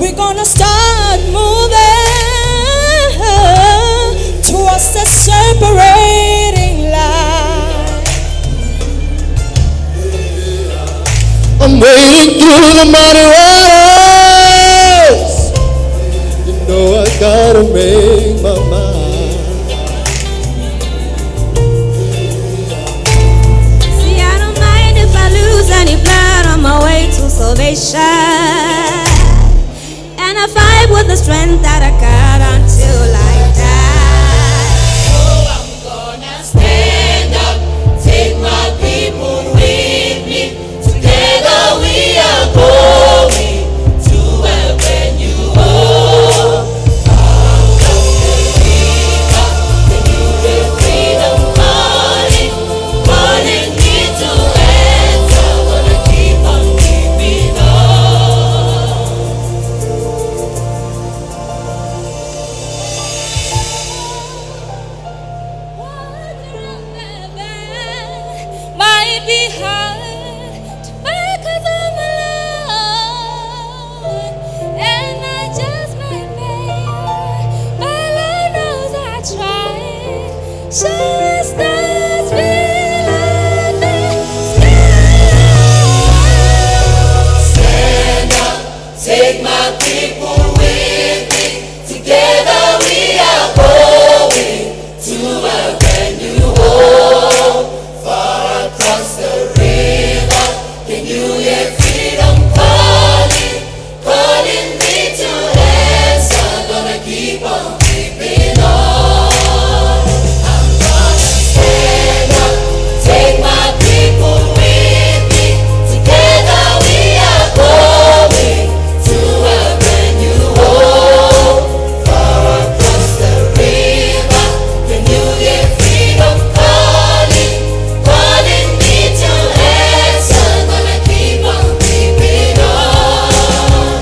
we're gonna start moving towards the separating line. I'm wading through the muddy waters. You know I gotta make my mind. See, I don't mind if I lose any blood on my way to salvation, and I fight with the strength that I got until I die. Oh, I'm gonna stand up, take my people with me. Together we are going to a brand new home. The new freedom calling, calling me to answer. Gonna keep on keeping on. Might be hard to fight 'cause I'm alone, and I just might fail, but Lord knows I tried. Sure stars fill up the sky. Stand up, take my people with me. Together we are going to a brand new home. Far across the river, can you hear freedom calling, calling me to answer? Gonna keep on keeping on. I'm gonna stand up, take my people with me. Together we are going to a brand new home. Far across the river, can you hear freedom calling, calling me to answer? Gonna keep on keeping on.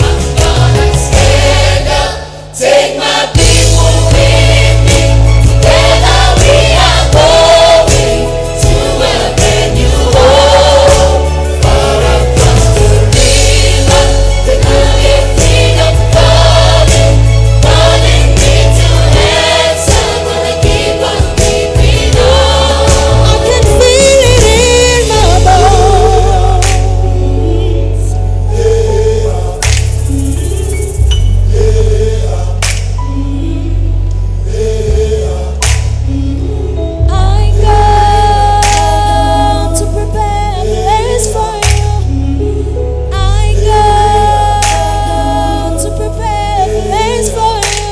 I'm gonna stand up, take my people with me. Together we are going to a brand new home. Far across the river, can you hear freedom calling, calling me to answer? Gonna keep on keeping on. I can feel it in my bones. I go to prepare a place for you. I go to prepare a place for you.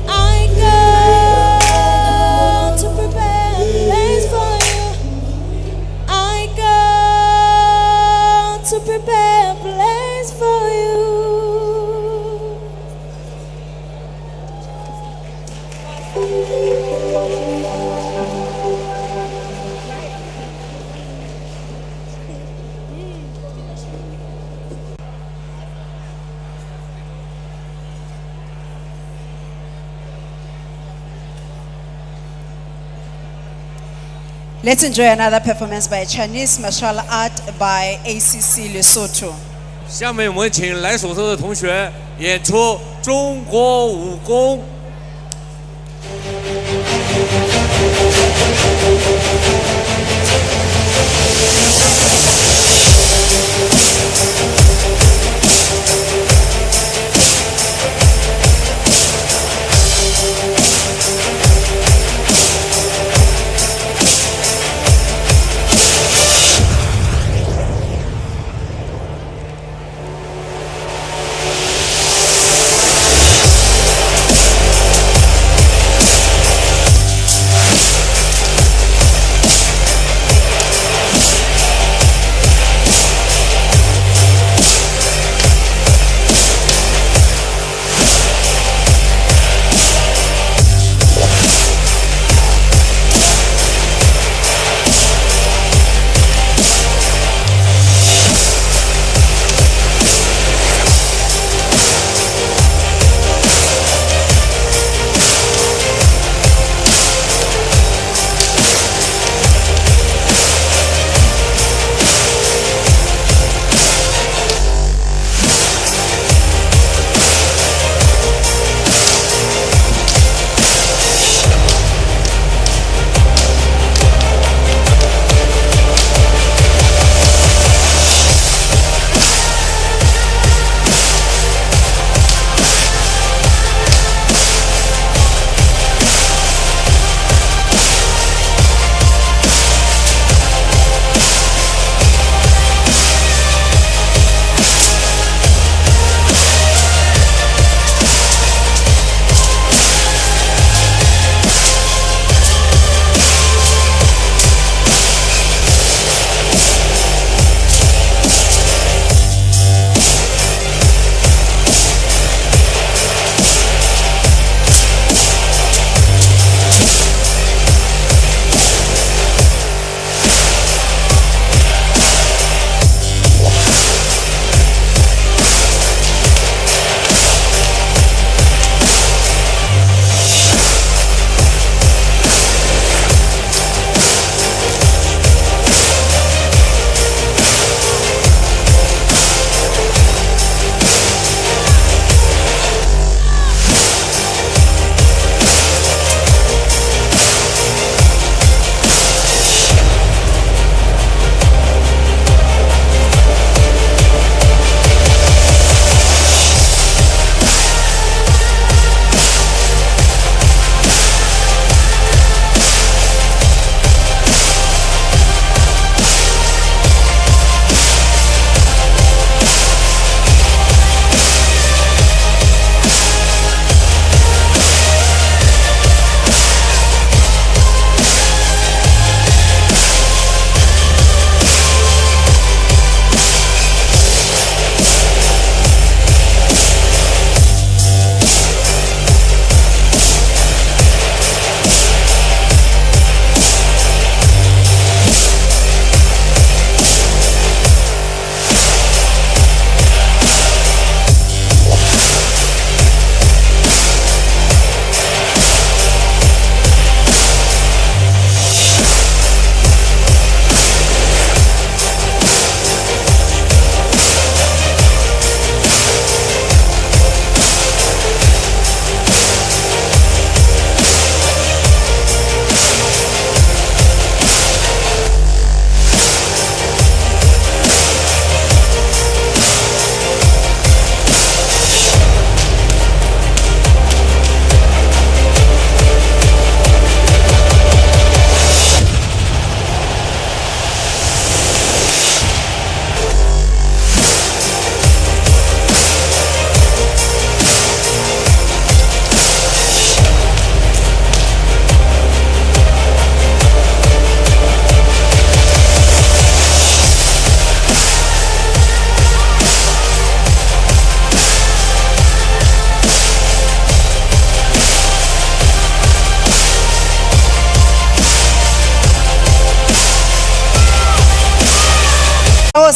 I go to prepare a place for you. I go to prepare a place for you. Let's enjoy another performance by Chinese martial art by ACC Lesotho. 下面我们请来手头的同学演出中国武功。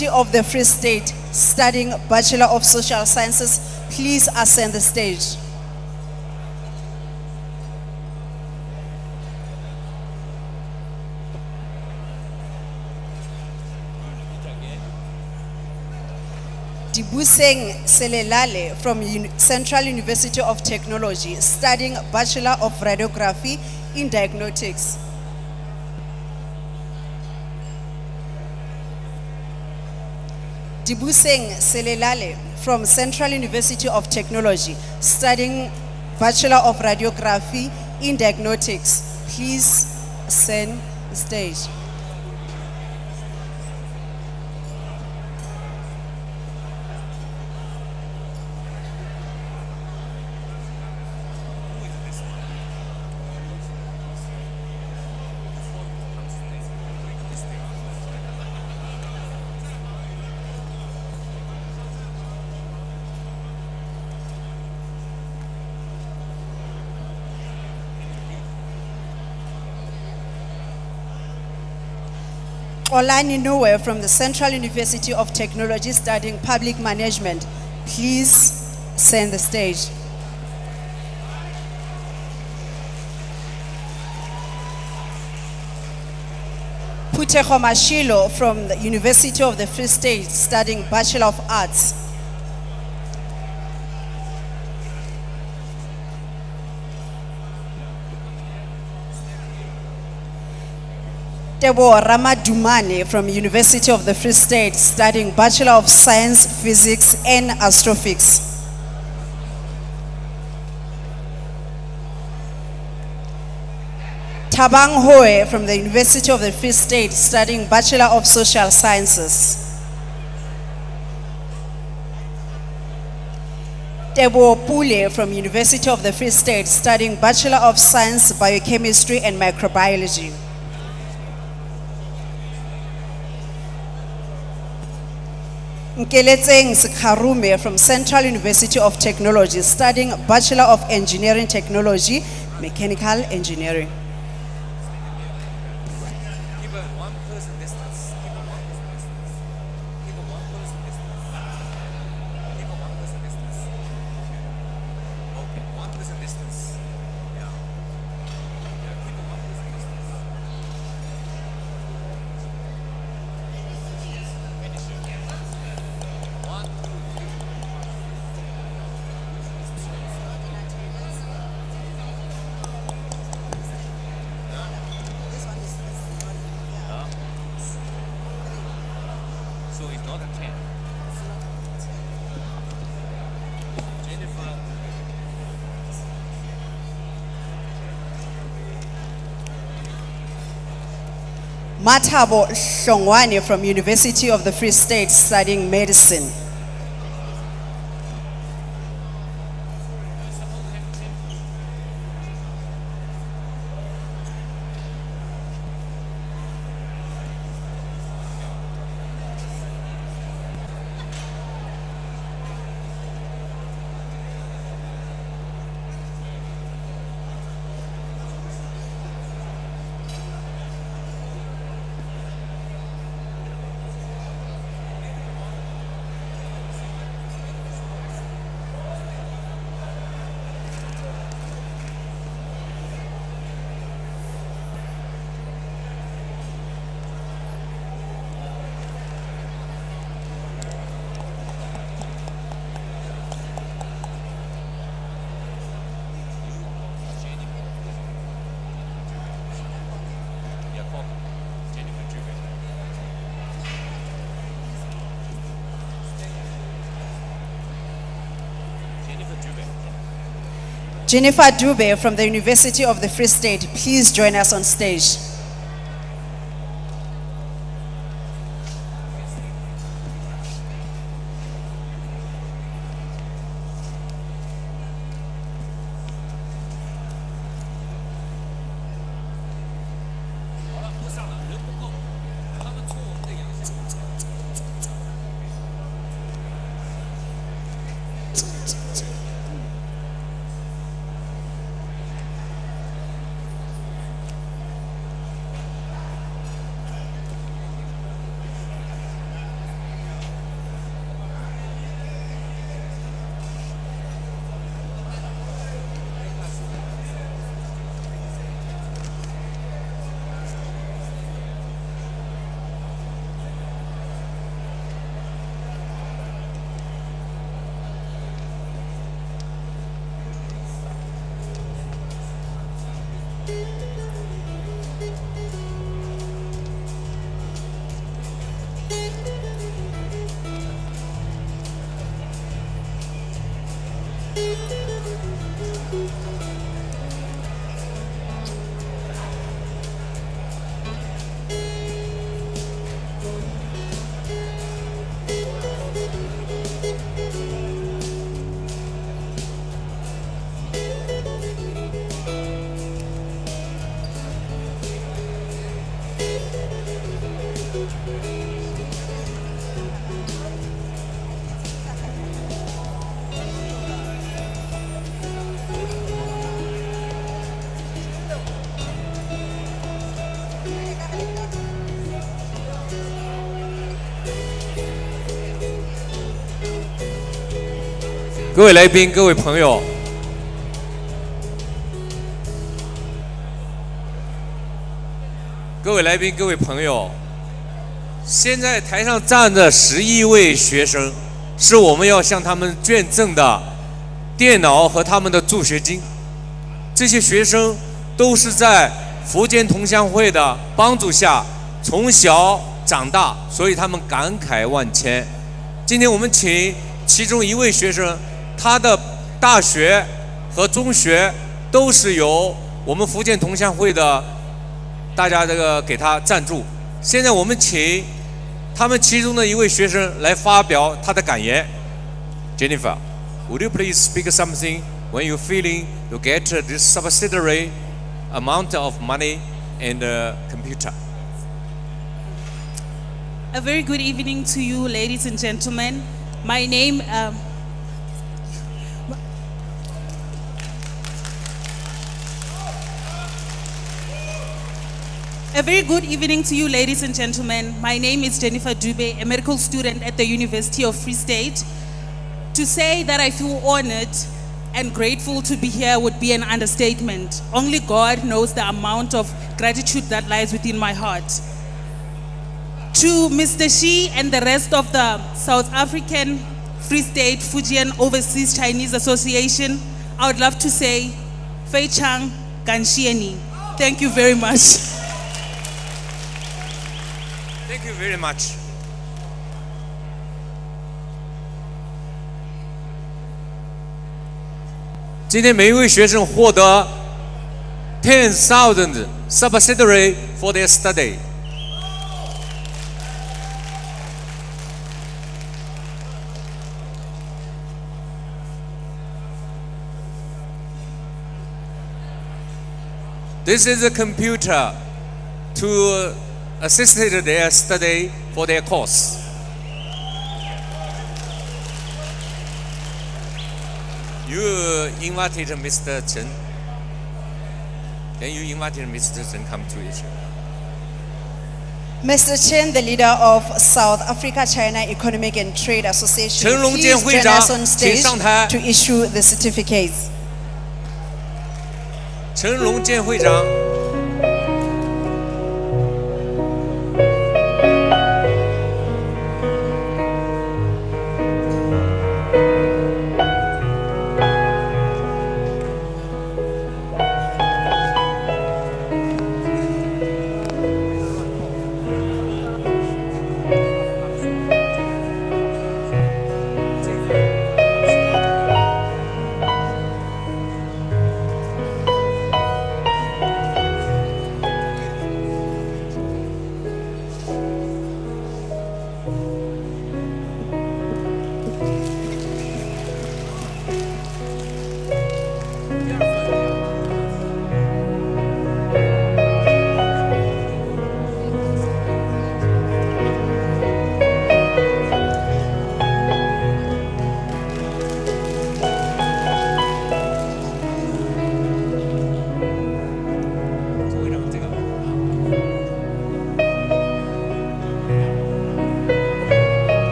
University of the Free State, studying Bachelor of Social Sciences, please ascend the stage. Dibuseng Selelale from Central University of Technology, studying Bachelor of Radiography in Diagnostics. Dibuseng Selelale from Central University of Technology, studying Bachelor of Radiography in Diagnostics. Please ascend the stage. Olani Noe from the Central University of Technology, studying Public Management. Please send the stage. Puteho Mashilo from the University of the Free State, studying Bachelor of Arts. Tebo Ramadumane from University of the Free State, studying Bachelor of Science, Physics and Astrophysics. Tabang Hoe from the University of the Free State, studying Bachelor of Social Sciences. Tebo Pule from University of the Free State, studying Bachelor of Science, Biochemistry and Microbiology. Nkeletseng Sikharume from Central University of Technology, studying Bachelor of Engineering Technology, Mechanical Engineering. Keep a 1 person distance. Keep a 1 person distance. Keep a 1 person distance. Keep a 1 person distance. Okay, 1 person distance. Yeah. Yeah, keep a 1 person distance. Finish it. 1, 2, 3. So it's not a 10. Jennifer. Matabo Shongwane from University of the Free State, studying medicine. Jennifer Dube from the University of the Free State, please join us on stage. 各位来宾、各位朋友，各位来宾、各位朋友，现在台上站着11位学生，是我们要向他们捐赠的电脑和他们的助学金。这些学生都是在福建同乡会的帮助下从小长大，所以他们感慨万千。今天我们请其中一位学生，他的大学和中学都是由我们福建同乡会的大家给他赞助。现在我们请他们其中的一位学生来发表他的感言。Jennifer, would you please speak something when you're feeling you get this subsidiary amount of money and computer? A very good evening to you, ladies and gentlemen. My name. A very good evening to you, ladies and gentlemen. My name is Jennifer Dube, a medical student at the University of Free State. To say that I feel honored and grateful to be here would be an understatement. Only God knows the amount of gratitude that lies within my heart. To Mr. Shi and the rest of the South African Free State Fujian Overseas Chinese Association, I would love to say, Fei Chang Ganshieni. Thank you very much. Thank you very much. 今天每一位学生获得 10,000 subsidiary for their study. This is a computer to assist their study for their course. You invited Mr. Chen. Then you invited Mr. Chen come to it. Mr. Chen, the leader of South Africa China Economic and Trade Association, 陈荣 please 健会 join 长 us on 请 stage 上台。 to issue the certificates. 陈荣健会长。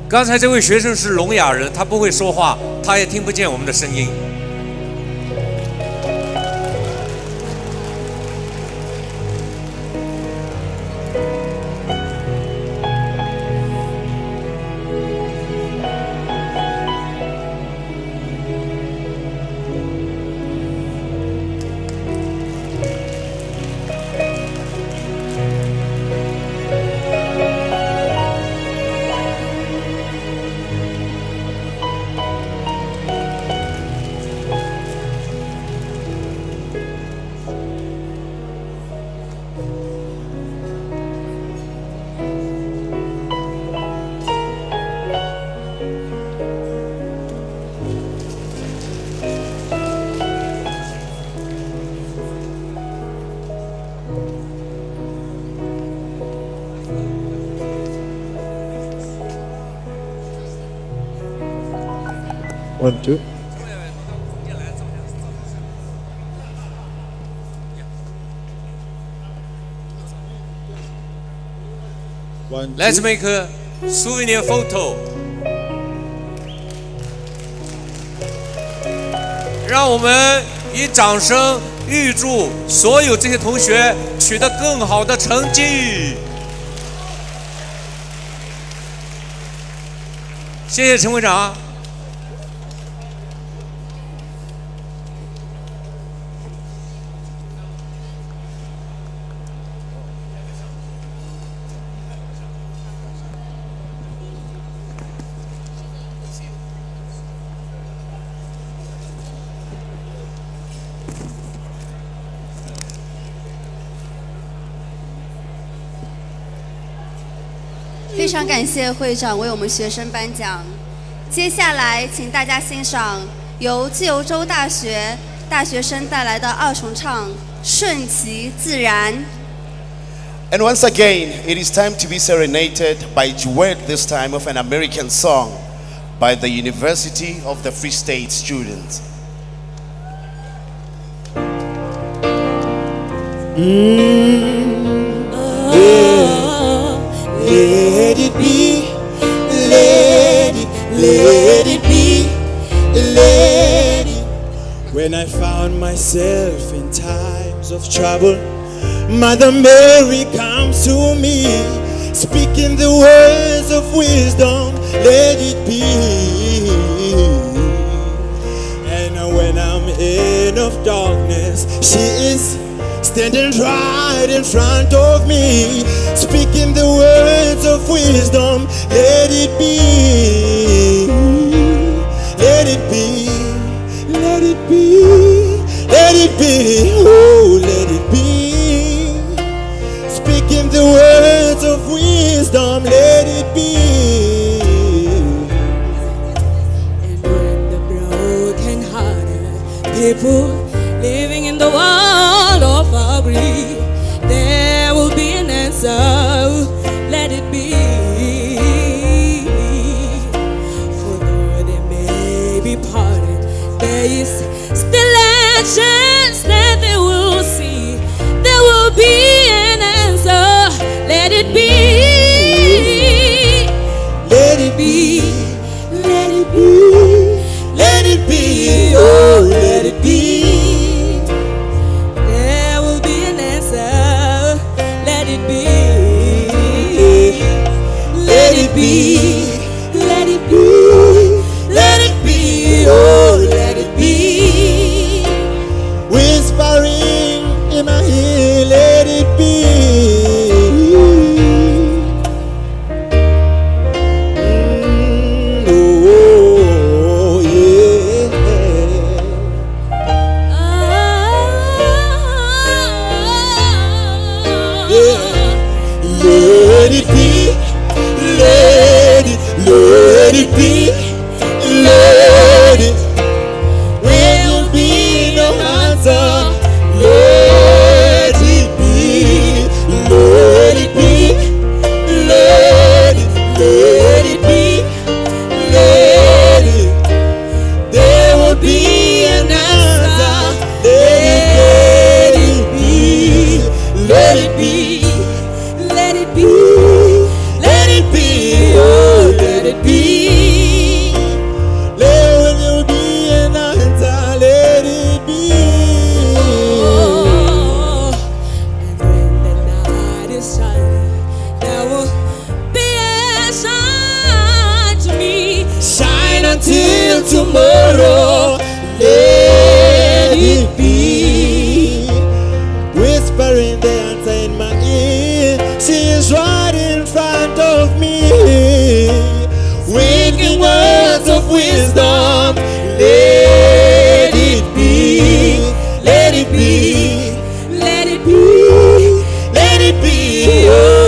刚才这位学生是聋哑人，他不会说话，他也听不见我们的声音。1, 2. Let's make a souvenir photo. 让我们以掌声预祝所有这些同学取得更好的成绩。谢谢陈会长。非常感谢会长为我们学生颁奖。接下来，请大家欣赏由自由州大学大学生带来的二重唱《顺其自然》。 And once again, it is time to be serenaded by duet, this time of an American song by the University of the Free State students. Let it be, let it be, let it. When I found myself in times of trouble, Mother Mary comes to me, speaking the words of wisdom, let it be. And when I'm in of darkness, she is standing right in front of me, speaking the words of wisdom, let it be, let it be, let it be, let it be, oh, let it be, speaking the words of wisdom, let it be. And when the broken-hearted people living in the world of agree, there will be an answer, let it be. For though they may be parted, there is still a chance that they will see, there will be an answer, let it be. Let it be, let it be, let it be, oh, let it be. Let it be, let it be, let it be, oh, let it be. Whispering in my ear, let it be. Oh, yeah. Yeah. Let it be. Let it be, let it. There will be no answer. Let it be, let it be, let it, let it be, let it. There will be an answer. Let it be, let it be, let it be, let it be, oh, let it be. There will be an answer, let it be. Oh, and when the night is shining, there will be a shine to me. Shine until tomorrow, let it be. Whispering the answer in my ear, she is right in front of me, winking words of wisdom, let it be, let it be, let it be, let it be, oh.